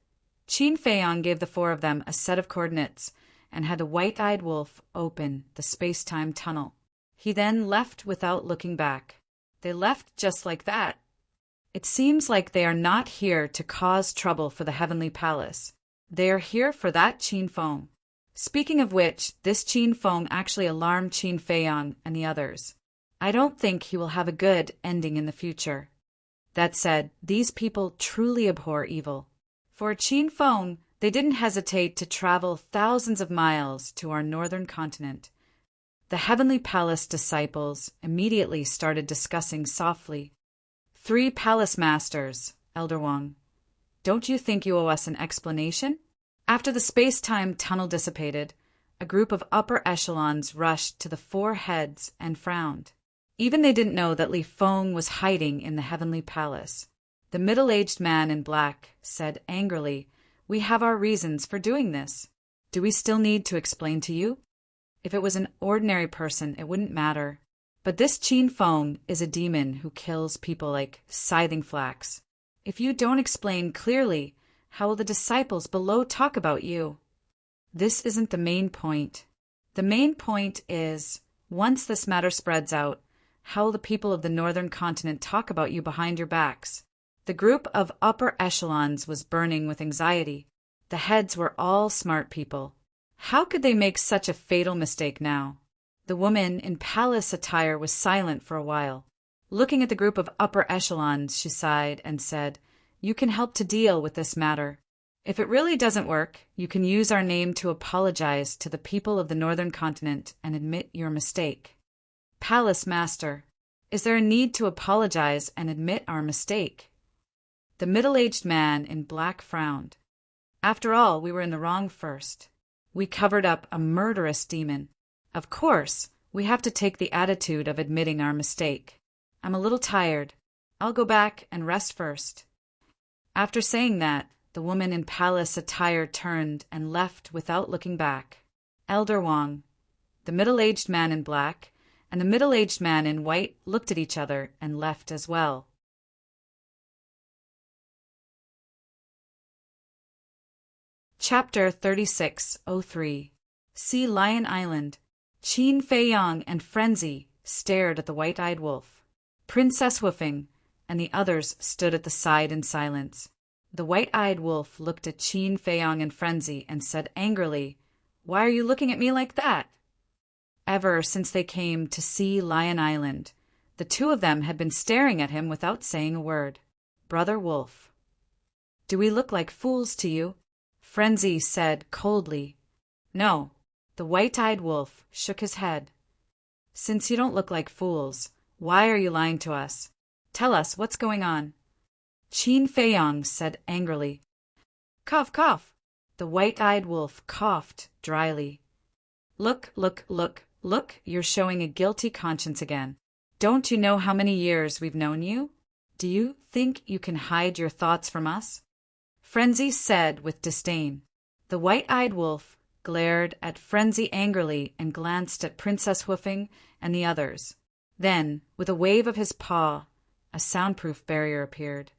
Qin Feiyang gave the 4 of them a set of coordinates and had the white-eyed wolf open the space-time tunnel. He then left without looking back. They left just like that. It seems like they are not here to cause trouble for the Heavenly Palace. They are here for that Qin Feng. Speaking of which, this Qin Feng actually alarmed Qin Feiyang and the others. I don't think he will have a good ending in the future. That said, these people truly abhor evil. For Qin Feng, they didn't hesitate to travel thousands of miles to our northern continent. The Heavenly Palace disciples immediately started discussing softly. 3 palace masters, Elder Wang. Don't you think you owe us an explanation? After the space-time tunnel dissipated, a group of upper echelons rushed to the 4 heads and frowned. Even they didn't know that Li Feng was hiding in the Heavenly Palace. The middle-aged man in black said angrily, "We have our reasons for doing this." Do we still need to explain to you? If it was an ordinary person, it wouldn't matter. But this Qin Feng is a demon who kills people like scything flax. If you don't explain clearly, how will the disciples below talk about you? This isn't the main point. The main point is, once this matter spreads out, how will the people of the northern continent talk about you behind your backs? The group of upper echelons was burning with anxiety. The heads were all smart people. How could they make such a fatal mistake now? The woman in palace attire was silent for a while. Looking at the group of upper echelons, she sighed and said, "You can help to deal with this matter. If it really doesn't work, you can use our name to apologize to the people of the northern continent and admit your mistake." Palace Master, is there a need to apologize and admit our mistake? The middle-aged man in black frowned. After all, we were in the wrong first. We covered up a murderous demon. Of course, we have to take the attitude of admitting our mistake. I'm a little tired. I'll go back and rest first. After saying that, the woman in palace attire turned and left without looking back. Elder Wang, the middle-aged man in black, and the middle-aged man in white looked at each other and left as well. Chapter 3603. Sea Lion Island. Qin Feiyang and Frenzy stared at the white-eyed wolf. Princess Woofing and the others stood at the side in silence. The white-eyed wolf looked at Qin Feiyang and Frenzy and said angrily, "Why are you looking at me like that?" Ever since they came to Sea Lion Island, the two of them had been staring at him without saying a word. Brother Wolf. "Do we look like fools to you?" Frenzy said coldly. No. The white-eyed wolf shook his head. "Since you don't look like fools, why are you lying to us? Tell us what's going on." Qin Feiyang said angrily. "Cough, cough." The white-eyed wolf coughed dryly. Look, you're showing a guilty conscience again. Don't you know how many years we've known you? Do you think you can hide your thoughts from us?" Frenzy said with disdain. The white-eyed wolf glared at Frenzy angrily and glanced at Princess Woofing and the others. Then, with a wave of his paw, a soundproof barrier appeared.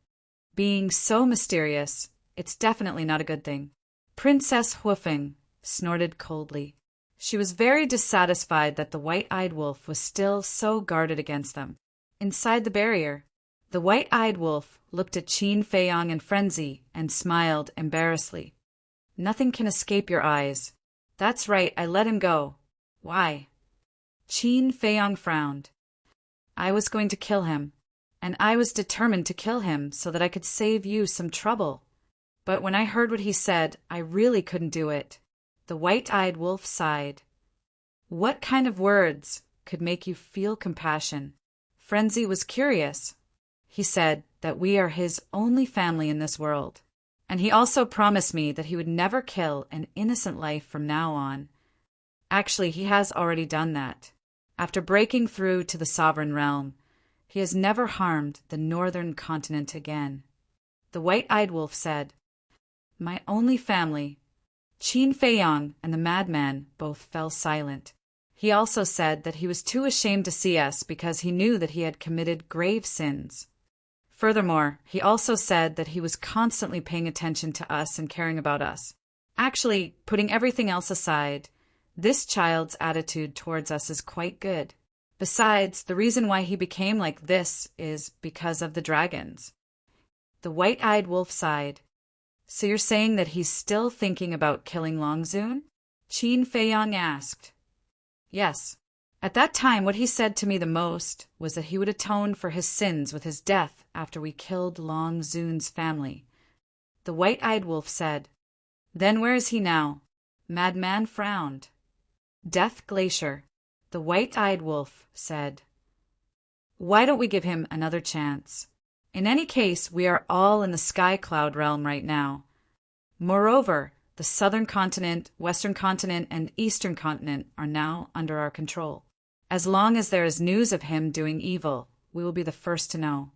Being so mysterious, it's definitely not a good thing. Princess Woofing snorted coldly. She was very dissatisfied that the white-eyed wolf was still so guarded against them. Inside the barrier, the white-eyed wolf looked at Qin Feiyang and Frenzy and smiled embarrassedly. "Nothing can escape your eyes. That's right, I let him go." "Why?" Qin Feiyang frowned. "I was going to kill him, and I was determined to kill him so that I could save you some trouble. But when I heard what he said, I really couldn't do it." The white-eyed wolf sighed. "What kind of words could make you feel compassion?" Frenzy was curious. "He said that we are his only family in this world. And he also promised me that he would never kill an innocent life from now on. Actually, he has already done that. After breaking through to the sovereign realm, he has never harmed the northern continent again." The white-eyed wolf said, "My only family." Qin Feiyang and the madman both fell silent. He also said that he was too ashamed to see us because he knew that he had committed grave sins. Furthermore, he also said that he was constantly paying attention to us and caring about us. Actually, putting everything else aside, this child's attitude towards us is quite good. Besides, the reason why he became like this is because of the dragons. The white-eyed wolf sighed. "So you're saying that he's still thinking about killing Longzun?" Qin Feiyang asked. "Yes. At that time, what he said to me the most was that he would atone for his sins with his death after we killed Longzun's family." The white-eyed wolf said. "Then where is he now?" Madman frowned. "Death Glacier." The white-eyed wolf said. "Why don't we give him another chance? In any case, we are all in the Sky Cloud realm right now. Moreover, the southern continent, western continent, and eastern continent are now under our control. As long as there is news of him doing evil, we will be the first to know."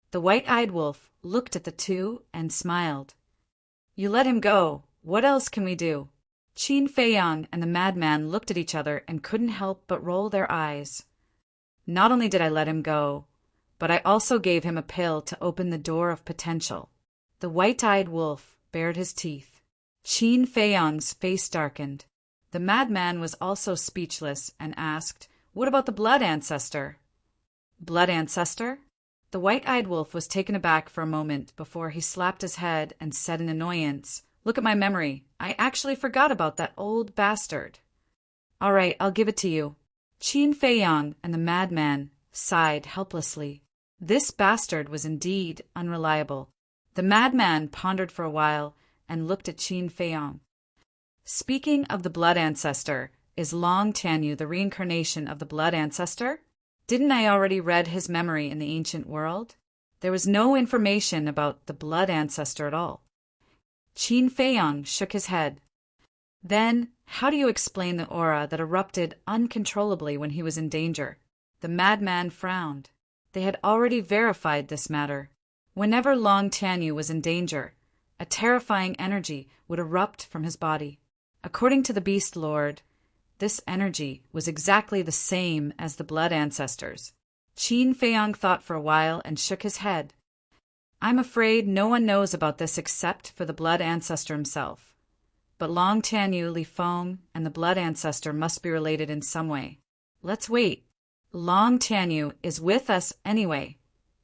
The white-eyed wolf looked at the two and smiled. You let him go. What else can we do? Qin Feiyang and the madman looked at each other and couldn't help but roll their eyes. Not only did I let him go, but I also gave him a pill to open the door of potential. The white-eyed wolf bared his teeth. Qin Feiyang's face darkened. The madman was also speechless and asked, "What about the blood ancestor?" Blood ancestor? The white-eyed wolf was taken aback for a moment before he slapped his head and said in annoyance, "Look at my memory. I actually forgot about that old bastard." "All right, I'll give it to you." Qin Feiyang and the madman sighed helplessly. This bastard was indeed unreliable. The madman pondered for a while and looked at Qin Feiyang. "Speaking of the blood ancestor, is Long Tianyu the reincarnation of the blood ancestor? Didn't I already read his memory in the ancient world? There was no information about the blood ancestor at all." Qin Feiyang shook his head. "Then, how do you explain the aura that erupted uncontrollably when he was in danger?" The madman frowned. They had already verified this matter. Whenever Long Tianyu was in danger, a terrifying energy would erupt from his body. According to the Beast Lord, this energy was exactly the same as the blood ancestors. Qin Feiyang thought for a while and shook his head. "I'm afraid no one knows about this except for the blood ancestor himself. But Long Tianyu, Li Feng, and the blood ancestor must be related in some way. Let's wait. Long Tianyu is with us anyway,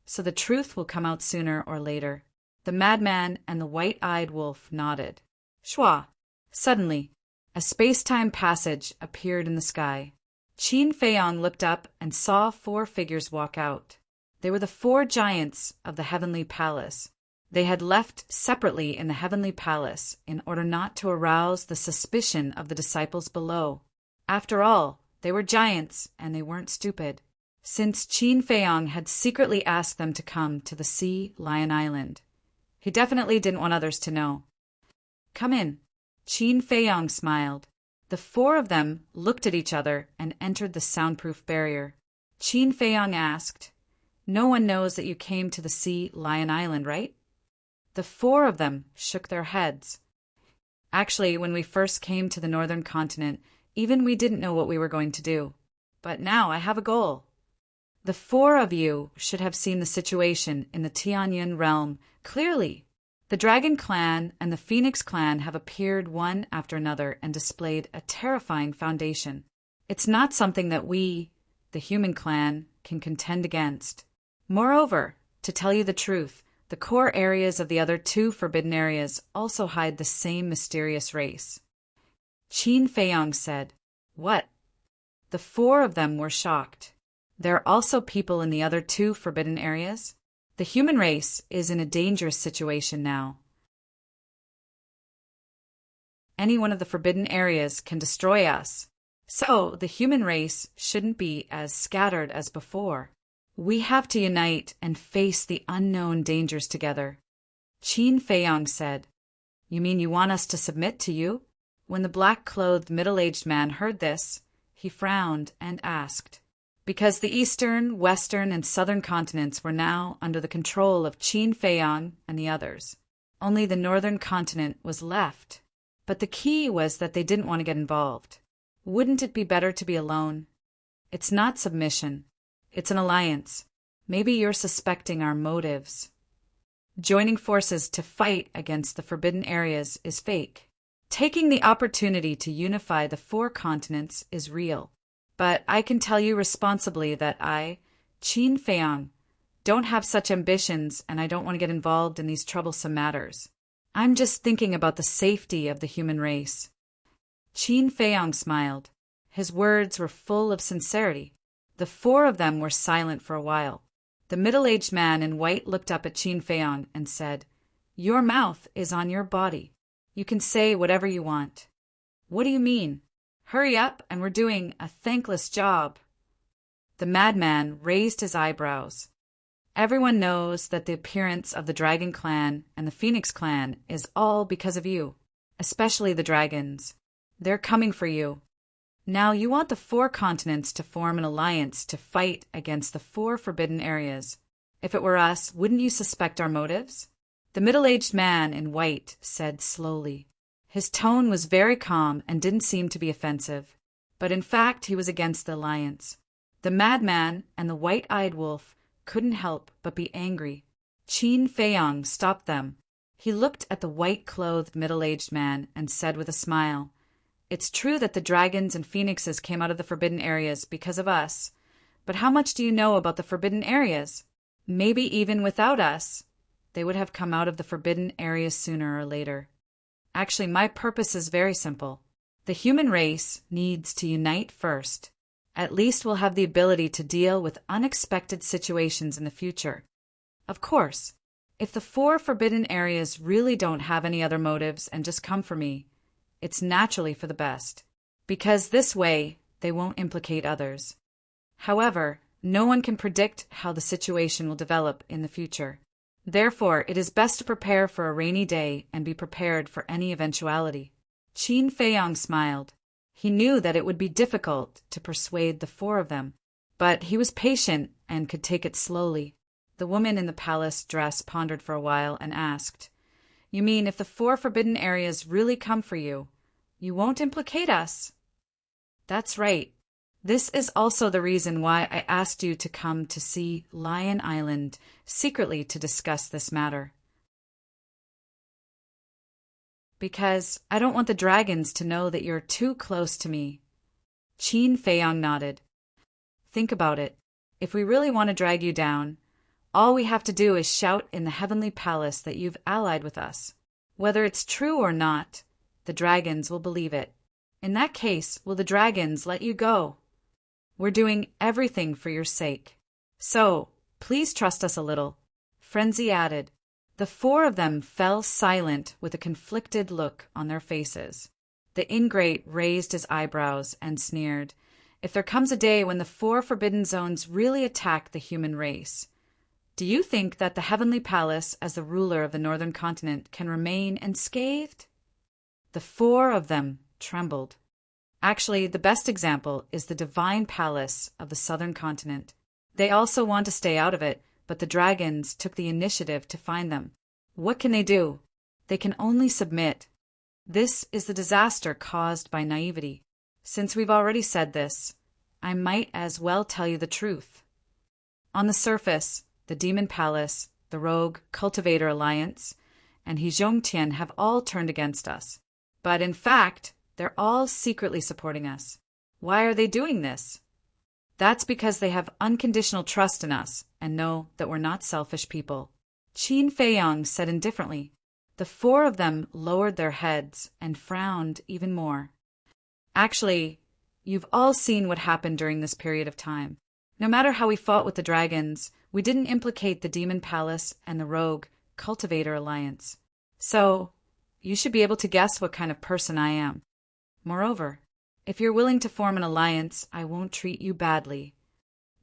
so the truth will come out sooner or later." The madman and the white-eyed wolf nodded. Shua! Suddenly, a space-time passage appeared in the sky. Qin Feiyang looked up and saw 4 figures walk out. They were the 4 giants of the Heavenly Palace. They had left separately in the Heavenly Palace in order not to arouse the suspicion of the disciples below. After all, they were giants, and they weren't stupid. Since Qin Feiyang had secretly asked them to come to the Sea Lion Island, he definitely didn't want others to know. "Come in." Qin Feiyang smiled. The 4 of them looked at each other and entered the soundproof barrier. Qin Feiyang asked, "No one knows that you came to the Sea Lion Island, right?" The 4 of them shook their heads. "Actually, when we first came to the northern continent, even we didn't know what we were going to do. But now I have a goal." "The 4 of you should have seen the situation in the Tianyun realm clearly. The Dragon Clan and the Phoenix Clan have appeared one after another and displayed a terrifying foundation. It's not something that we, the human clan, can contend against. Moreover, to tell you the truth, the core areas of the other 2 forbidden areas also hide the same mysterious race." Qin Feiyang said, "What?" The 4 of them were shocked. "There are also people in the other 2 forbidden areas? The human race is in a dangerous situation now. Any one of the forbidden areas can destroy us. So the human race shouldn't be as scattered as before. We have to unite and face the unknown dangers together." Qin Feiyang said, "You mean you want us to submit to you?" When the black-clothed middle-aged man heard this, he frowned and asked, "Because the eastern, western, and southern continents were now under the control of Qin Feiyang and the others. Only the northern continent was left. But the key was that they didn't want to get involved. Wouldn't it be better to be alone? It's not submission. It's an alliance. Maybe you're suspecting our motives. Joining forces to fight against the forbidden areas is fake. Taking the opportunity to unify the 4 continents is real. But I can tell you responsibly that I, Qin Feiyang, don't have such ambitions, and I don't want to get involved in these troublesome matters. I'm just thinking about the safety of the human race." Qin Feiyang smiled. His words were full of sincerity. The 4 of them were silent for a while. The middle-aged man in white looked up at Qin Feiyang and said, "Your mouth is on your body. You can say whatever you want." "What do you mean? Hurry up, and we're doing a thankless job." The madman raised his eyebrows. "Everyone knows that the appearance of the Dragon Clan and the Phoenix Clan is all because of you, especially the dragons. They're coming for you. Now you want the 4 continents to form an alliance to fight against the 4 forbidden areas. If it were us, wouldn't you suspect our motives? The middle-aged man in white said slowly. His tone was very calm and didn't seem to be offensive, but in fact he was against the alliance. The madman and the white-eyed wolf couldn't help but be angry. Qin Feiyong stopped them. He looked at the white-clothed middle-aged man and said with a smile, "It's true that the dragons and phoenixes came out of the forbidden areas because of us, but how much do you know about the forbidden areas? Maybe even without us, they would have come out of the forbidden areas sooner or later. Actually, my purpose is very simple. The human race needs to unite first. At least we'll have the ability to deal with unexpected situations in the future. Of course, if the 4 forbidden areas really don't have any other motives and just come for me, it's naturally for the best, because this way they won't implicate others. However, no one can predict how the situation will develop in the future. Therefore, it is best to prepare for a rainy day and be prepared for any eventuality." Qin Feiyong smiled. He knew that it would be difficult to persuade the 4 of them, but he was patient and could take it slowly. The woman in the palace dress pondered for a while and asked, "You mean if the 4 forbidden areas really come for you, you won't implicate us?" "That's right. This is also the reason why I asked you to come to see Lion Island secretly to discuss this matter. Because I don't want the dragons to know that you're too close to me." Qin Feiyong nodded. "Think about it. If we really want to drag you down, all we have to do is shout in the heavenly palace that you've allied with us. Whether it's true or not, the dragons will believe it. In that case, will the dragons let you go? We're doing everything for your sake. So, please trust us a little." Frenzy added. The 4 of them fell silent with a conflicted look on their faces. The ingrate raised his eyebrows and sneered. "If there comes a day when the 4 forbidden zones really attack the human race, do you think that the Heavenly Palace, as the ruler of the northern continent, can remain unscathed?" The 4 of them trembled. Actually, the best example is the Divine Palace of the southern continent. They also want to stay out of it, but the dragons took the initiative to find them. What can they do? They can only submit. This is the disaster caused by naivety. Since we've already said this, I might as well tell you the truth. On the surface, the Demon Palace, the Rogue Cultivator Alliance, and Heizhongtian have all turned against us. But in fact, they're all secretly supporting us. Why are they doing this? That's because they have unconditional trust in us and know that we're not selfish people. Qin Feiyong said indifferently. The 4 of them lowered their heads and frowned even more. Actually, you've all seen what happened during this period of time. No matter how we fought with the dragons, we didn't implicate the Demon Palace and the Rogue Cultivator Alliance. So, you should be able to guess what kind of person I am. Moreover, if you're willing to form an alliance, I won't treat you badly.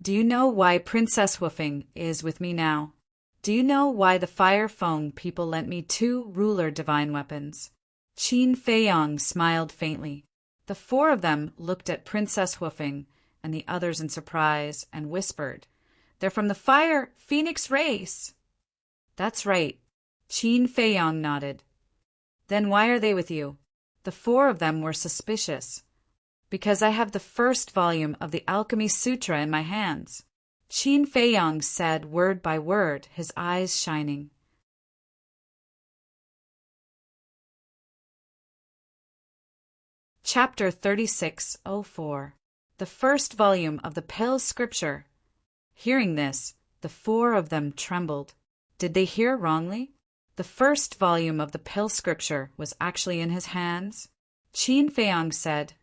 Do you know why Princess Woofing is with me now? Do you know why the Fire Feng people lent me 2 ruler divine weapons?" Qin Feiyong smiled faintly. The 4 of them looked at Princess Woofing and the others in surprise and whispered, "They're from the Fire Phoenix race." "That's right." Qin Feiyong nodded. "Then why are they with you?" The 4 of them were suspicious. "Because I have the first volume of the Alchemy Sutra in my hands." Qin Feiyong said word by word, his eyes shining. Chapter 3604. The first volume of the Pale Scripture. Hearing this, the 4 of them trembled. Did they hear wrongly? The first volume of the Pale Scripture was actually in his hands. Qin Feiyong said,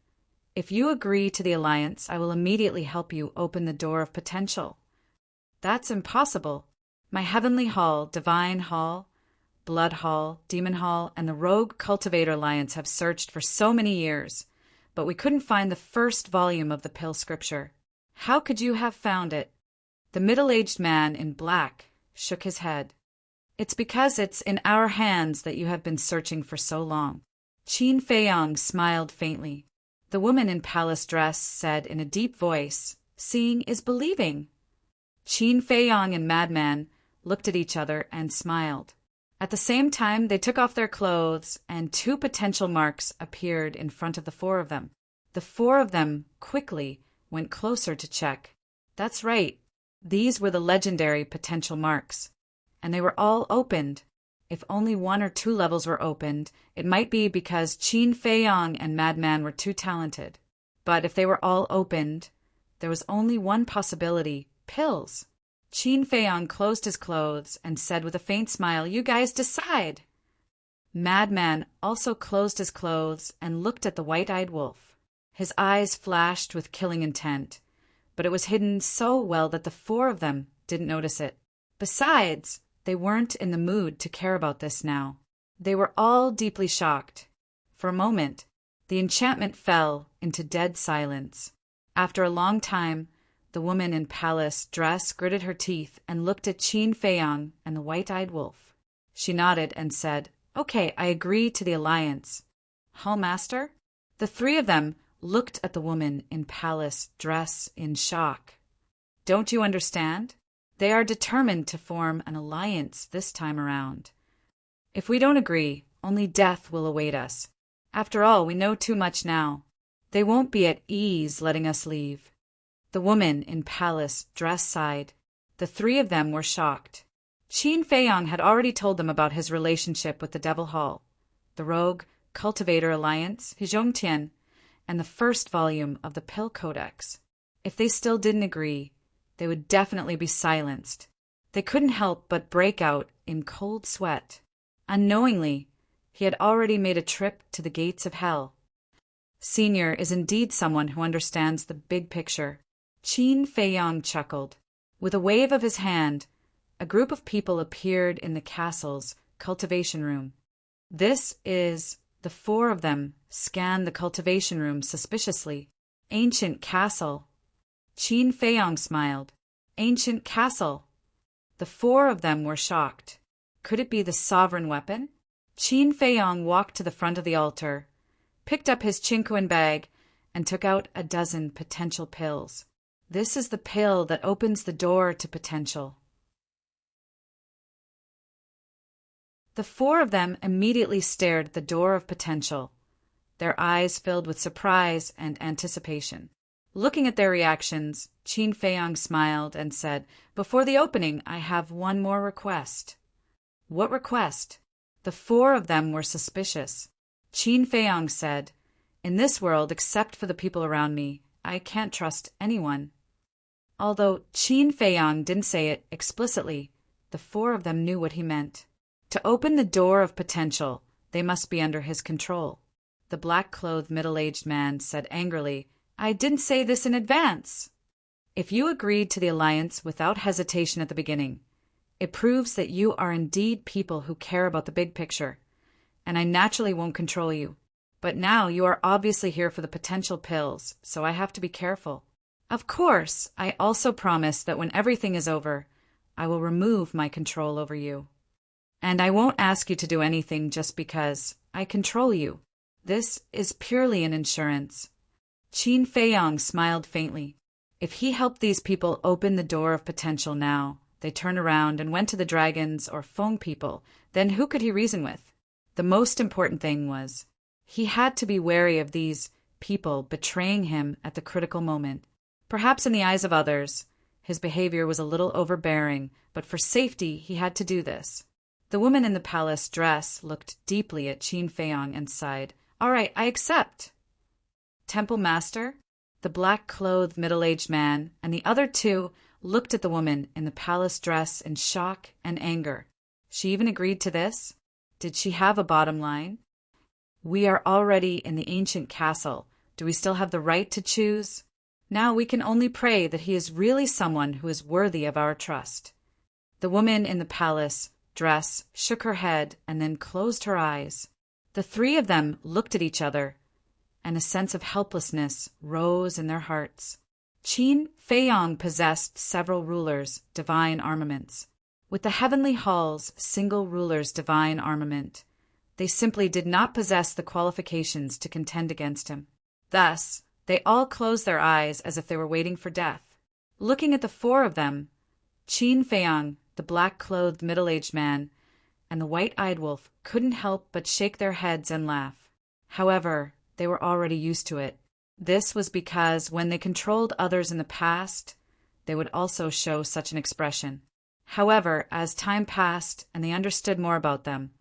"If you agree to the alliance, I will immediately help you open the door of potential." "That's impossible. My Heavenly Hall, Divine Hall, Blood Hall, Demon Hall, and the Rogue Cultivator Alliance have searched for so many years, but we couldn't find the first volume of the Pale Scripture. How could you have found it?" The middle-aged man in black shook his head. "It's because it's in our hands that you have been searching for so long." Qin Feiyong smiled faintly. The woman in palace dress said in a deep voice, "Seeing is believing." Qin Feiyong and Madman looked at each other and smiled. At the same time, they took off their clothes, and two potential marks appeared in front of the four of them. The four of them quickly went closer to check. That's right. These were the legendary potential marks. And they were all opened. If only one or two levels were opened, it might be because Qin Feiyong and Madman were too talented. But if they were all opened, there was only one possibility: pills. Qin Feiyong closed his clothes and said with a faint smile, "You guys decide." Madman also closed his clothes and looked at the white-eyed wolf. His eyes flashed with killing intent, but it was hidden so well that the four of them didn't notice it. Besides, they weren't in the mood to care about this now. They were all deeply shocked. For a moment, the enchantment fell into dead silence. After a long time, the woman in palace dress gritted her teeth and looked at Qin Feiyong and the white-eyed wolf. She nodded and said, "Okay, I agree to the alliance." "Hall Master?" The three of them looked at the woman in palace dress in shock. "Don't you understand? They are determined to form an alliance this time around. If we don't agree, only death will await us. After all, we know too much now. They won't be at ease letting us leave." The woman in palace dress sighed. The three of them were shocked. Qin Feiyong had already told them about his relationship with the Devil Hall, the Rogue Cultivator Alliance, Hizhongtian, and the first volume of the Pill Codex. If they still didn't agree, they would definitely be silenced. They couldn't help but break out in cold sweat. Unknowingly, he had already made a trip to the gates of hell. Senior is indeed someone who understands the big picture. Qin Feiyong chuckled. With a wave of his hand, a group of people appeared in the castle's cultivation room. The four of them scanned the cultivation room suspiciously. "Ancient castle." Qin Feiyong smiled. "Ancient castle." The four of them were shocked. Could it be the sovereign weapon? Qin Feiyong walked to the front of the altar, picked up his chinquan bag, and took out a dozen potential pills. This is the pill that opens the door to potential. The four of them immediately stared at the door of potential, their eyes filled with surprise and anticipation. Looking at their reactions, Qin Feiyong smiled and said, "Before the opening, I have one more request." "What request?" The four of them were suspicious. Qin Feiyong said, "In this world, except for the people around me, I can't trust anyone." Although Qin Feiyong didn't say it explicitly, the four of them knew what he meant. To open the door of potential, they must be under his control. The black-clothed middle-aged man said angrily, "I didn't say this in advance." "If you agreed to the alliance without hesitation at the beginning, it proves that you are indeed people who care about the big picture, and I naturally won't control you. But now you are obviously here for the potential pills, so I have to be careful. Of course, I also promise that when everything is over, I will remove my control over you. And I won't ask you to do anything just because I control you. This is purely an insurance." Qin Feiyong smiled faintly. If he helped these people open the door of potential now, they turned around and went to the dragons or Feng people, then who could he reason with? The most important thing was, he had to be wary of these people betraying him at the critical moment. Perhaps in the eyes of others, his behavior was a little overbearing, but for safety he had to do this. The woman in the palace dress looked deeply at Qin Feiyong and sighed. "All right, I accept." Temple Master, the black-clothed middle-aged man, and the other two looked at the woman in the palace dress in shock and anger. She even agreed to this? Did she have a bottom line? "We are already in the ancient castle. Do we still have the right to choose? Now we can only pray that he is really someone who is worthy of our trust." The woman in the palace dress shook her head and then closed her eyes. The three of them looked at each other, and a sense of helplessness rose in their hearts. Qin Feiyong possessed several rulers' divine armaments. With the heavenly hall's single ruler's divine armament, they simply did not possess the qualifications to contend against him. Thus, they all closed their eyes as if they were waiting for death. Looking at the four of them, Qin Feiyong, the black-clothed middle-aged man, and the white-eyed wolf couldn't help but shake their heads and laugh. However, they were already used to it. This was because when they controlled others in the past, they would also show such an expression. However, as time passed and they understood more about them,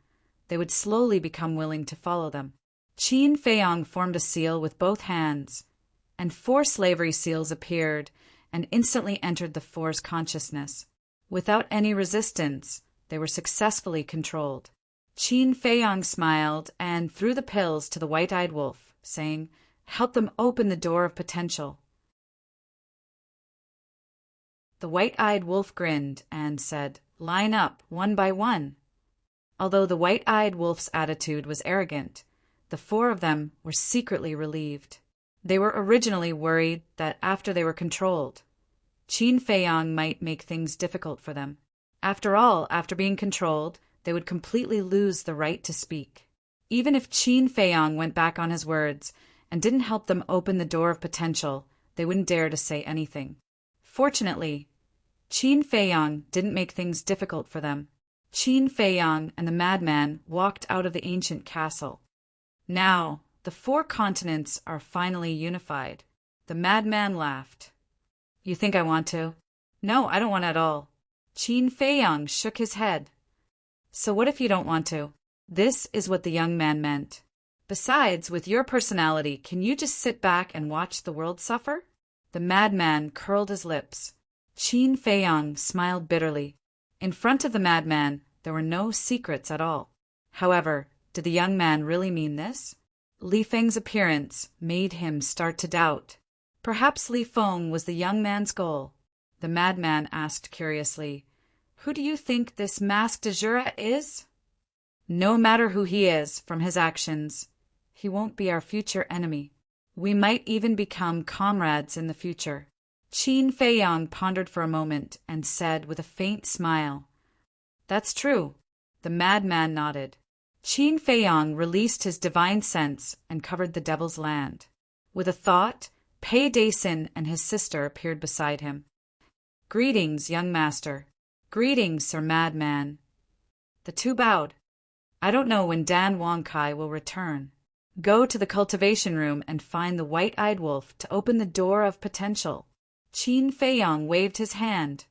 they would slowly become willing to follow them. Qin Feiyong formed a seal with both hands, and 4 slavery seals appeared and instantly entered the 4's consciousness. Without any resistance, they were successfully controlled. Qin Feiyong smiled and threw the pills to the white-eyed wolf, saying, "Help them open the door of potential." The white-eyed wolf grinned and said, "Line up, one by one." Although the white-eyed wolf's attitude was arrogant, the 4 of them were secretly relieved. They were originally worried that after they were controlled, Qin Feiyong might make things difficult for them. After all, after being controlled, they would completely lose the right to speak. Even if Qin Feiyong went back on his words and didn't help them open the door of potential, they wouldn't dare to say anything. Fortunately, Qin Feiyong didn't make things difficult for them. Qin Feiyong and the madman walked out of the ancient castle. Now, the 4 continents are finally unified. The madman laughed. "You think I want to?" "No, I don't want at all." Qin Feiyong shook his head. "So what if you don't want to?" This is what the young man meant. "Besides, with your personality, can you just sit back and watch the world suffer?" The madman curled his lips. Qin Feiyong smiled bitterly. In front of the madman, there were no secrets at all. However, did the young man really mean this? Li Feng's appearance made him start to doubt. Perhaps Li Feng was the young man's goal. The madman asked curiously, "Who do you think this masked Azura is?" "No matter who he is, from his actions, he won't be our future enemy. We might even become comrades in the future." Qin Feiyong pondered for a moment and said with a faint smile, "That's true." The madman nodded. Qin Feiyong released his divine sense and covered the devil's land. With a thought, Pei Dason and his sister appeared beside him. "Greetings, young master." "Greetings, Sir Madman." The 2 bowed. "I don't know when Dan Wongkai will return. Go to the cultivation room and find the white-eyed wolf to open the door of potential." Qin Feiyong waved his hand.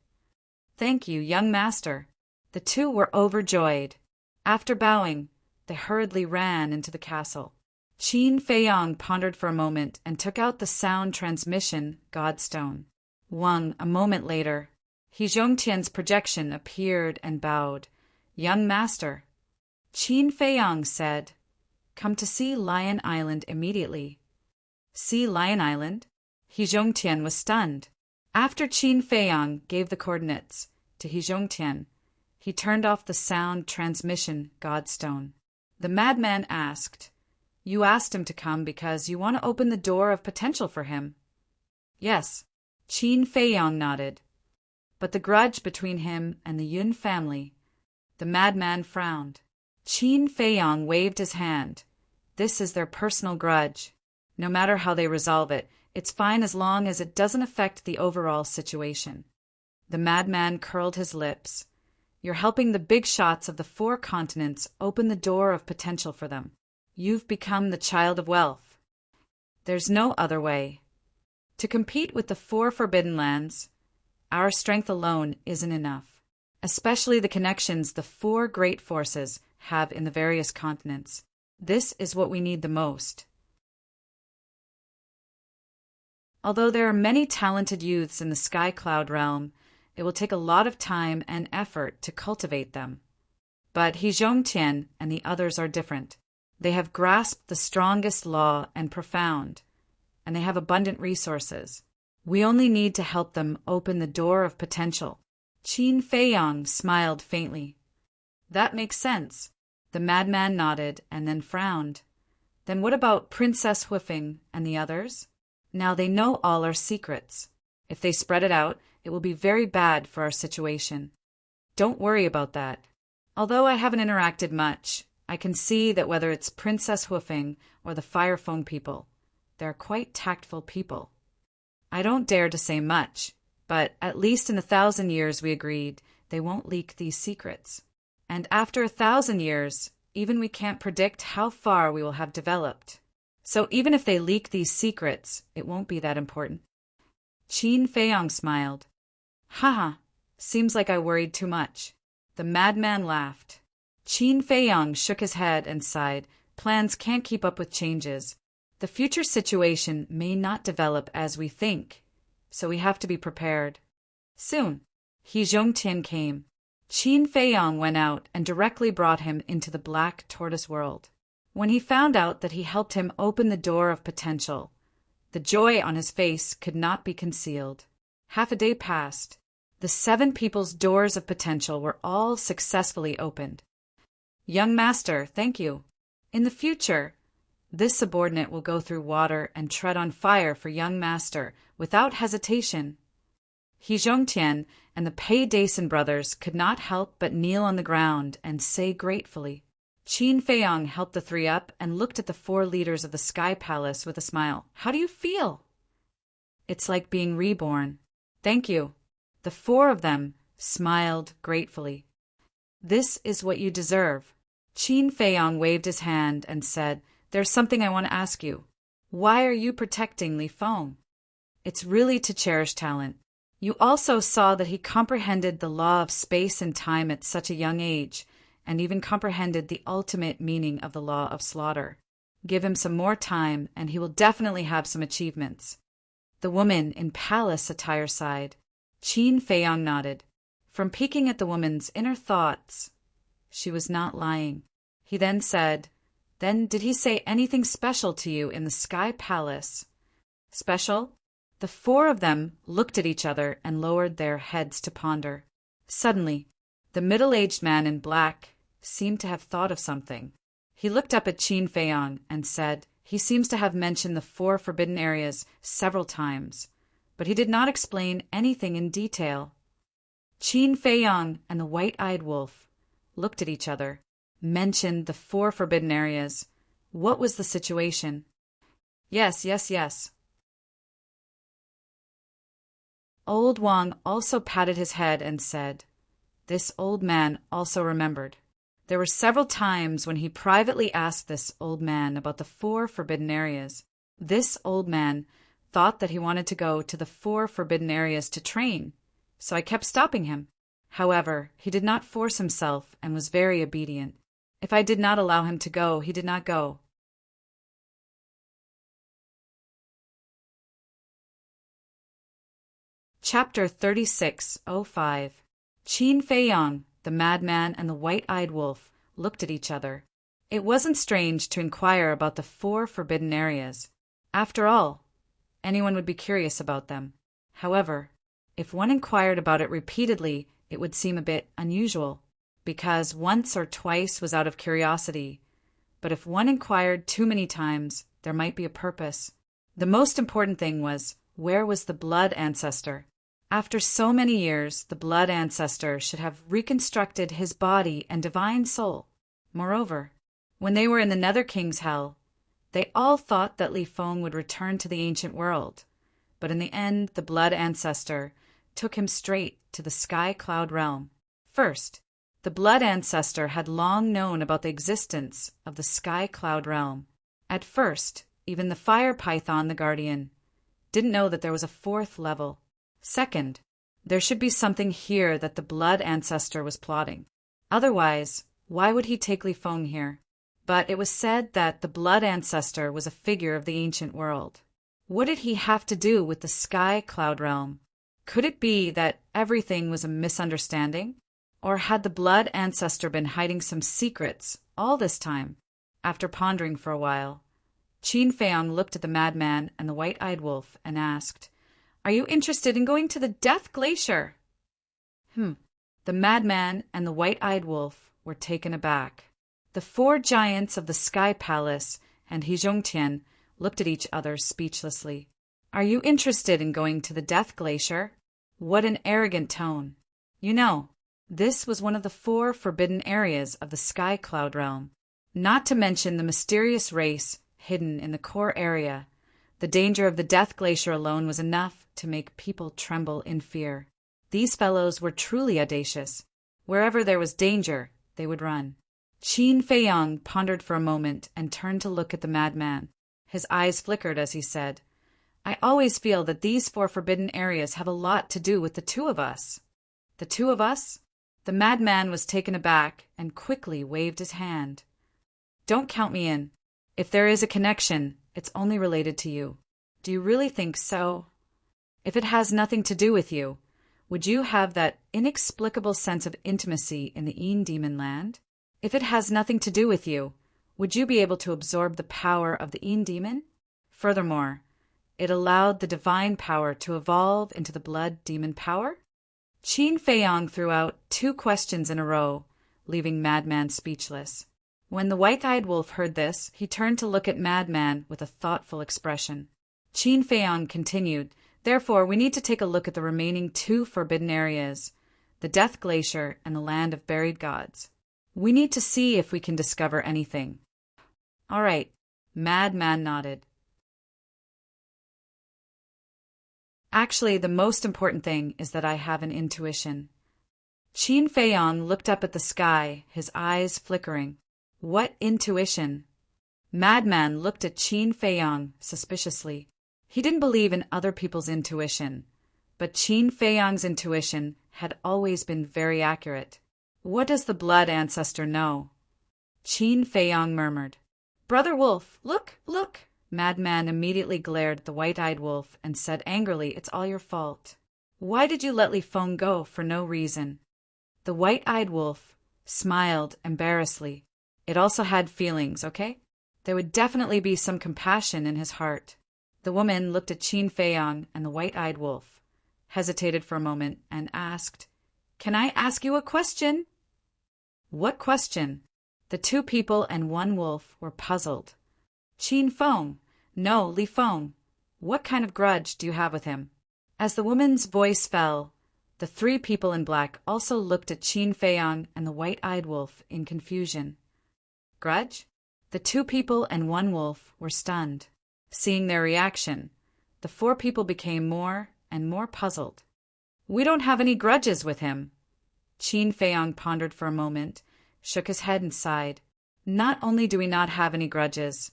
"Thank you, young master." The 2 were overjoyed. After bowing, they hurriedly ran into the castle. Qin Feiyong pondered for a moment and took out the sound transmission godstone. A moment later, He Zhongtian's projection appeared and bowed. "Young master." Qin Feiyong said, "Come to see Lion Island immediately." "See Lion Island?" He Zhongtian was stunned. After Qin Feiyong gave the coordinates to He Zhongtian, he turned off the sound transmission godstone. The madman asked, "You asked him to come because you want to open the door of potential for him?" "Yes." Qin Feiyong nodded. "But the grudge between him and the Yun family?" The madman frowned. Qin Feiyong waved his hand. "This is their personal grudge. No matter how they resolve it, it's fine as long as it doesn't affect the overall situation." The madman curled his lips. "You're helping the big shots of the 4 continents open the door of potential for them. You've become the child of wealth. There's no other way. To compete with the 4 forbidden lands, our strength alone isn't enough, especially the connections the 4 great forces have in the various continents. This is what we need the most." Although there are many talented youths in the Sky Cloud realm, it will take a lot of time and effort to cultivate them. But He Zhongtian and the others are different. They have grasped the strongest law and profound, and they have abundant resources. We only need to help them open the door of potential. Qin Feiyong smiled faintly. "That makes sense." The madman nodded and then frowned. "Then what about Princess Huifeng and the others? Now they know all our secrets. If they spread it out, it will be very bad for our situation." "Don't worry about that. Although I haven't interacted much, I can see that whether it's Princess Huifeng or the Fire Phone people, they're quite tactful people. I don't dare to say much, but at least in the 1,000 years we agreed, they won't leak these secrets." And after 1,000 years, even we can't predict how far we will have developed. So even if they leak these secrets, it won't be that important. Qin Feiyong smiled. Haha, seems like I worried too much. The madman laughed. Qin Feiyong shook his head and sighed. Plans can't keep up with changes. The future situation may not develop as we think, so we have to be prepared. Soon, He Zhongtian came. Qin Feiyong went out and directly brought him into the black tortoise world. When he found out that he helped him open the door of potential, the joy on his face could not be concealed. Half a day passed. The 7 people's doors of potential were all successfully opened. Young master, thank you. In the future, this subordinate will go through water and tread on fire for young master without hesitation. He Zhongtian and the Pei Dason brothers could not help but kneel on the ground and say gratefully. Qin Feiyong helped the 3 up and looked at the 4 leaders of the Sky Palace with a smile. How do you feel? It's like being reborn. Thank you. The 4 of them smiled gratefully. This is what you deserve. Qin Feiyong waved his hand and said, There's something I want to ask you. Why are you protecting Li Feng? It's really to cherish talent. You also saw that he comprehended the law of space and time at such a young age, and even comprehended the ultimate meaning of the law of slaughter. Give him some more time, and he will definitely have some achievements. The woman in palace attire sighed. Qin Feiyong nodded. From peeking at the woman's inner thoughts, she was not lying. He then said, Then did he say anything special to you in the Sky Palace? Special? The 4 of them looked at each other and lowered their heads to ponder. Suddenly, the middle-aged man in black seemed to have thought of something. He looked up at Qin Feiyong and said, He seems to have mentioned the 4 forbidden areas several times, but he did not explain anything in detail. Qin Feiyong and the white-eyed wolf looked at each other. Mentioned the 4 forbidden areas. What was the situation? Yes. Old Wang also patted his head and said, This old man also remembered. There were several times when he privately asked this old man about the 4 forbidden areas. This old man thought that he wanted to go to the 4 forbidden areas to train, so I kept stopping him. However, he did not force himself and was very obedient. If I did not allow him to go, he did not go. Chapter 36:05. Qin Feiyong, the madman, and the white-eyed wolf looked at each other. It wasn't strange to inquire about the 4 forbidden areas. After all, anyone would be curious about them. However, if one inquired about it repeatedly, it would seem a bit unusual, because once or twice was out of curiosity. But if one inquired too many times, there might be a purpose. The most important thing was, where was the blood ancestor? After so many years, the blood ancestor should have reconstructed his body and divine soul. Moreover, when they were in the Nether King's hell, they all thought that Li Feng would return to the ancient world. But in the end, the blood ancestor took him straight to the Sky Cloud realm. First, the blood ancestor had long known about the existence of the Sky Cloud realm. At first, even the fire python, the guardian, didn't know that there was a 4th level. Second, there should be something here that the blood ancestor was plotting. Otherwise, why would he take Li Feng here? But it was said that the blood ancestor was a figure of the ancient world. What did he have to do with the Sky Cloud realm? Could it be that everything was a misunderstanding? Or had the blood ancestor been hiding some secrets all this time? After pondering for a while, Qin Feiyong looked at the madman and the white-eyed wolf and asked, Are you interested in going to the Death Glacier? The madman and the white-eyed wolf were taken aback. The 4 giants of the Sky Palace and He Zhongtian looked at each other speechlessly. Are you interested in going to the Death Glacier? What an arrogant tone. You know, this was one of the 4 forbidden areas of the Sky Cloud realm. Not to mention the mysterious race hidden in the core area. The danger of the Death Glacier alone was enough to make people tremble in fear. These fellows were truly audacious. Wherever there was danger, they would run. Qin Feiyang pondered for a moment and turned to look at the madman. His eyes flickered as he said, I always feel that these 4 forbidden areas have a lot to do with the 2 of us. The 2 of us? The madman was taken aback and quickly waved his hand. Don't count me in. If there is a connection, it's only related to you. Do you really think so? If it has nothing to do with you, would you have that inexplicable sense of intimacy in the Een Demon Land? If it has nothing to do with you, would you be able to absorb the power of the Een Demon? Furthermore, it allowed the divine power to evolve into the blood demon power? Qin Feiyang threw out 2 questions in a row, leaving Madman speechless. When the white-eyed wolf heard this, he turned to look at Madman with a thoughtful expression. Qin Feiyang continued, Therefore, we need to take a look at the remaining 2 forbidden areas, the Death Glacier and the Land of Buried Gods. We need to see if we can discover anything. All right, Madman nodded. Actually, the most important thing is that I have an intuition. Qin Feiyang looked up at the sky, his eyes flickering. What intuition? Madman looked at Qin Feiyang suspiciously. He didn't believe in other people's intuition, but Qin Feiyang's intuition had always been very accurate. What does the blood ancestor know? Qin Feiyang murmured. Brother Wolf, look, look! Madman immediately glared at the white-eyed wolf and said angrily, It's all your fault. Why did you let Li Feng go for no reason? The white-eyed wolf smiled embarrassedly. It also had feelings, okay? There would definitely be some compassion in his heart. The woman looked at Qin Feiyang and the white-eyed wolf, hesitated for a moment, and asked, Can I ask you a question? What question? The 2 people and 1 wolf were puzzled. Qin Feng, no, Li Feng, what kind of grudge do you have with him? As the woman's voice fell, the 3 people in black also looked at Qin Feiyang and the white-eyed wolf in confusion. Grudge? The 2 people and 1 wolf were stunned. Seeing their reaction, the 4 people became more and more puzzled. We don't have any grudges with him. Qin Feiyang pondered for a moment, shook his head and sighed. Not only do we not have any grudges,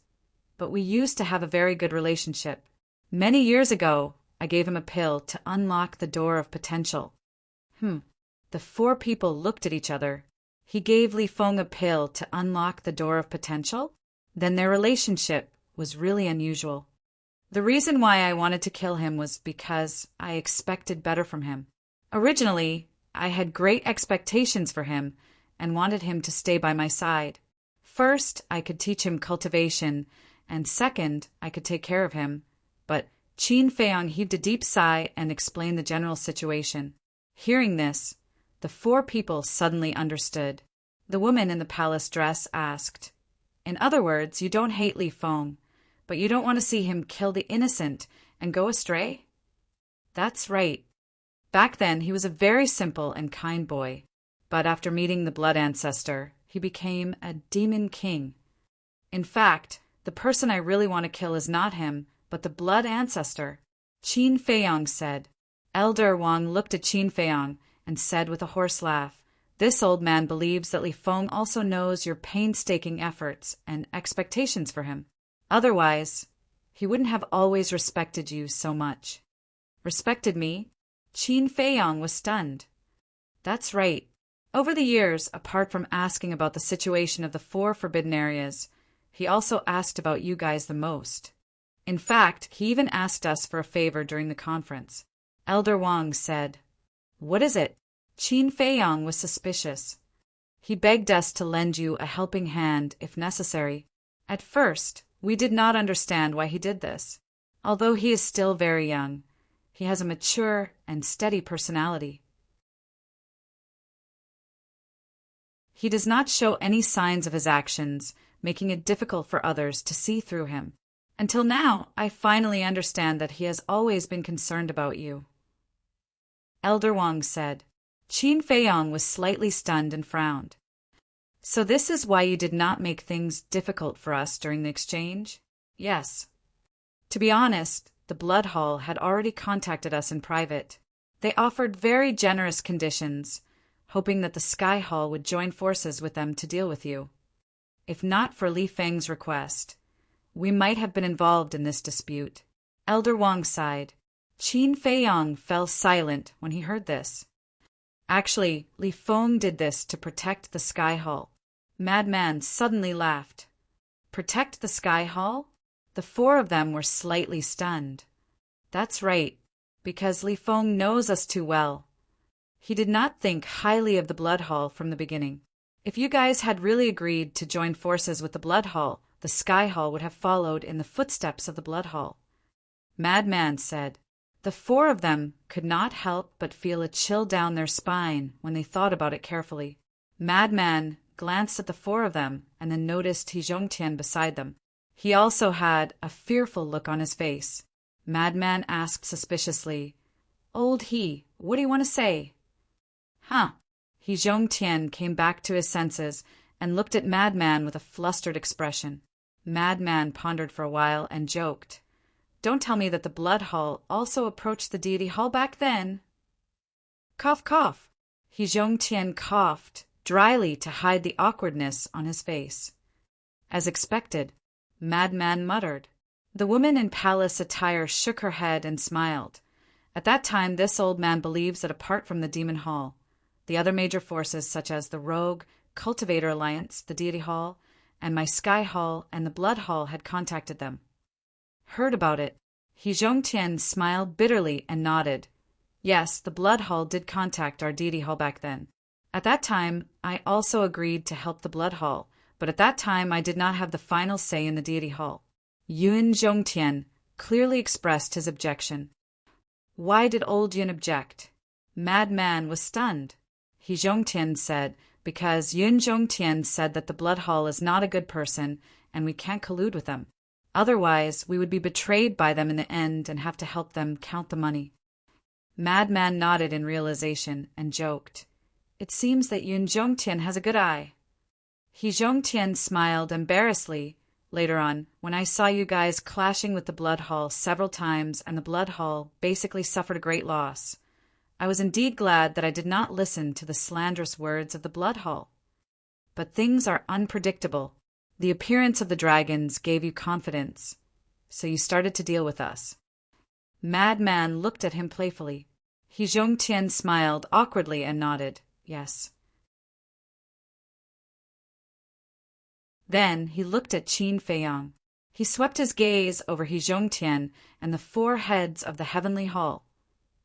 but we used to have a very good relationship. Many years ago, I gave him a pill to unlock the door of potential. The 4 people looked at each other. He gave Li Feng a pill to unlock the door of potential? Then their relationship was really unusual. The reason why I wanted to kill him was because I expected better from him. Originally, I had great expectations for him and wanted him to stay by my side. First, I could teach him cultivation, and second, I could take care of him. But Qin Feiyang heaved a deep sigh and explained the general situation. Hearing this, the 4 people suddenly understood. The woman in the palace dress asked, In other words, you don't hate Li Feng, but you don't want to see him kill the innocent and go astray? That's right. Back then, he was a very simple and kind boy. But after meeting the blood ancestor, he became a demon king. In fact, the person I really want to kill is not him, but the blood ancestor. Qin Feiyang said. Elder Wang looked at Qin Feiyang and said with a hoarse laugh, This old man believes that Li Feng also knows your painstaking efforts and expectations for him. Otherwise, he wouldn't have always respected you so much. Respected me? Qin Feiyang was stunned. That's right. Over the years, apart from asking about the situation of the 4 forbidden areas, he also asked about you guys the most. In fact, he even asked us for a favor during the conference. Elder Wang said, What is it? Qin Feiyang was suspicious. He begged us to lend you a helping hand if necessary. At first, we did not understand why he did this. Although he is still very young, he has a mature and steady personality. He does not show any signs of his actions, making it difficult for others to see through him. Until now, I finally understand that he has always been concerned about you. Elder Wang said. Qin Feiyang was slightly stunned and frowned. So this is why you did not make things difficult for us during the exchange? Yes. To be honest, the Blood Hall had already contacted us in private. They offered very generous conditions, hoping that the Sky Hall would join forces with them to deal with you. If not for Li Feng's request, we might have been involved in this dispute. Elder Wang sighed. Qin Feiyang fell silent when he heard this. Actually, Li Feng did this to protect the Sky Hall. Madman suddenly laughed. Protect the Sky Hall? The four of them were slightly stunned. That's right, because Li Feng knows us too well. He did not think highly of the Blood Hall from the beginning. If you guys had really agreed to join forces with the Blood Hall, the Sky Hall would have followed in the footsteps of the Blood Hall. Madman said. The four of them could not help but feel a chill down their spine when they thought about it carefully. Madman glanced at the four of them and then noticed He Zhongtian beside them. He also had a fearful look on his face. Madman asked suspiciously, Old He, what do you want to say? Huh. He Zhongtian came back to his senses and looked at Madman with a flustered expression. Madman pondered for a while and joked. Don't tell me that the Blood Hall also approached the Deity Hall back then. Cough, cough. He Zhongtian coughed, dryly to hide the awkwardness on his face. As expected, Madman muttered. The woman in palace attire shook her head and smiled. At that time, this old man believes that apart from the Demon Hall, the other major forces such as the Rogue, Cultivator Alliance, the Deity Hall, and my Sky Hall and the Blood Hall had contacted them. Heard about it. He Zhongtian smiled bitterly and nodded. Yes, the Blood Hall did contact our Deity Hall back then. At that time, I also agreed to help the Blood Hall, but at that time I did not have the final say in the Deity Hall. Yun Zhongtian clearly expressed his objection. Why did old Yun object? Madman was stunned. He Zhongtian said, because Yun Zhongtian said that the Blood Hall is not a good person and we can't collude with them. Otherwise, we would be betrayed by them in the end and have to help them count the money. Madman nodded in realization and joked. It seems that Yun Zhongtian has a good eye. He Zhongtian smiled embarrassedly later on when I saw you guys clashing with the Blood Hall several times and the Blood Hall basically suffered a great loss. I was indeed glad that I did not listen to the slanderous words of the Blood Hall. But things are unpredictable. The appearance of the dragons gave you confidence, so you started to deal with us. Madman looked at him playfully. He Zhongtian smiled awkwardly and nodded, yes. Then he looked at Qin Feiyang. He swept his gaze over He Zhongtian and the four heads of the Heavenly Hall,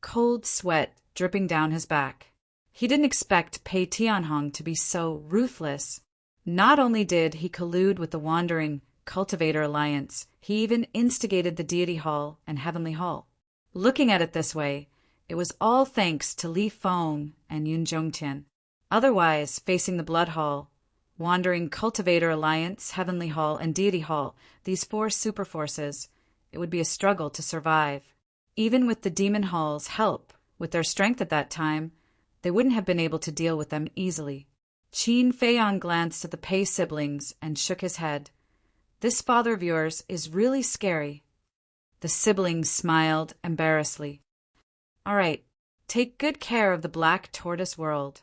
cold sweat dripping down his back. He didn't expect Pei Tianhong to be so ruthless. Not only did he collude with the wandering Cultivator Alliance, he even instigated the Deity Hall and Heavenly Hall. Looking at it this way, it was all thanks to Li Feng and Yun Zhongtian. Otherwise, facing the Blood Hall, wandering Cultivator Alliance, Heavenly Hall, and Deity Hall, these four superforces, it would be a struggle to survive. Even with the Demon Hall's help, with their strength at that time, they wouldn't have been able to deal with them easily. Qin Feiyang glanced at the Pei siblings and shook his head. This father of yours is really scary. The siblings smiled embarrassedly. All right, take good care of the Black Tortoise world.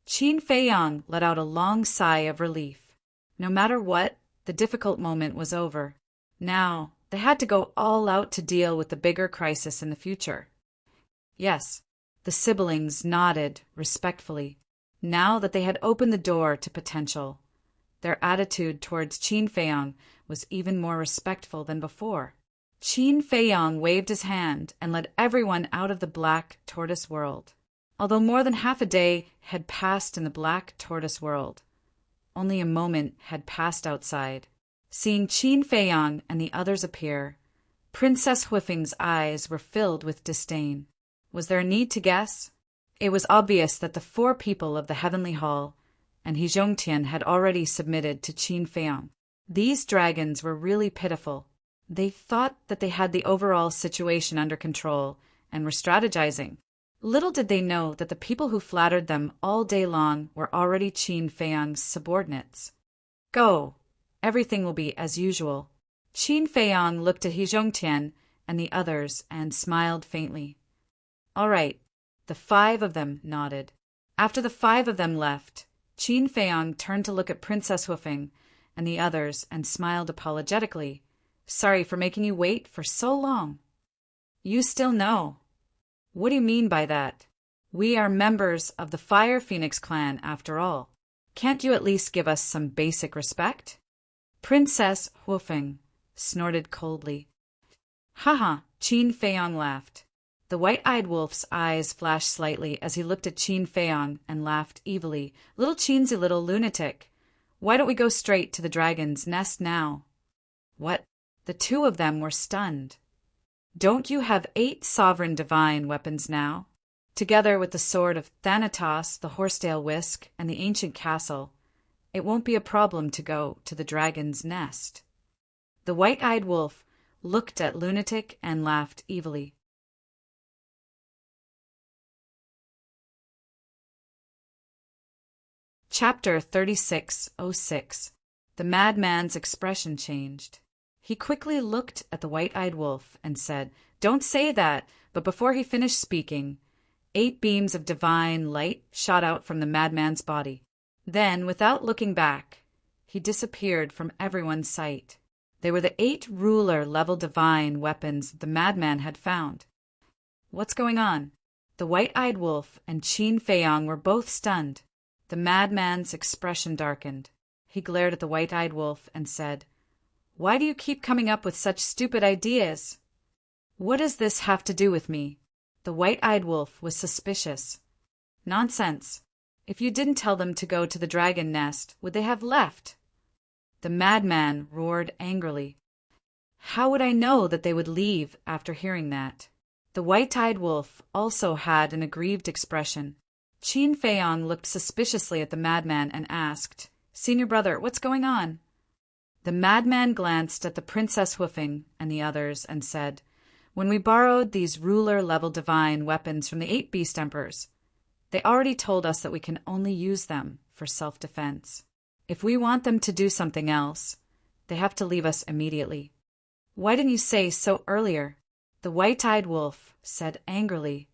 Qin Feiyang let out a long sigh of relief. No matter what, the difficult moment was over. Now, they had to go all out to deal with the bigger crisis in the future. Yes, the siblings nodded respectfully. Now that they had opened the door to potential, their attitude towards Qin Feiyang was even more respectful than before. Qin Feiyang waved his hand and led everyone out of the Black Tortoise world. Although more than half a day had passed in the Black Tortoise world, only a moment had passed outside. Seeing Qin Feiyang and the others appear, Princess Huifeng's eyes were filled with disdain. Was there a need to guess? It was obvious that the four people of the Heavenly Hall and He Zhongtian had already submitted to Qin Feiyang. These dragons were really pitiful. They thought that they had the overall situation under control and were strategizing. Little did they know that the people who flattered them all day long were already Qin Feiyang's subordinates. Go. Everything will be as usual. Qin Feiyang looked at He Zhongtian and the others and smiled faintly. All right. The five of them nodded. After the 5 of them left, Qin Feiyang turned to look at Princess Hoofing and the others and smiled apologetically. Sorry for making you wait for so long. You still know. What do you mean by that? We are members of the Fire Phoenix clan after all. Can't you at least give us some basic respect? Princess Hoofing snorted coldly. Haha, Qin Feiyang laughed. The white-eyed wolf's eyes flashed slightly as he looked at Qin Feiyang and laughed evilly. Little Qin's a little lunatic. Why don't we go straight to the dragon's nest now? What? The 2 of them were stunned. Don't you have 8 sovereign divine weapons now? Together with the sword of Thanatos, the horsetail whisk, and the ancient castle, it won't be a problem to go to the dragon's nest. The white-eyed wolf looked at Lunatic and laughed evilly. Chapter 3606. The madman's expression changed. He quickly looked at the white-eyed wolf and said, Don't say that, but before he finished speaking, 8 beams of divine light shot out from the madman's body. Then, without looking back, he disappeared from everyone's sight. They were the 8 ruler-level divine weapons the madman had found. What's going on? The white-eyed wolf and Qin Feiyang were both stunned. The madman's expression darkened. He glared at the white-eyed wolf and said, Why do you keep coming up with such stupid ideas? What does this have to do with me? The white-eyed wolf was suspicious. Nonsense. If you didn't tell them to go to the dragon nest, would they have left? The madman roared angrily. How would I know that they would leave after hearing that? The white-eyed wolf also had an aggrieved expression. Qin Feiyang looked suspiciously at the madman and asked, Senior brother, what's going on? The madman glanced at the Princess Hoofing and the others and said, When we borrowed these ruler-level divine weapons from the 8 beast emperors, they already told us that we can only use them for self-defense. If we want them to do something else, they have to leave us immediately. Why didn't you say so earlier? The white-eyed wolf said angrily.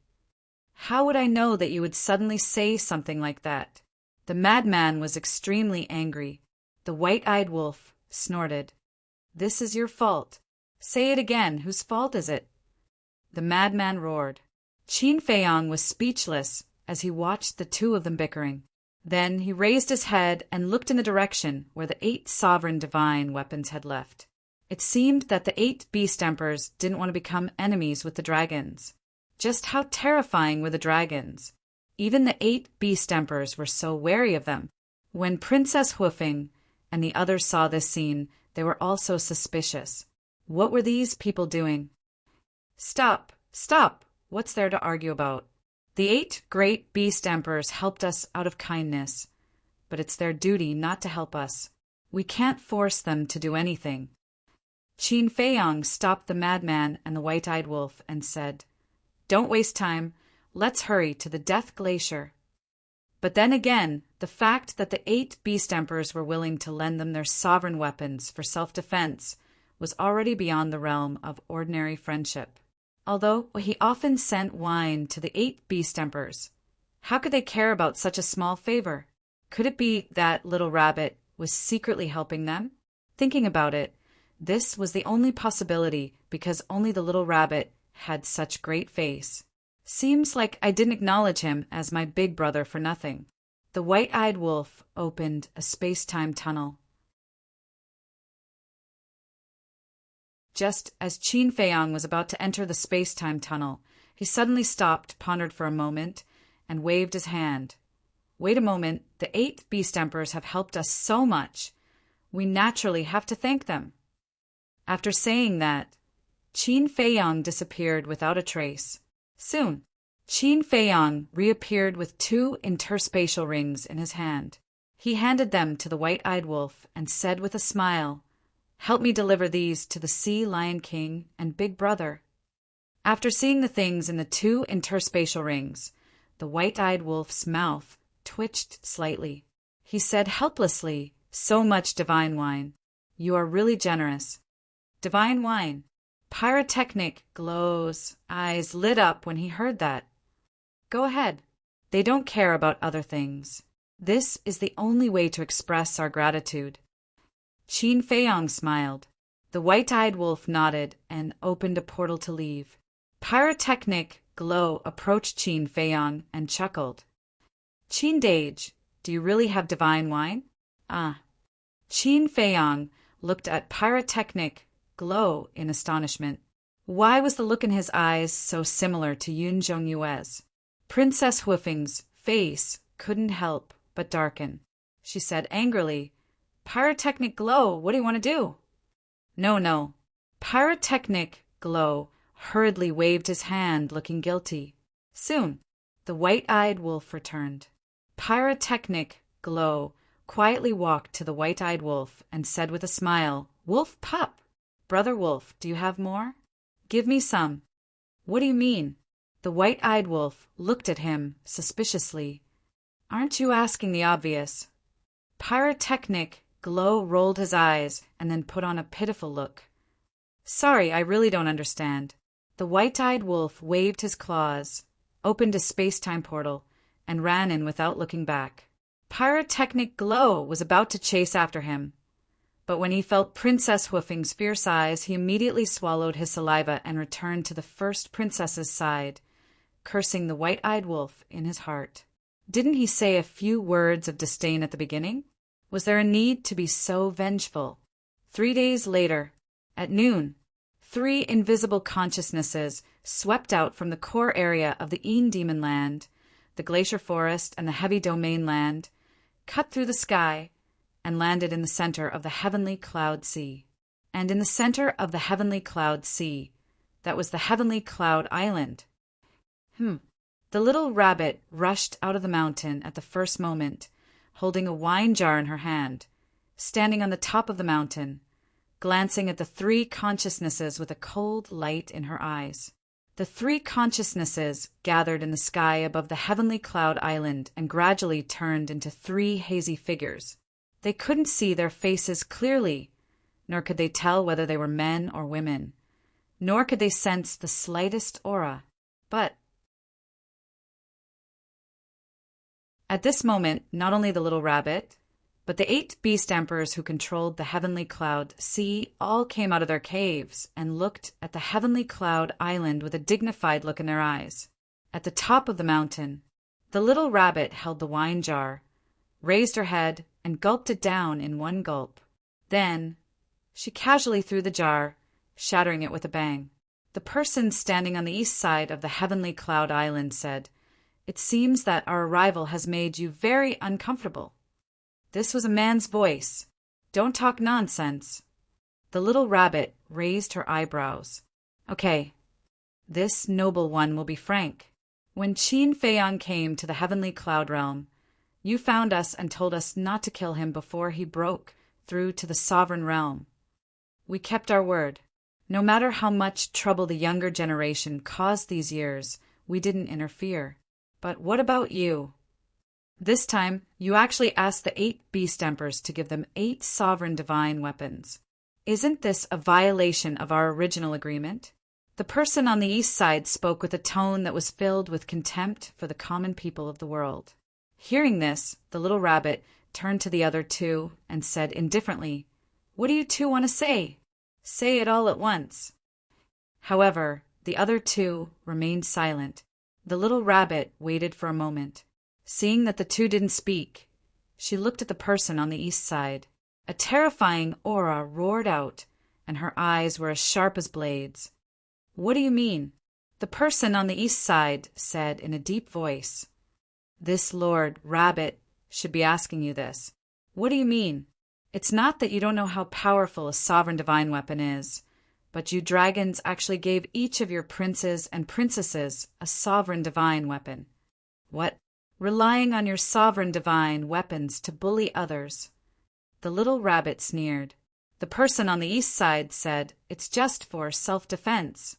How would I know that you would suddenly say something like that? The madman was extremely angry. The white-eyed wolf snorted. This is your fault. Say it again. Whose fault is it? The madman roared. Qin Feiyang was speechless as he watched the 2 of them bickering. Then he raised his head and looked in the direction where the 8 sovereign divine weapons had left. It seemed that the 8 beast emperors didn't want to become enemies with the dragons. Just how terrifying were the dragons? Even the 8 beast emperors were so wary of them. When Princess Hoofing and the others saw this scene, they were also suspicious. What were these people doing? Stop! Stop! What's there to argue about? The 8 great beast emperors helped us out of kindness, but it's their duty not to help us. We can't force them to do anything. Qin Feiyang stopped the madman and the white-eyed wolf and said, Don't waste time. Let's hurry to the Death Glacier. But then again, the fact that the 8 beast emperors were willing to lend them their sovereign weapons for self-defense was already beyond the realm of ordinary friendship. Although he often sent wine to the 8 beast emperors, how could they care about such a small favor? Could it be that little rabbit was secretly helping them? Thinking about it, this was the only possibility because only the little rabbit had such great face. Seems like I didn't acknowledge him as my big brother for nothing. The white-eyed wolf opened a space-time tunnel. Just as Qin Feiyang was about to enter the space-time tunnel, he suddenly stopped, pondered for a moment, and waved his hand. Wait a moment, the 8 beast emperors have helped us so much. We naturally have to thank them. After saying that, Qin Feiyang disappeared without a trace. Soon, Qin Feiyang reappeared with 2 interspatial rings in his hand. He handed them to the white-eyed wolf and said with a smile, Help me deliver these to the Sea Lion King and Big Brother. After seeing the things in the 2 interspatial rings, the white-eyed wolf's mouth twitched slightly. He said helplessly, So much divine wine. You are really generous. Divine wine. Pyrotechnic Glow's eyes lit up when he heard that. Go ahead. They don't care about other things. This is the only way to express our gratitude. Qin Feiyong smiled. The white-eyed wolf nodded and opened a portal to leave. Pyrotechnic Glow approached Qin Feiyong and chuckled. Qin Dage, do you really have divine wine? Ah. Qin Feiyong looked at Pyrotechnic Glow in astonishment. Why was the look in his eyes so similar to Yun Zhongyue's? Princess Huifeng's face couldn't help but darken. She said angrily, Pyrotechnic Glow, what do you want to do? No. Pyrotechnic Glow hurriedly waved his hand, looking guilty. Soon, the white-eyed wolf returned. Pyrotechnic Glow quietly walked to the white-eyed wolf and said with a smile, Wolf pup! Brother Wolf, do you have more? Give me some. What do you mean? The white-eyed wolf looked at him suspiciously. Aren't you asking the obvious? Pyrotechnic Glow rolled his eyes and then put on a pitiful look. Sorry, I really don't understand. The white-eyed wolf waved his claws, opened a space-time portal, and ran in without looking back. Pyrotechnic Glow was about to chase after him, but when he felt Princess Huifeng's fierce eyes, he immediately swallowed his saliva and returned to the first princess's side, cursing the white-eyed wolf in his heart. Didn't he say a few words of disdain at the beginning? Was there a need to be so vengeful? 3 days later, at noon, 3 invisible consciousnesses swept out from the core area of the Een Demon Land, the Glacier Forest, and the Heavy Domain Land, cut through the sky, and landed in the center of the Heavenly Cloud Sea. And in the center of the Heavenly Cloud Sea, that was the Heavenly Cloud Island. The little rabbit rushed out of the mountain at the first moment, holding a wine jar in her hand, standing on the top of the mountain, glancing at the 3 consciousnesses with a cold light in her eyes. The 3 consciousnesses gathered in the sky above the Heavenly Cloud Island and gradually turned into 3 hazy figures. They couldn't see their faces clearly, nor could they tell whether they were men or women, nor could they sense the slightest aura. But at this moment, not only the little rabbit, but the 8 beast emperors who controlled the Heavenly Cloud Sea all came out of their caves and looked at the Heavenly Cloud Island with a dignified look in their eyes. At the top of the mountain, the little rabbit held the wine jar, raised her head, and gulped it down in one gulp. Then she casually threw the jar, shattering it with a bang. The person standing on the east side of the Heavenly Cloud Island said, It seems that our arrival has made you very uncomfortable. This was a man's voice. Don't talk nonsense. The little rabbit raised her eyebrows. Okay, this noble one will be frank. When Qin Feiyong came to the Heavenly Cloud Realm, you found us and told us not to kill him before he broke through to the sovereign realm. We kept our word. No matter how much trouble the younger generation caused these years, we didn't interfere. But what about you? This time, you actually asked the 8 beast emperors to give them 8 sovereign divine weapons. Isn't this a violation of our original agreement? The person on the east side spoke with a tone that was filled with contempt for the common people of the world. Hearing this, the little rabbit turned to the other 2 and said indifferently, What do you 2 want to say? Say it all at once. However, the other 2 remained silent. The little rabbit waited for a moment. Seeing that the 2 didn't speak, she looked at the person on the east side. A terrifying aura roared out, and her eyes were as sharp as blades. What do you mean? The person on the east side said in a deep voice. This Lord Rabbit should be asking you this. What do you mean? It's not that you don't know how powerful a sovereign divine weapon is, but you dragons actually gave each of your princes and princesses a sovereign divine weapon. What? Relying on your sovereign divine weapons to bully others. The little rabbit sneered. The person on the east side said, It's just for self-defense.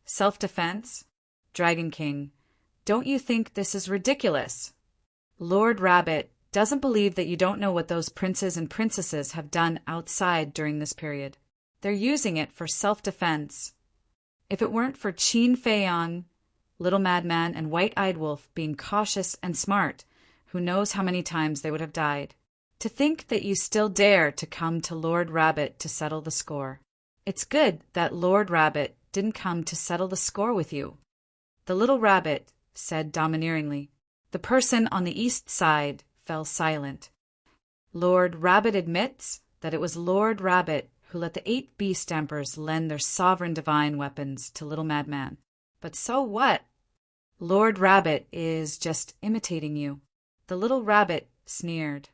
Self-defense? Dragon King, don't you think this is ridiculous? Lord Rabbit doesn't believe that you don't know what those princes and princesses have done outside during this period. They're using it for self-defense. If it weren't for Qin Feiyong, Little Madman and White-Eyed Wolf being cautious and smart, who knows how many times they would have died. To think that you still dare to come to Lord Rabbit to settle the score. It's good that Lord Rabbit didn't come to settle the score with you. The little rabbit said domineeringly. The person on the east side fell silent. Lord Rabbit admits that it was Lord Rabbit who let the 8 bee-stampers lend their sovereign divine weapons to Little Madman. But so what? Lord Rabbit is just imitating you. The little rabbit sneered.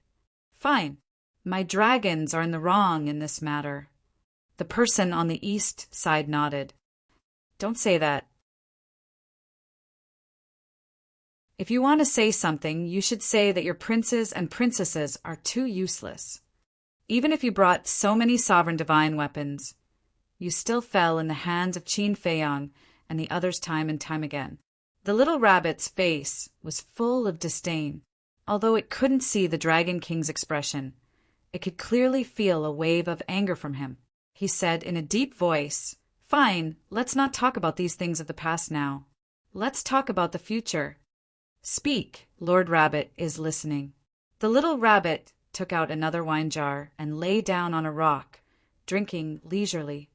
Fine. My dragons are in the wrong in this matter. The person on the east side nodded. Don't say that. If you want to say something, you should say that your princes and princesses are too useless. Even if you brought so many sovereign divine weapons, you still fell in the hands of Qin Feiyang and the others time and time again. The little rabbit's face was full of disdain. Although it couldn't see the Dragon King's expression, it could clearly feel a wave of anger from him. He said in a deep voice, Fine, let's not talk about these things of the past now. Let's talk about the future. Speak, Lord Rabbit is listening. The little rabbit took out another wine jar and lay down on a rock, drinking leisurely.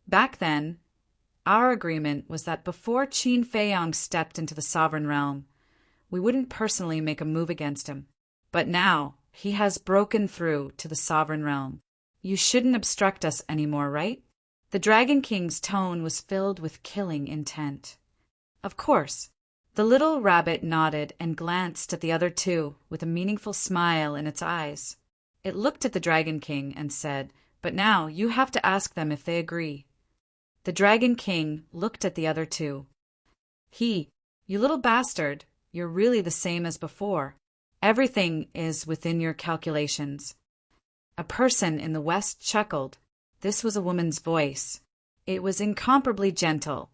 Back then, our agreement was that before Qin Feiyang stepped into the sovereign realm, we wouldn't personally make a move against him. But now, he has broken through to the sovereign realm. You shouldn't obstruct us anymore, right? The Dragon King's tone was filled with killing intent. Of course. The little rabbit nodded and glanced at the other two with a meaningful smile in its eyes. It looked at the Dragon King and said, But now you have to ask them if they agree. The Dragon King looked at the other two. You little bastard, you're really the same as before. Everything is within your calculations. A person in the west chuckled. This was a woman's voice. It was incomparably gentle,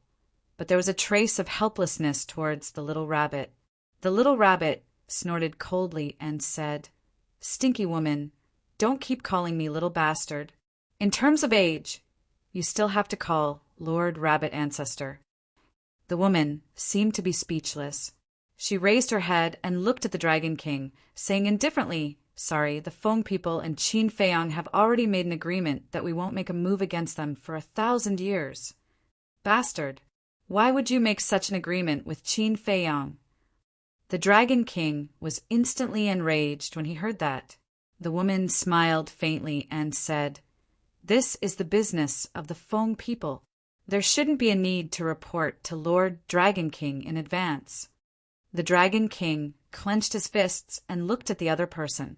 but there was a trace of helplessness towards the little rabbit. The little rabbit snorted coldly and said, Stinky woman, don't keep calling me little bastard. In terms of age, you still have to call Lord Rabbit Ancestor. The woman seemed to be speechless. She raised her head and looked at the Dragon King, saying indifferently, Sorry, the Feng people and Qin Feiyang have already made an agreement that we won't make a move against them for 1,000 years. Bastard, why would you make such an agreement with Qin Feiyang? The Dragon King was instantly enraged when he heard that. The woman smiled faintly and said, This is the business of the Feng people. There shouldn't be a need to report to Lord Dragon King in advance. The Dragon King clenched his fists and looked at the other person.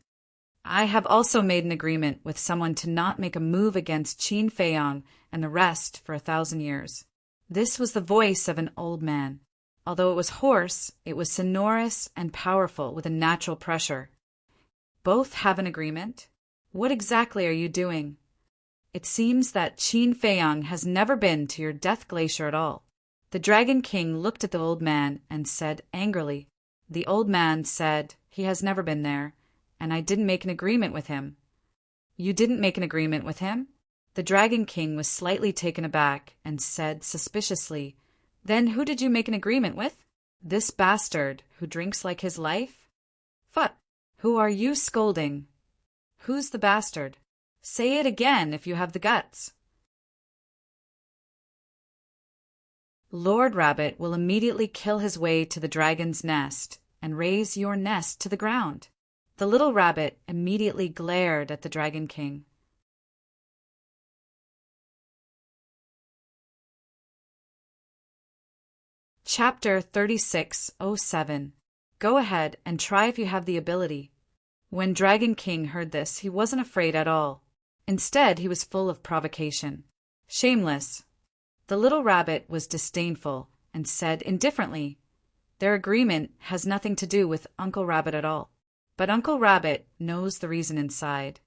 I have also made an agreement with someone to not make a move against Qin Feiyang and the rest for 1,000 years. This was the voice of an old man. Although it was hoarse, it was sonorous and powerful with a natural pressure. Both have an agreement? What exactly are you doing? It seems that Qin Feiyang has never been to your Death Glacier at all. The Dragon King looked at the old man and said angrily. The old man said, He has never been there, and I didn't make an agreement with him. You didn't make an agreement with him? The Dragon King was slightly taken aback and said suspiciously, Then who did you make an agreement with? This bastard who drinks like his life? Phut! Who are you scolding? Who's the bastard? Say it again if you have the guts. Lord Rabbit will immediately kill his way to the dragon's nest and raise your nest to the ground. The little rabbit immediately glared at the Dragon King. Chapter 36:07. Go ahead and try if you have the ability. When Dragon King heard this, he wasn't afraid at all. Instead, he was full of provocation. Shameless. The little rabbit was disdainful and said indifferently, Their agreement has nothing to do with Uncle Rabbit at all. But Uncle Rabbit knows the reason inside.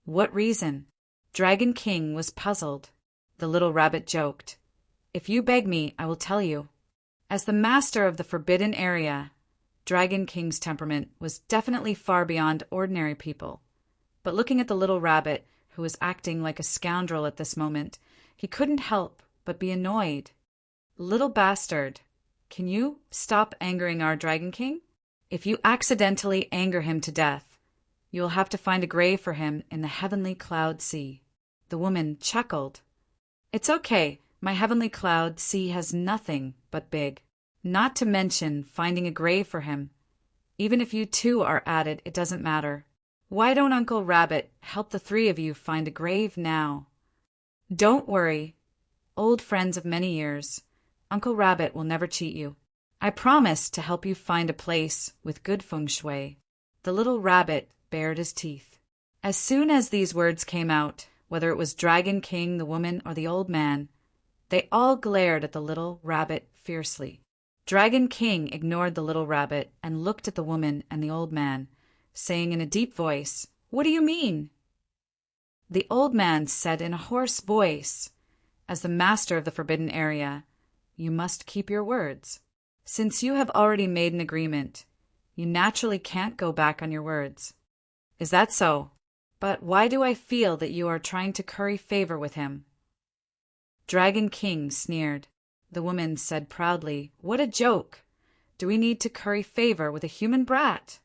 What reason? Dragon King was puzzled. The little rabbit joked, If you beg me, I will tell you. As the master of the forbidden area, Dragon King's temperament was definitely far beyond ordinary people. But looking at the little rabbit, who was acting like a scoundrel at this moment, he couldn't help but be annoyed. Little bastard, Can you stop angering our Dragon King? If you accidentally anger him to death, you will have to find a grave for him in the heavenly cloud sea." The woman chuckled. "It's okay. My heavenly cloud sea has nothing but big. Not to mention finding a grave for him. Even if you two are at it, it doesn't matter. Why don't Uncle Rabbit help the three of you find a grave now?" "Don't worry, old friends of many years. Uncle Rabbit will never cheat you. I promise to help you find a place with good feng shui." The little rabbit bared his teeth. As soon as these words came out, whether it was Dragon King, the woman, or the old man, they all glared at the little rabbit fiercely. Dragon King ignored the little rabbit and looked at the woman and the old man, saying in a deep voice, "What do you mean?" The old man said in a hoarse voice, "As the master of the forbidden area, you must keep your words. Since you have already made an agreement, you naturally can't go back on your words." "Is that so? But why do I feel that you are trying to curry favor with him?" Dragon King sneered. The woman said proudly, "What a joke! Do we need to curry favor with a human brat?"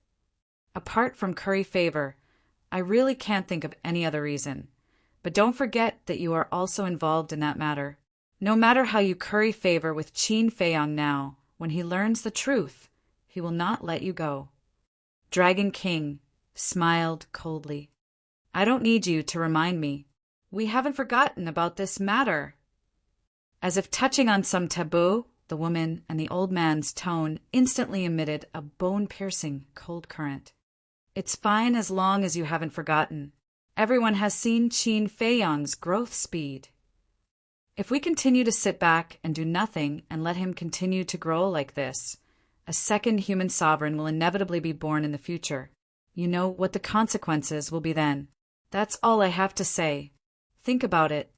"Apart from curry favor, I really can't think of any other reason. But don't forget that you are also involved in that matter. No matter how you curry favor with Qin Feiyang now, when he learns the truth, he will not let you go." Dragon King smiled coldly. "I don't need you to remind me. We haven't forgotten about this matter." As if touching on some taboo, the woman and the old man's tone instantly emitted a bone-piercing cold current. "It's fine as long as you haven't forgotten. Everyone has seen Qin Feiyang's growth speed. If we continue to sit back and do nothing and let him continue to grow like this, a second human sovereign will inevitably be born in the future. You know what the consequences will be then. That's all I have to say. Think about it."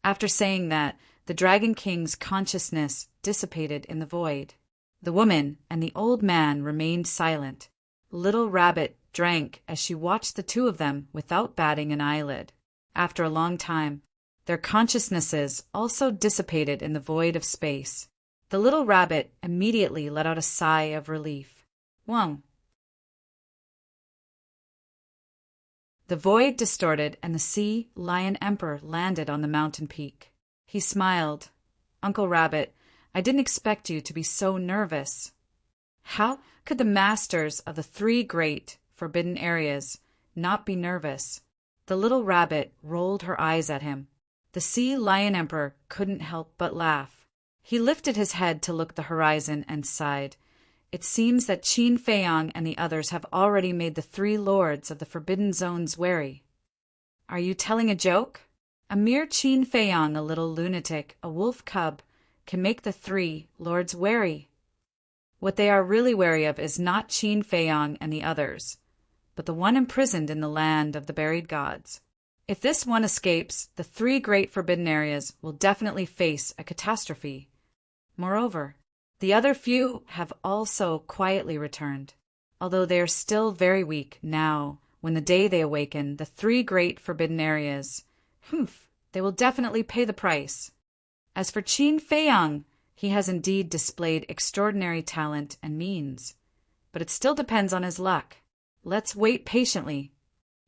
After saying that, the Dragon King's consciousness dissipated in the void. The woman and the old man remained silent. Little Rabbit drank as she watched the two of them without batting an eyelid. After a long time, their consciousnesses also dissipated in the void of space. The little rabbit immediately let out a sigh of relief. "Whoa." The void distorted and the sea lion emperor landed on the mountain peak. He smiled. "Uncle Rabbit, I didn't expect you to be so nervous." How could the masters of the three great forbidden areas not be nervous? The little rabbit rolled her eyes at him. The sea lion emperor couldn't help but laugh. He lifted his head to look at the horizon and sighed. "It seems that Qin Feiyang and the others have already made the three lords of the forbidden zones wary." "Are you telling a joke? A mere Qin Feiyang, a little lunatic, a wolf cub, can make the three lords wary. What they are really wary of is not Qin Feiyang and the others, but the one imprisoned in the land of the buried gods. If this one escapes, the three great forbidden areas will definitely face a catastrophe. Moreover, the other few have also quietly returned, although they are still very weak now. When the day they awaken, the three great forbidden areas, they will definitely pay the price. As for Qin Feiyang, he has indeed displayed extraordinary talent and means, but it still depends on his luck. Let's wait patiently."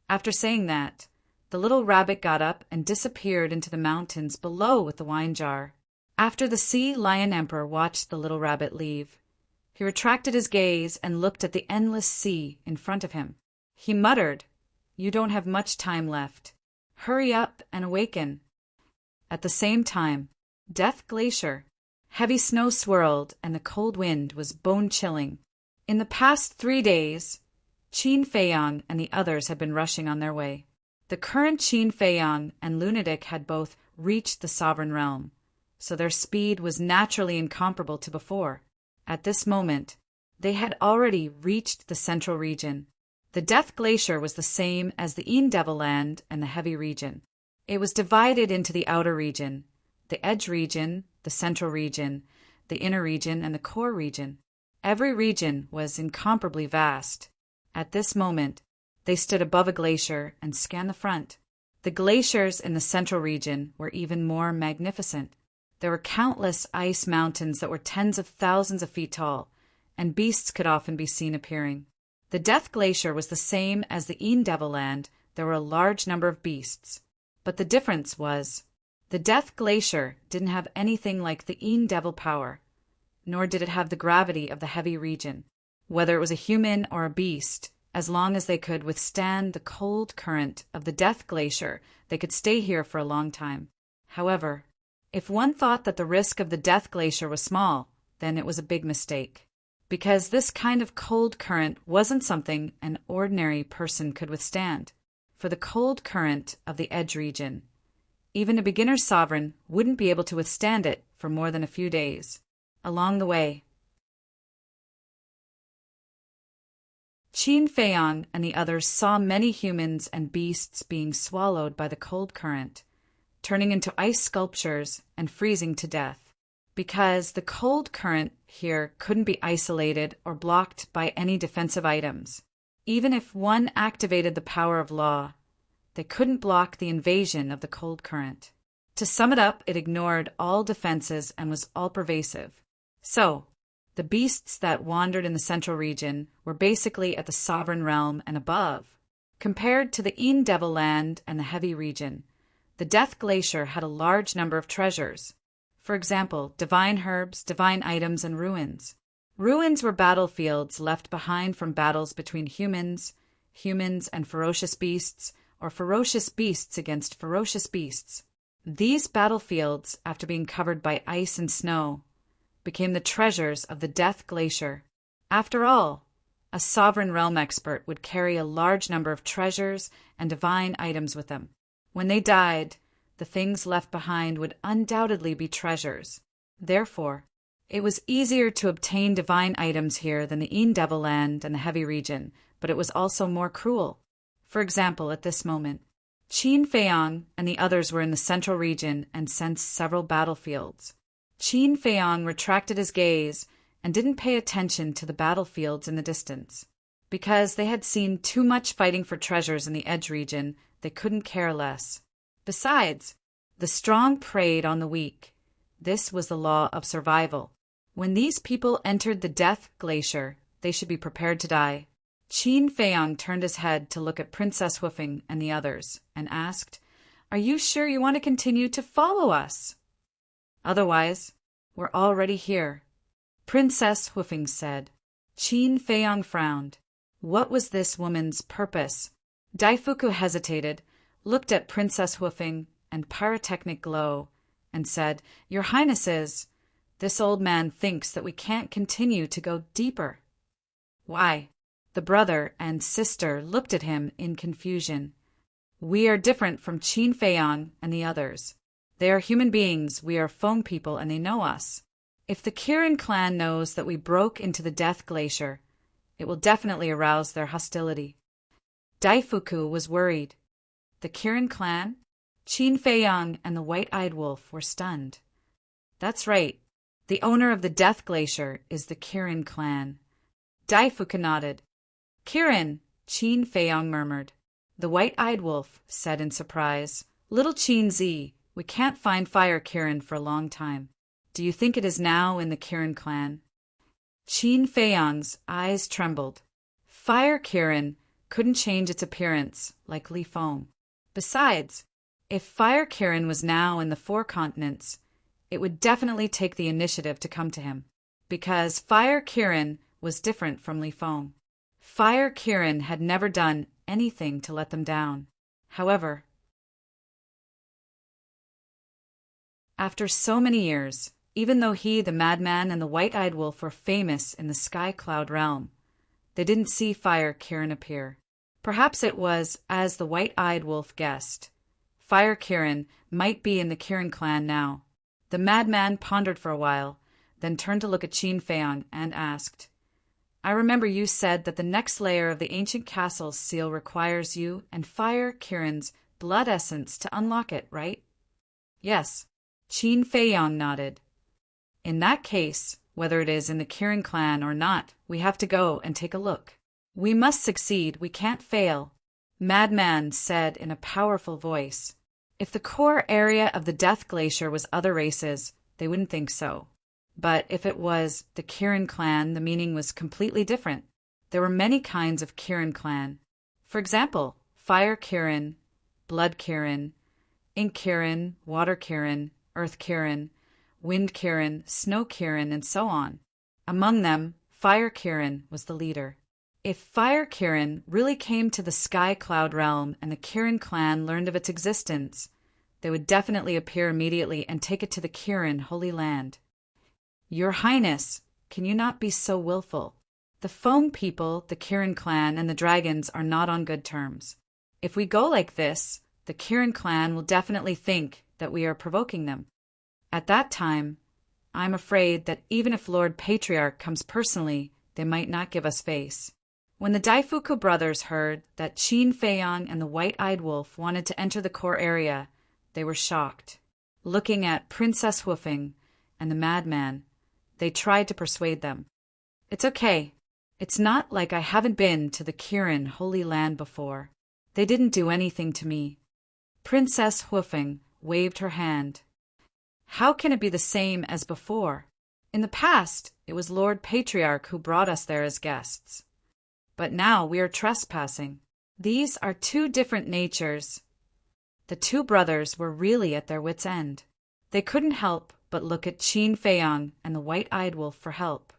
After saying that, the little rabbit got up and disappeared into the mountains below with the wine jar. After the sea lion emperor watched the little rabbit leave, he retracted his gaze and looked at the endless sea in front of him. He muttered, "You don't have much time left. Hurry up and awaken." At the same time, Death Glacier, heavy snow swirled and the cold wind was bone-chilling. In the past 3 days, Qin Feiyang and the others had been rushing on their way. The current Qin Feiyang and Lunatic had both reached the sovereign realm, so their speed was naturally incomparable to before. At this moment, they had already reached the central region. The Death Glacier was the same as the Devil Land and the Heavy region. It was divided into the outer region, the Edge region, the Central region, the Inner region, and the Core region. Every region was incomparably vast. At this moment, they stood above a glacier and scanned the front. The glaciers in the Central region were even more magnificent. There were countless ice mountains that were tens of thousands of feet tall, and beasts could often be seen appearing. The Death Glacier was the same as the Devil Land. There were a large number of beasts. But the difference was, the Death Glacier didn't have anything like the Devil power, nor did it have the gravity of the heavy region. Whether it was a human or a beast, as long as they could withstand the cold current of the Death Glacier, they could stay here for a long time. However, if one thought that the risk of the Death Glacier was small, then it was a big mistake. Because this kind of cold current wasn't something an ordinary person could withstand. For the cold current of the edge region, even a beginner sovereign wouldn't be able to withstand it for more than a few days. Along the way, Qin Feiyang and the others saw many humans and beasts being swallowed by the cold current, turning into ice sculptures and freezing to death. Because the cold current here couldn't be isolated or blocked by any defensive items. Even if one activated the power of law, they couldn't block the invasion of the cold current. To sum it up, it ignored all defenses and was all-pervasive. So, the beasts that wandered in the central region were basically at the sovereign realm and above. Compared to the Devil Land and the heavy region, the Death Glacier had a large number of treasures. For example, divine herbs, divine items, and ruins. Ruins were battlefields left behind from battles between humans and ferocious beasts, or ferocious beasts against ferocious beasts. These battlefields, after being covered by ice and snow, became the treasures of the Death Glacier. After all, a sovereign realm expert would carry a large number of treasures and divine items with them. When they died, the things left behind would undoubtedly be treasures. Therefore, it was easier to obtain divine items here than the Devil Land and the heavy region, but it was also more cruel. For example, at this moment, Qin Feiyang and the others were in the central region and sensed several battlefields. Qin Feiyang retracted his gaze and didn't pay attention to the battlefields in the distance. Because they had seen too much fighting for treasures in the edge region, they couldn't care less. Besides, the strong preyed on the weak. This was the law of survival. When these people entered the Death Glacier, they should be prepared to die. Qin Feiyang turned his head to look at Princess Hoofing and the others, and asked, "Are you sure you want to continue to follow us? Otherwise, we're already here." Princess Hoofing said. Qin Feiyang frowned. What was this woman's purpose? Daifuku hesitated, looked at Princess Hoofing and Pyrotechnic Glow, and said, "Your Highnesses, this old man thinks that we can't continue to go deeper." Why? The brother and sister looked at him in confusion. "We are different from Qin Feiyang and the others. They are human beings, we are Feng people, and they know us. If the Kirin clan knows that we broke into the Death Glacier, it will definitely arouse their hostility." Daifuku was worried. The Kirin clan? Qin Feiyang and the White-Eyed Wolf were stunned. That's right. The owner of the Death Glacier is the Kirin clan. Daifuku nodded. "Kirin," Qin Feiyang murmured. The White-Eyed Wolf said in surprise, "Little Qin Zi, we can't find Fire Kirin for a long time. Do you think it is now in the Kirin clan?" Qin Feiyang's eyes trembled. Fire Kirin couldn't change its appearance like Li Feng. Besides, if Fire Kirin was now in the four continents, it would definitely take the initiative to come to him. Because Fire Kirin was different from Li Feng. Fire Kirin had never done anything to let them down. However, after so many years, even though he, the Madman, and the White-Eyed Wolf were famous in the Sky Cloud realm, they didn't see Fire Kirin appear. Perhaps it was as the White-Eyed Wolf guessed. Fire Kirin might be in the Kirin clan now. The Madman pondered for a while, then turned to look at Qin Feiyang and asked, "I remember you said that the next layer of the ancient castle's seal requires you and Fire Kirin's blood essence to unlock it, right?" "Yes." Qin Feiyang nodded. "In that case, whether it is in the Kirin clan or not, we have to go and take a look. We must succeed, we can't fail," Madman said in a powerful voice. If the core area of the Death Glacier was other races, they wouldn't think so. But if it was the Kirin clan, the meaning was completely different. There were many kinds of Kirin clan. For example, Fire Kirin, Blood Kirin, Ink Kirin, Water Kirin, Earth Kirin, Wind Kirin, Snow Kirin, and so on. Among them, Fire Kirin was the leader. If Fire Kirin really came to the Sky Cloud realm and the Kirin clan learned of its existence, they would definitely appear immediately and take it to the Kirin Holy Land. Your Highness, can you not be so willful? The Foam people, the Kirin clan, and the dragons are not on good terms. If we go like this, the Kirin clan will definitely think that we are provoking them. At that time, I'm afraid that even if Lord Patriarch comes personally, they might not give us face. When the Daifuku brothers heard that Qin Feiyang and the White-Eyed Wolf wanted to enter the core area, they were shocked. Looking at Princess Woofing and the madman, they tried to persuade them. It's okay. It's not like I haven't been to the Kirin Holy Land before. They didn't do anything to me. Princess Woofing waved her hand. How can it be the same as before? In the past, it was Lord Patriarch who brought us there as guests. But now we are trespassing. These are two different natures. The two brothers were really at their wits' end. They couldn't help but look at Qin Feiyang and the White-Eyed Wolf for help.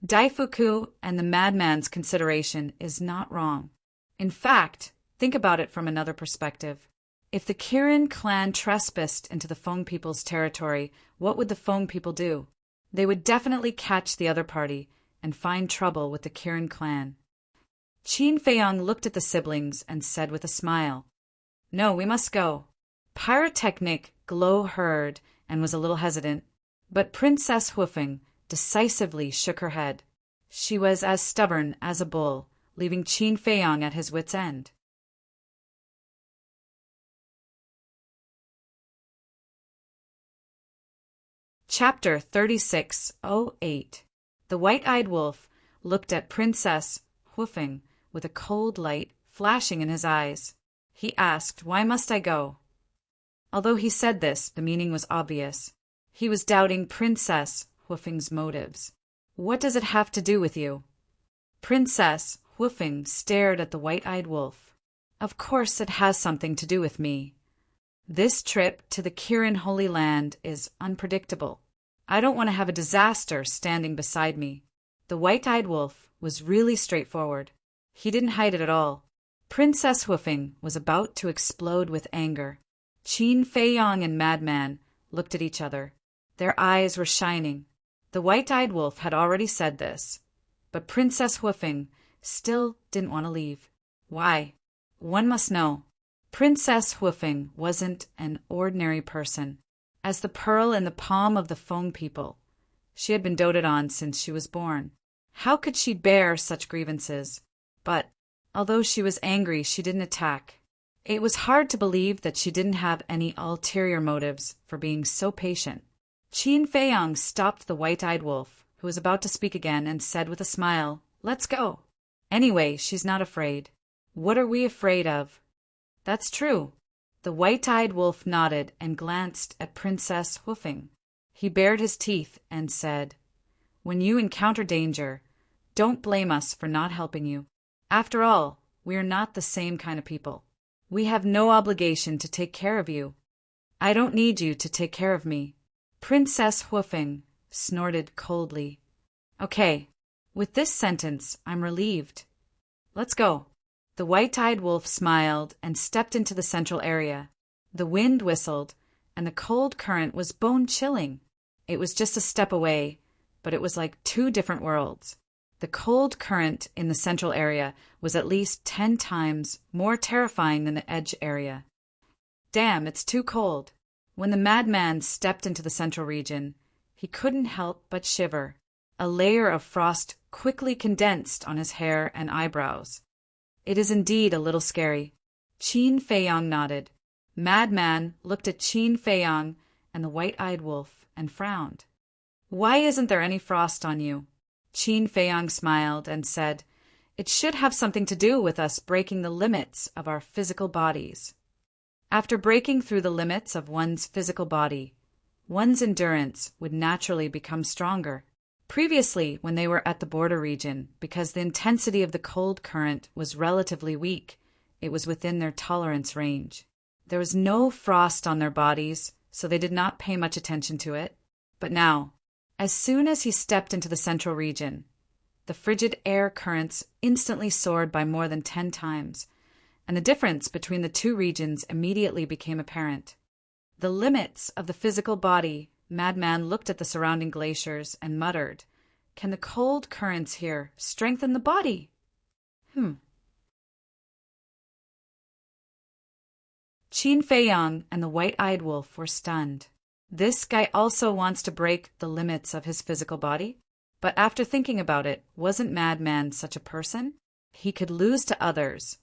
Daifuku and the madman's consideration is not wrong. In fact, think about it from another perspective. If the Kirin clan trespassed into the Feng people's territory, what would the Feng people do? They would definitely catch the other party and find trouble with the Kirin clan. Qin Feiyang looked at the siblings and said with a smile, "No, we must go." Pyrotechnic Glow heard and was a little hesitant, but Princess Woofing decisively shook her head. She was as stubborn as a bull, leaving Qin Feiyang at his wits' end. Chapter 36:08. The White-Eyed Wolf looked at Princess Woofing with a cold light flashing in his eyes. He asked, "Why must I go?" Although he said this, the meaning was obvious. He was doubting Princess Woofing's motives. "What does it have to do with you?" Princess Woofing stared at the White-Eyed Wolf. "Of course it has something to do with me. This trip to the Kirin Holy Land is unpredictable. I don't want to have a disaster standing beside me." The White-Eyed Wolf was really straightforward. He didn't hide it at all. Princess Woofing was about to explode with anger. Qin Feiyang and Madman looked at each other. Their eyes were shining. The White-Eyed Wolf had already said this, but Princess Woofing still didn't want to leave. Why? One must know. Princess Woofing wasn't an ordinary person. As the pearl in the palm of the Feng people, she had been doted on since she was born. How could she bear such grievances? But, although she was angry, she didn't attack. It was hard to believe that she didn't have any ulterior motives for being so patient. Qin Feiyang stopped the White-Eyed Wolf, who was about to speak again, and said with a smile, "Let's go. Anyway, she's not afraid. What are we afraid of?" "That's true." The White-Eyed Wolf nodded and glanced at Princess Woofing. He bared his teeth and said, "When you encounter danger, don't blame us for not helping you. After all, we are not the same kind of people. We have no obligation to take care of you. I don't need you to take care of me." Princess Woofing snorted coldly. "Okay, with this sentence, I'm relieved. Let's go." The White-Eyed Wolf smiled and stepped into the central area. The wind whistled, and the cold current was bone-chilling. It was just a step away, but it was like two different worlds. The cold current in the central area was at least 10 times more terrifying than the edge area. Damn, it's too cold. When the madman stepped into the central region, he couldn't help but shiver. A layer of frost quickly condensed on his hair and eyebrows. It is indeed a little scary. Qin Feiyang nodded. Madman looked at Qin Feiyang and the White-Eyed Wolf and frowned. "Why isn't there any frost on you?" Qin Feiyang smiled and said, "It should have something to do with us breaking the limits of our physical bodies." After breaking through the limits of one's physical body, one's endurance would naturally become stronger. Previously, when they were at the border region, because the intensity of the cold current was relatively weak, it was within their tolerance range. There was no frost on their bodies, so they did not pay much attention to it. But now, as soon as he stepped into the central region, the frigid air currents instantly soared by more than 10 times, and the difference between the two regions immediately became apparent. The limits of the physical body. Madman looked at the surrounding glaciers and muttered, "Can the cold currents here strengthen the body?" Qin Feiyang and the white-eyed wolf were stunned. This guy also wants to break the limits of his physical body? But after thinking about it, wasn't Madman such a person? He could lose to others,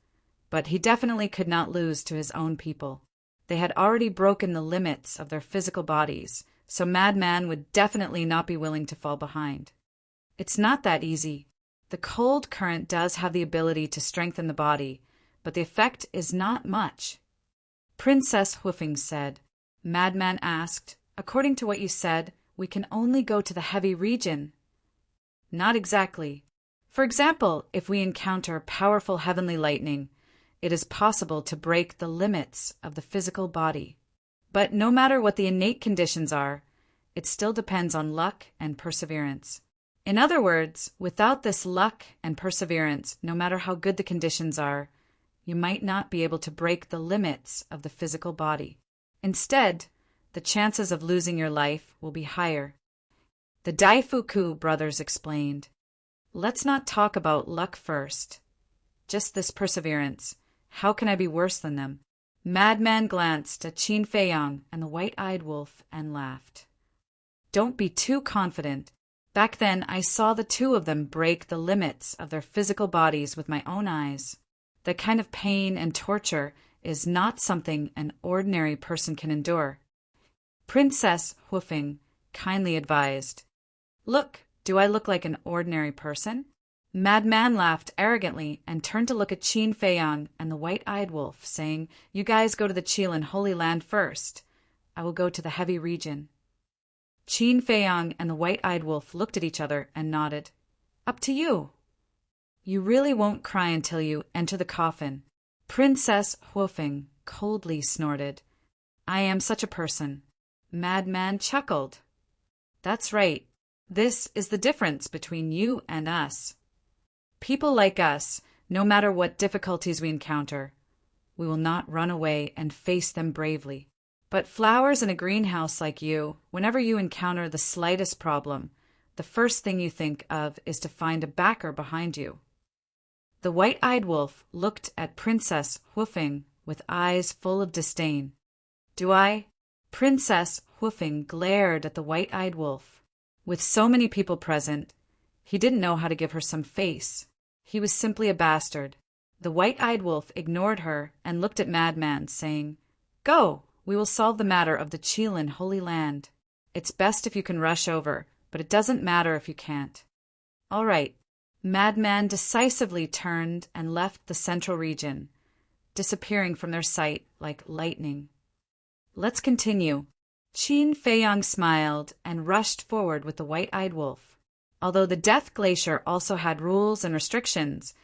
but he definitely could not lose to his own people. They had already broken the limits of their physical bodies, so Madman would definitely not be willing to fall behind. It's not that easy. The cold current does have the ability to strengthen the body, but the effect is not much. Princess Hoofing said. Madman asked, "According to what you said, we can only go to the heavy region." Not exactly. For example, if we encounter powerful heavenly lightning, it is possible to break the limits of the physical body. But no matter what the innate conditions are, it still depends on luck and perseverance. In other words, without this luck and perseverance, no matter how good the conditions are, you might not be able to break the limits of the physical body. Instead, the chances of losing your life will be higher. The Daifuku brothers explained, "Let's not talk about luck first. Just this perseverance. How can I be worse than them?" Madman glanced at Qin Feiyang and the white-eyed wolf and laughed. "Don't be too confident. Back then, I saw the two of them break the limits of their physical bodies with my own eyes. That kind of pain and torture is not something an ordinary person can endure." Princess Hoofing kindly advised, "Look, do I look like an ordinary person?" Madman laughed arrogantly and turned to look at Qin Feiyang and the white-eyed wolf, saying, "You guys go to the Qilin Holy Land first. I will go to the heavy region." Qin Feiyang and the white-eyed wolf looked at each other and nodded. "Up to you." "You really won't cry until you enter the coffin." Princess Hoofing coldly snorted. "I am such a person." Madman chuckled. "That's right. This is the difference between you and us. People like us, no matter what difficulties we encounter, we will not run away and face them bravely. But flowers in a greenhouse like you, whenever you encounter the slightest problem, the first thing you think of is to find a backer behind you." The white-eyed wolf looked at Princess Hoofing with eyes full of disdain. "Do I?" Princess Hoofing glared at the white-eyed wolf. With so many people present, he didn't know how to give her some face. He was simply a bastard. The white-eyed wolf ignored her and looked at Madman, saying, "Go, we will solve the matter of the Qilin Holy Land. It's best if you can rush over, but it doesn't matter if you can't." "All right." Madman decisively turned and left the central region, disappearing from their sight like lightning. "Let's continue." Qin Feiyang smiled and rushed forward with the white-eyed wolf. Although the Death Glacier also had rules and restrictions,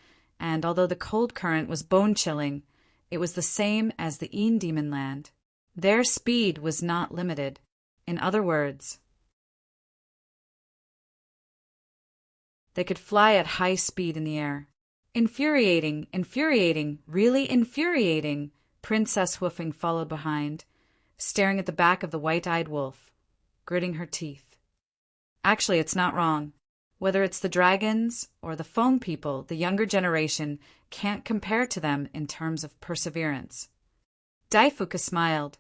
and although the cold current was bone-chilling, it was the same as the Demon Land. Their speed was not limited. In other words, they could fly at high speed in the air. Infuriating, really infuriating. Princess Hoofing followed behind, staring at the back of the white-eyed wolf, gritting her teeth. Actually, it's not wrong. Whether it's the dragons or the foam people, the younger generation can't compare to them in terms of perseverance. Daifuka smiled.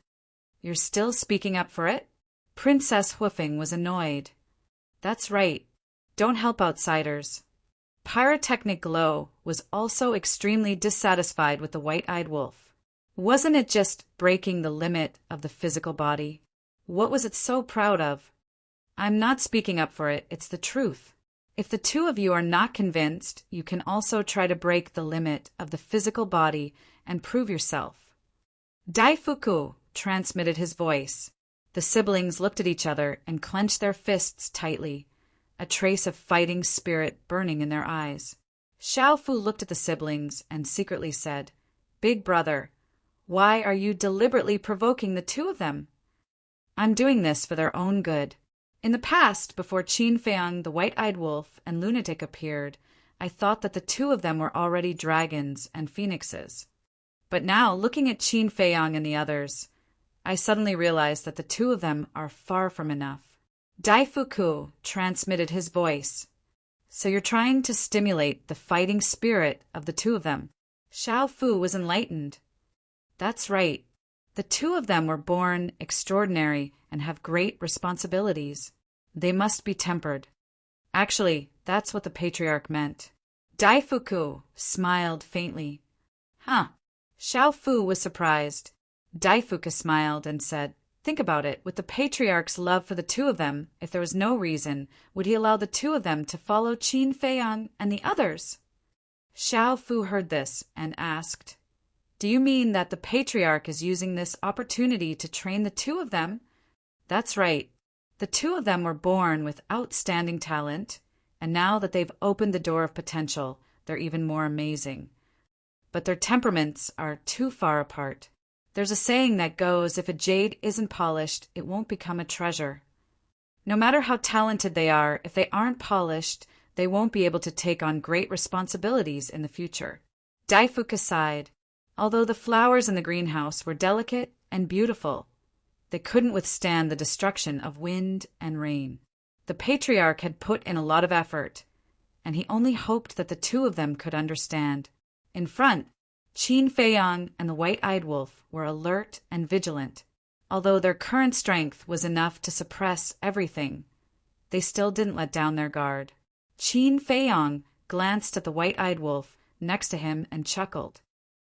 "You're still speaking up for it?" Princess Hoofing was annoyed. "That's right. Don't help outsiders." Pyrotechnic Glow was also extremely dissatisfied with the white-eyed wolf. Wasn't it just breaking the limit of the physical body? What was it so proud of? "I'm not speaking up for it, it's the truth. If the two of you are not convinced, you can also try to break the limit of the physical body and prove yourself." Daifuku transmitted his voice. The siblings looked at each other and clenched their fists tightly, a trace of fighting spirit burning in their eyes. Xiao Fu looked at the siblings and secretly said, "Big brother, why are you deliberately provoking the two of them?" "I'm doing this for their own good. In the past, before Qin Feiyang the White-Eyed Wolf and Lunatic appeared, I thought that the two of them were already dragons and phoenixes. But now, looking at Qin Feiyang and the others, I suddenly realized that the two of them are far from enough." Daifuku transmitted his voice. "So you're trying to stimulate the fighting spirit of the two of them?" Xiao Fu was enlightened. "That's right. The two of them were born extraordinary and have great responsibilities. They must be tempered. Actually, that's what the patriarch meant." Daifuku smiled faintly. "Huh." Xiao Fu was surprised. Daifuku smiled and said, "Think about it. With the patriarch's love for the two of them, if there was no reason, would he allow the two of them to follow Qin Feiyang and the others?" Xiao Fu heard this and asked, "Do you mean that the patriarch is using this opportunity to train the two of them?" "That's right. The two of them were born with outstanding talent, and now that they've opened the door of potential, they're even more amazing. But their temperaments are too far apart. There's a saying that goes, if a jade isn't polished, it won't become a treasure. No matter how talented they are, if they aren't polished, they won't be able to take on great responsibilities in the future." Daifuku sighed. Although the flowers in the greenhouse were delicate and beautiful, they couldn't withstand the destruction of wind and rain. The patriarch had put in a lot of effort, and he only hoped that the two of them could understand. In front, Qin Feiyang and the White-Eyed Wolf were alert and vigilant. Although their current strength was enough to suppress everything, they still didn't let down their guard. Qin Feiyang glanced at the White-Eyed Wolf next to him and chuckled.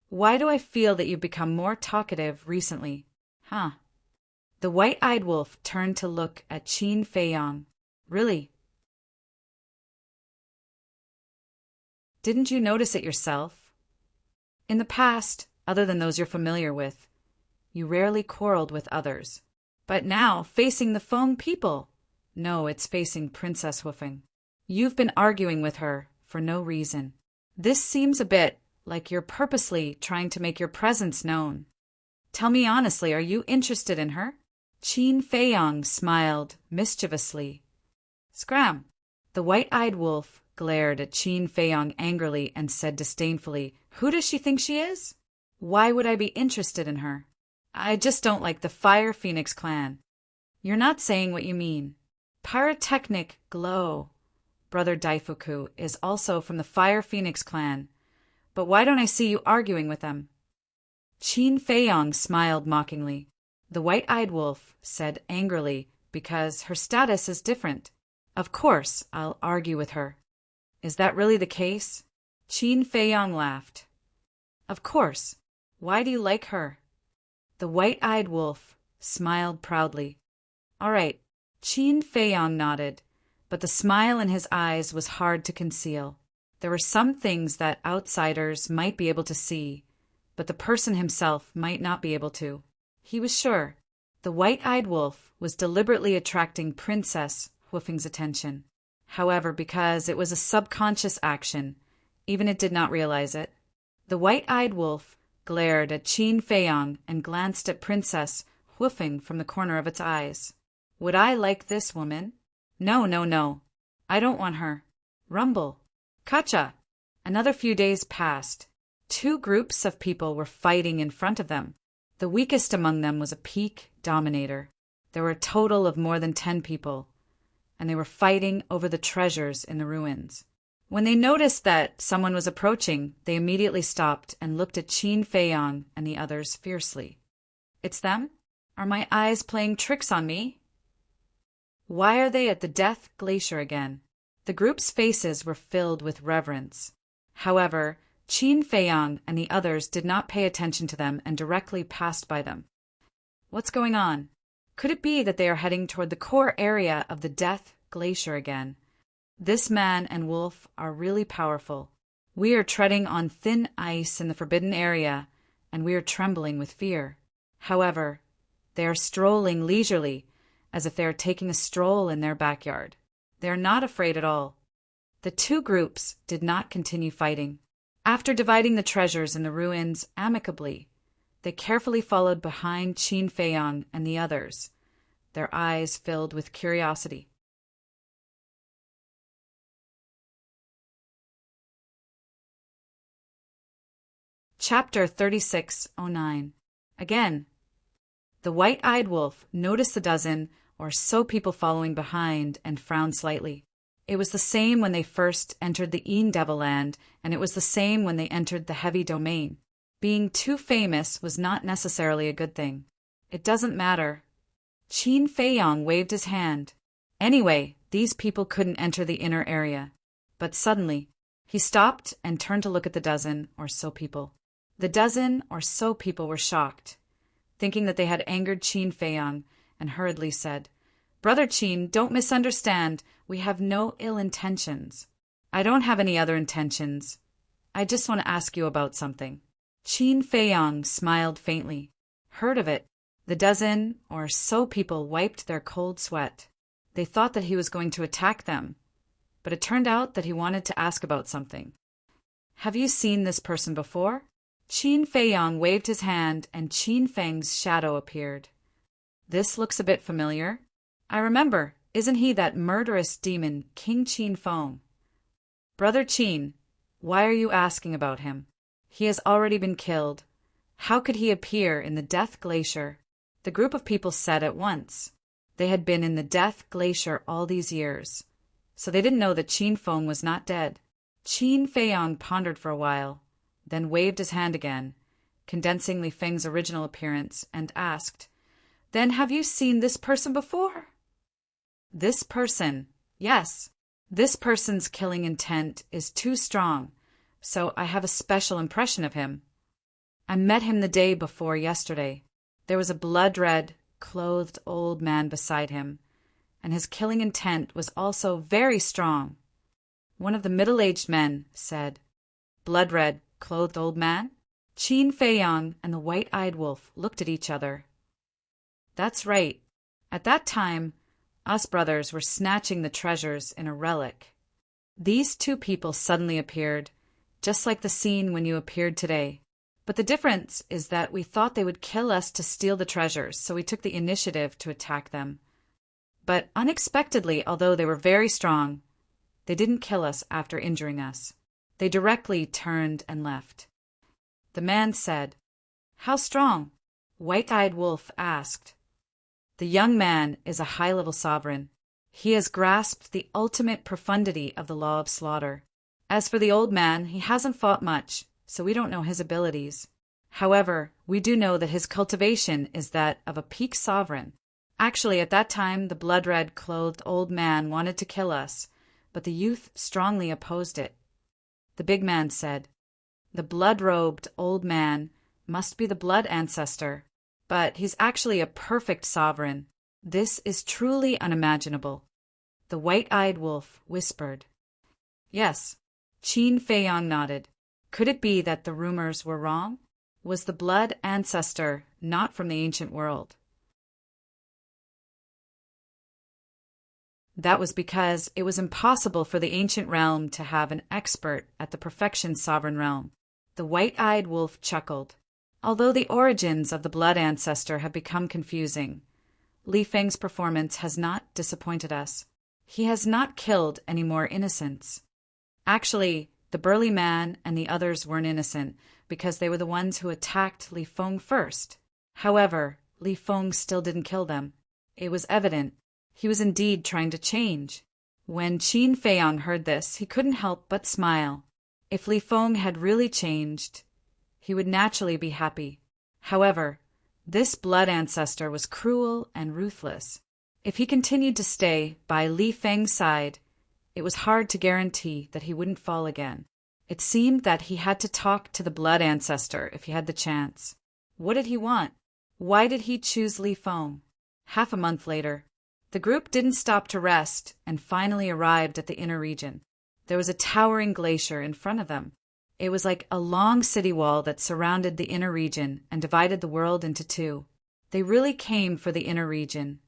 "Why do I feel that you've become more talkative recently? Huh?" The White-Eyed Wolf turned to look at Qin Feiyang. "Really? Didn't you notice it yourself? In the past, other than those you're familiar with, you rarely quarreled with others. But now, facing the Feng people, no, it's facing Princess Hoofing, you've been arguing with her for no reason. This seems a bit like you're purposely trying to make your presence known. Tell me honestly, are you interested in her?" Qin Feiyang smiled mischievously. "Scram!" The White-Eyed Wolf glared at Qin Feiyang angrily and said disdainfully, "Who does she think she is? Why would I be interested in her? I just don't like the Fire Phoenix clan." "You're not saying what you mean. Pyrotechnic Glow, Brother Daifuku, is also from the Fire Phoenix clan. But why don't I see you arguing with them?" Qin Feiyang smiled mockingly. The White-Eyed Wolf said angrily, "Because her status is different. Of course, I'll argue with her." "Is that really the case?" Qin Feiyang laughed. "Of course. Why do you like her?" The White-Eyed Wolf smiled proudly. "All right." Qin Feiyang nodded, but the smile in his eyes was hard to conceal. There were some things that outsiders might be able to see, but the person himself might not be able to. He was sure the White-Eyed Wolf was deliberately attracting Princess Hoofing's attention. However, because it was a subconscious action, even it did not realize it, the White-Eyed Wolf glared at Qin Feiyang and glanced at Princess Hoofing from the corner of its eyes. "Would I like this woman? No, no, no. I don't want her. Rumble. Kacha." Another few days passed. Two groups of people were fighting in front of them. The weakest among them was a peak dominator. There were a total of more than 10 people, and they were fighting over the treasures in the ruins. When they noticed that someone was approaching, they immediately stopped and looked at Qin Feiyang and the others fiercely. "It's them? Are my eyes playing tricks on me? Why are they at the Death Glacier again?" The group's faces were filled with reverence. However, Qin Feiyang and the others did not pay attention to them and directly passed by them. "What's going on? Could it be that they are heading toward the core area of the Death Glacier again? This man and wolf are really powerful. We are treading on thin ice in the forbidden area, and we are trembling with fear. However, They are strolling leisurely, as if they are taking a stroll in their backyard. They are not afraid at all. The two groups did not continue fighting. After dividing the treasures in the ruins amicably, they carefully followed behind Qin Feiyang and the others, their eyes filled with curiosity. Chapter 3609. Again, the white-eyed wolf noticed the dozen or so people following behind and frowned slightly. It was the same when they first entered the Devil Land, and it was the same when they entered the Heavy Domain. Being too famous was not necessarily a good thing. It doesn't matter. Qin Feiyang waved his hand. Anyway, these people couldn't enter the inner area. But suddenly, he stopped and turned to look at the dozen or so people. The dozen or so people were shocked, thinking that they had angered Qin Feiyang, and hurriedly said, "Brother Qin, don't misunderstand. We have no ill intentions." "I don't have any other intentions. I just want to ask you about something." Qin Feiyang smiled faintly. "Heard of it." The dozen or so people wiped their cold sweat. They thought that he was going to attack them, but it turned out that he wanted to ask about something. "Have you seen this person before?" Qin Feiyang waved his hand, and Qin Feng's shadow appeared. "This looks a bit familiar. I remember. Isn't he that murderous demon, King Qin Feng?" "Brother Qin, why are you asking about him? He has already been killed. How could he appear in the Death Glacier?" The group of people said at once. They had been in the Death Glacier all these years, so they didn't know that Qin Feng was not dead. Qin Feiyang pondered for a while, then waved his hand again, condensing Li Feng's original appearance, and asked, "Then have you seen this person before?" "This person? Yes. This person's killing intent is too strong, so I have a special impression of him. I met him the day before yesterday. There was a blood-red, clothed old man beside him, and his killing intent was also very strong." One of the middle-aged men said, "Blood-red, clothed old man?" Qin Feiyang and the white-eyed wolf looked at each other. "That's right. At that time, us brothers were snatching the treasures in a relic. These two people suddenly appeared, just like the scene when you appeared today. But the difference is that we thought they would kill us to steal the treasures, so we took the initiative to attack them. But unexpectedly, although they were very strong, they didn't kill us after injuring us. They directly turned and left." The man said, "How strong?" White-eyed Wolf asked. "The young man is a high-level sovereign. He has grasped the ultimate profundity of the law of slaughter. As for the old man, he hasn't fought much, so we don't know his abilities. However, we do know that his cultivation is that of a peak sovereign. Actually, at that time, the blood-red clothed old man wanted to kill us, but the youth strongly opposed it." The big man said, "The blood-robed old man must be the blood ancestor, but he's actually a perfect sovereign. This is truly unimaginable." The white-eyed wolf whispered. "Yes." Qin Feiyang nodded. Could it be that the rumors were wrong? Was the blood ancestor not from the ancient world? That was because it was impossible for the ancient realm to have an expert at the perfection sovereign realm. The white-eyed wolf chuckled. Although the origins of the blood ancestor have become confusing, Li Feng's performance has not disappointed us. He has not killed any more innocents. Actually, the burly man and the others weren't innocent because they were the ones who attacked Li Feng first. However, Li Feng still didn't kill them. It was evident he was indeed trying to change. When Qin Feiyang heard this, he couldn't help but smile. If Li Feng had really changed, he would naturally be happy. However, this blood ancestor was cruel and ruthless. If he continued to stay by Li Feng's side, it was hard to guarantee that he wouldn't fall again. It seemed that he had to talk to the blood ancestor if he had the chance. What did he want? Why did he choose Li Feng? Half a month later, the group didn't stop to rest and finally arrived at the inner region. There was a towering glacier in front of them. It was like a long city wall that surrounded the inner region and divided the world into two. They really came for the inner region.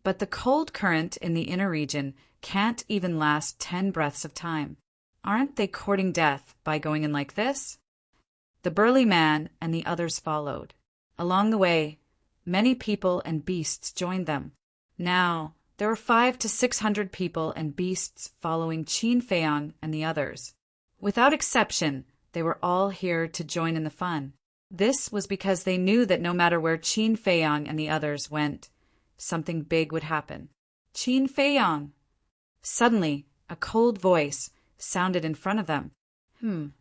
But the cold current in the inner region can't even last 10 breaths of time. Aren't they courting death by going in like this? The burly man and the others followed. Along the way, many people and beasts joined them. Now, there were 500 to 600 people and beasts following Qin Feiyang and the others. Without exception, they were all here to join in the fun. This was because they knew that no matter where Qin Feiyang and the others went, something big would happen. Qin Feiyang! Suddenly, a cold voice sounded in front of them. Qin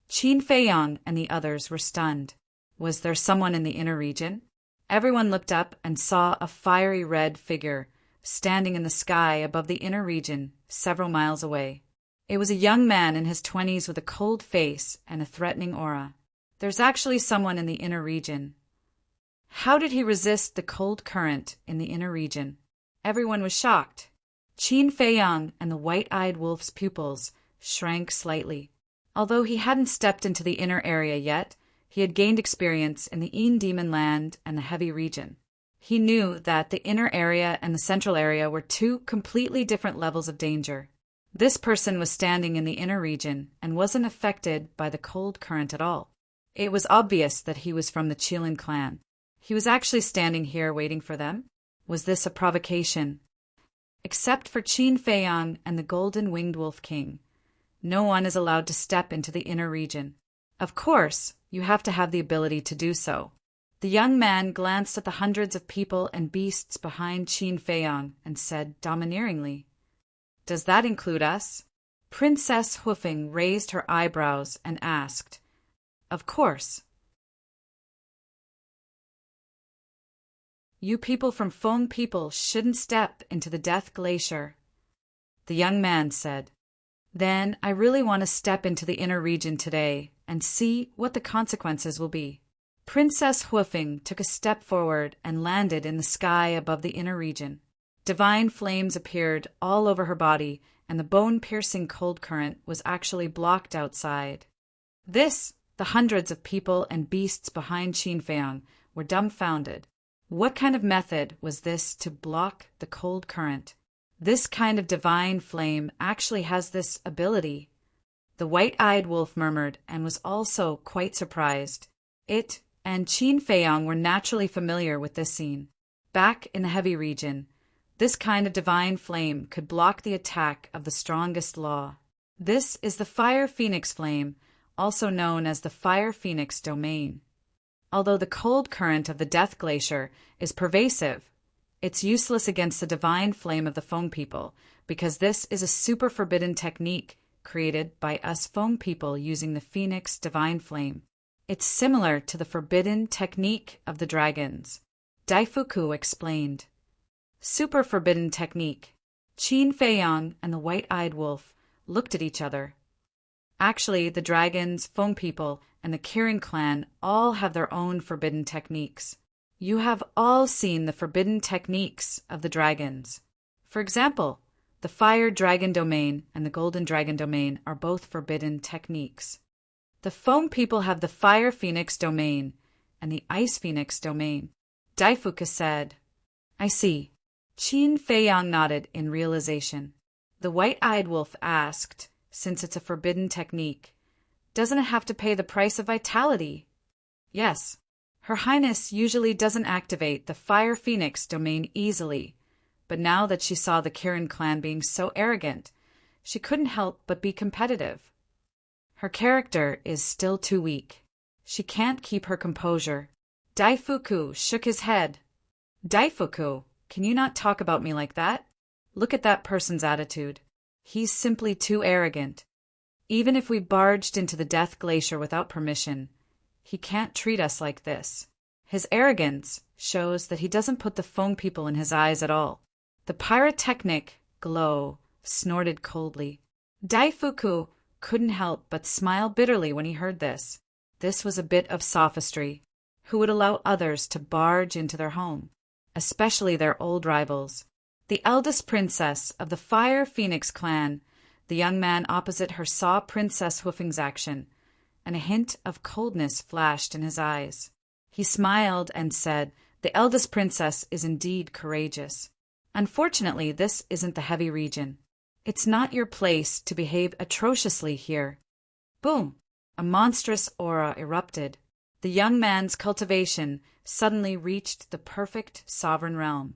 Feiyang and the others were stunned. Was there someone in the inner region? Everyone looked up and saw a fiery red figure standing in the sky above the inner region, several miles away. It was a young man in his 20s with a cold face and a threatening aura. There's actually someone in the inner region. How did he resist the cold current in the inner region? Everyone was shocked. Qin Feiyang and the white-eyed wolf's pupils shrank slightly. Although he hadn't stepped into the inner area yet, he had gained experience in the Yin Demon Land and the heavy region. He knew that the inner area and the central area were two completely different levels of danger. This person was standing in the inner region and wasn't affected by the cold current at all. It was obvious that he was from the Qilin clan. He was actually standing here waiting for them. Was this a provocation? Except for Qin Feiyang and the golden-winged wolf king, no one is allowed to step into the inner region. Of course, you have to have the ability to do so. The young man glanced at the hundreds of people and beasts behind Qin Feiyang and said domineeringly, "Does that include us?" Princess Hoofing raised her eyebrows and asked, "Of course." "You people from Feng people shouldn't step into the Death Glacier," the young man said. "Then I really want to step into the inner region today and see what the consequences will be." Princess Hoofing took a step forward and landed in the sky above the inner region. Divine flames appeared all over her body, and the bone-piercing cold current was actually blocked outside. The hundreds of people and beasts behind Qin Feiyang were dumbfounded. What kind of method was this to block the cold current? This kind of divine flame actually has this ability. The white-eyed wolf murmured and was also quite surprised. It and Qin Feiyang were naturally familiar with this scene. Back in the heavy region, this kind of divine flame could block the attack of the strongest law. This is the Fire Phoenix flame, also known as the Fire Phoenix domain. Although the cold current of the Death Glacier is pervasive, it's useless against the divine flame of the Feng people, because this is a super forbidden technique created by us Feng people using the Phoenix divine flame. It's similar to the forbidden technique of the dragons. Daifuku explained. Super forbidden technique. Qin Feiyang and the white-eyed wolf looked at each other. Actually, the dragons, Feng people, and the Kirin clan all have their own forbidden techniques. You have all seen the forbidden techniques of the dragons. For example, the Fire Dragon domain and the Golden Dragon domain are both forbidden techniques. The Feng people have the Fire Phoenix domain and the Ice Phoenix domain. Daifuku said, "I see." Qin Feiyang nodded in realization. The white-eyed wolf asked, "Since it's a forbidden technique, doesn't it have to pay the price of vitality?" "Yes. Her Highness usually doesn't activate the Fire Phoenix domain easily, but now that she saw the Kirin clan being so arrogant, she couldn't help but be competitive. Her character is still too weak. She can't keep her composure." Daifuku shook his head. "Daifuku, can you not talk about me like that? Look at that person's attitude. He's simply too arrogant. Even if we barged into the Death Glacier without permission, he can't treat us like this. His arrogance shows that he doesn't put the Feng people in his eyes at all." The pyrotechnic glow snorted coldly. Daifuku couldn't help but smile bitterly when he heard this. This was a bit of sophistry. Who would allow others to barge into their home, especially their old rivals? The eldest princess of the Fire Phoenix clan, the young man opposite her saw Princess Hoofing's action, and a hint of coldness flashed in his eyes. He smiled and said, The eldest princess is indeed courageous. Unfortunately, this isn't the heavy region. It's not your place to behave atrociously here. Boom! A monstrous aura erupted. The young man's cultivation suddenly reached the perfect sovereign realm.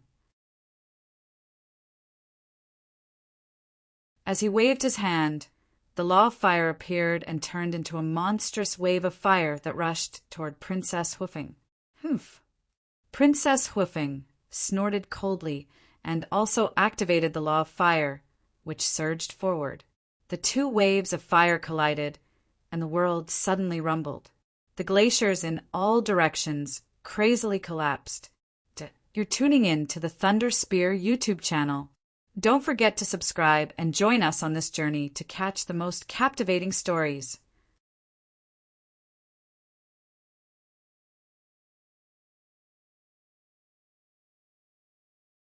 As he waved his hand, the law of fire appeared and turned into a monstrous wave of fire that rushed toward Princess Hoofing. Humph! Princess Hoofing snorted coldly and also activated the law of fire, which surged forward. The two waves of fire collided, and the world suddenly rumbled. The glaciers in all directions crazily collapsed. You're tuning in to the Thunder Spear YouTube channel. Don't forget to subscribe and join us on this journey to catch the most captivating stories.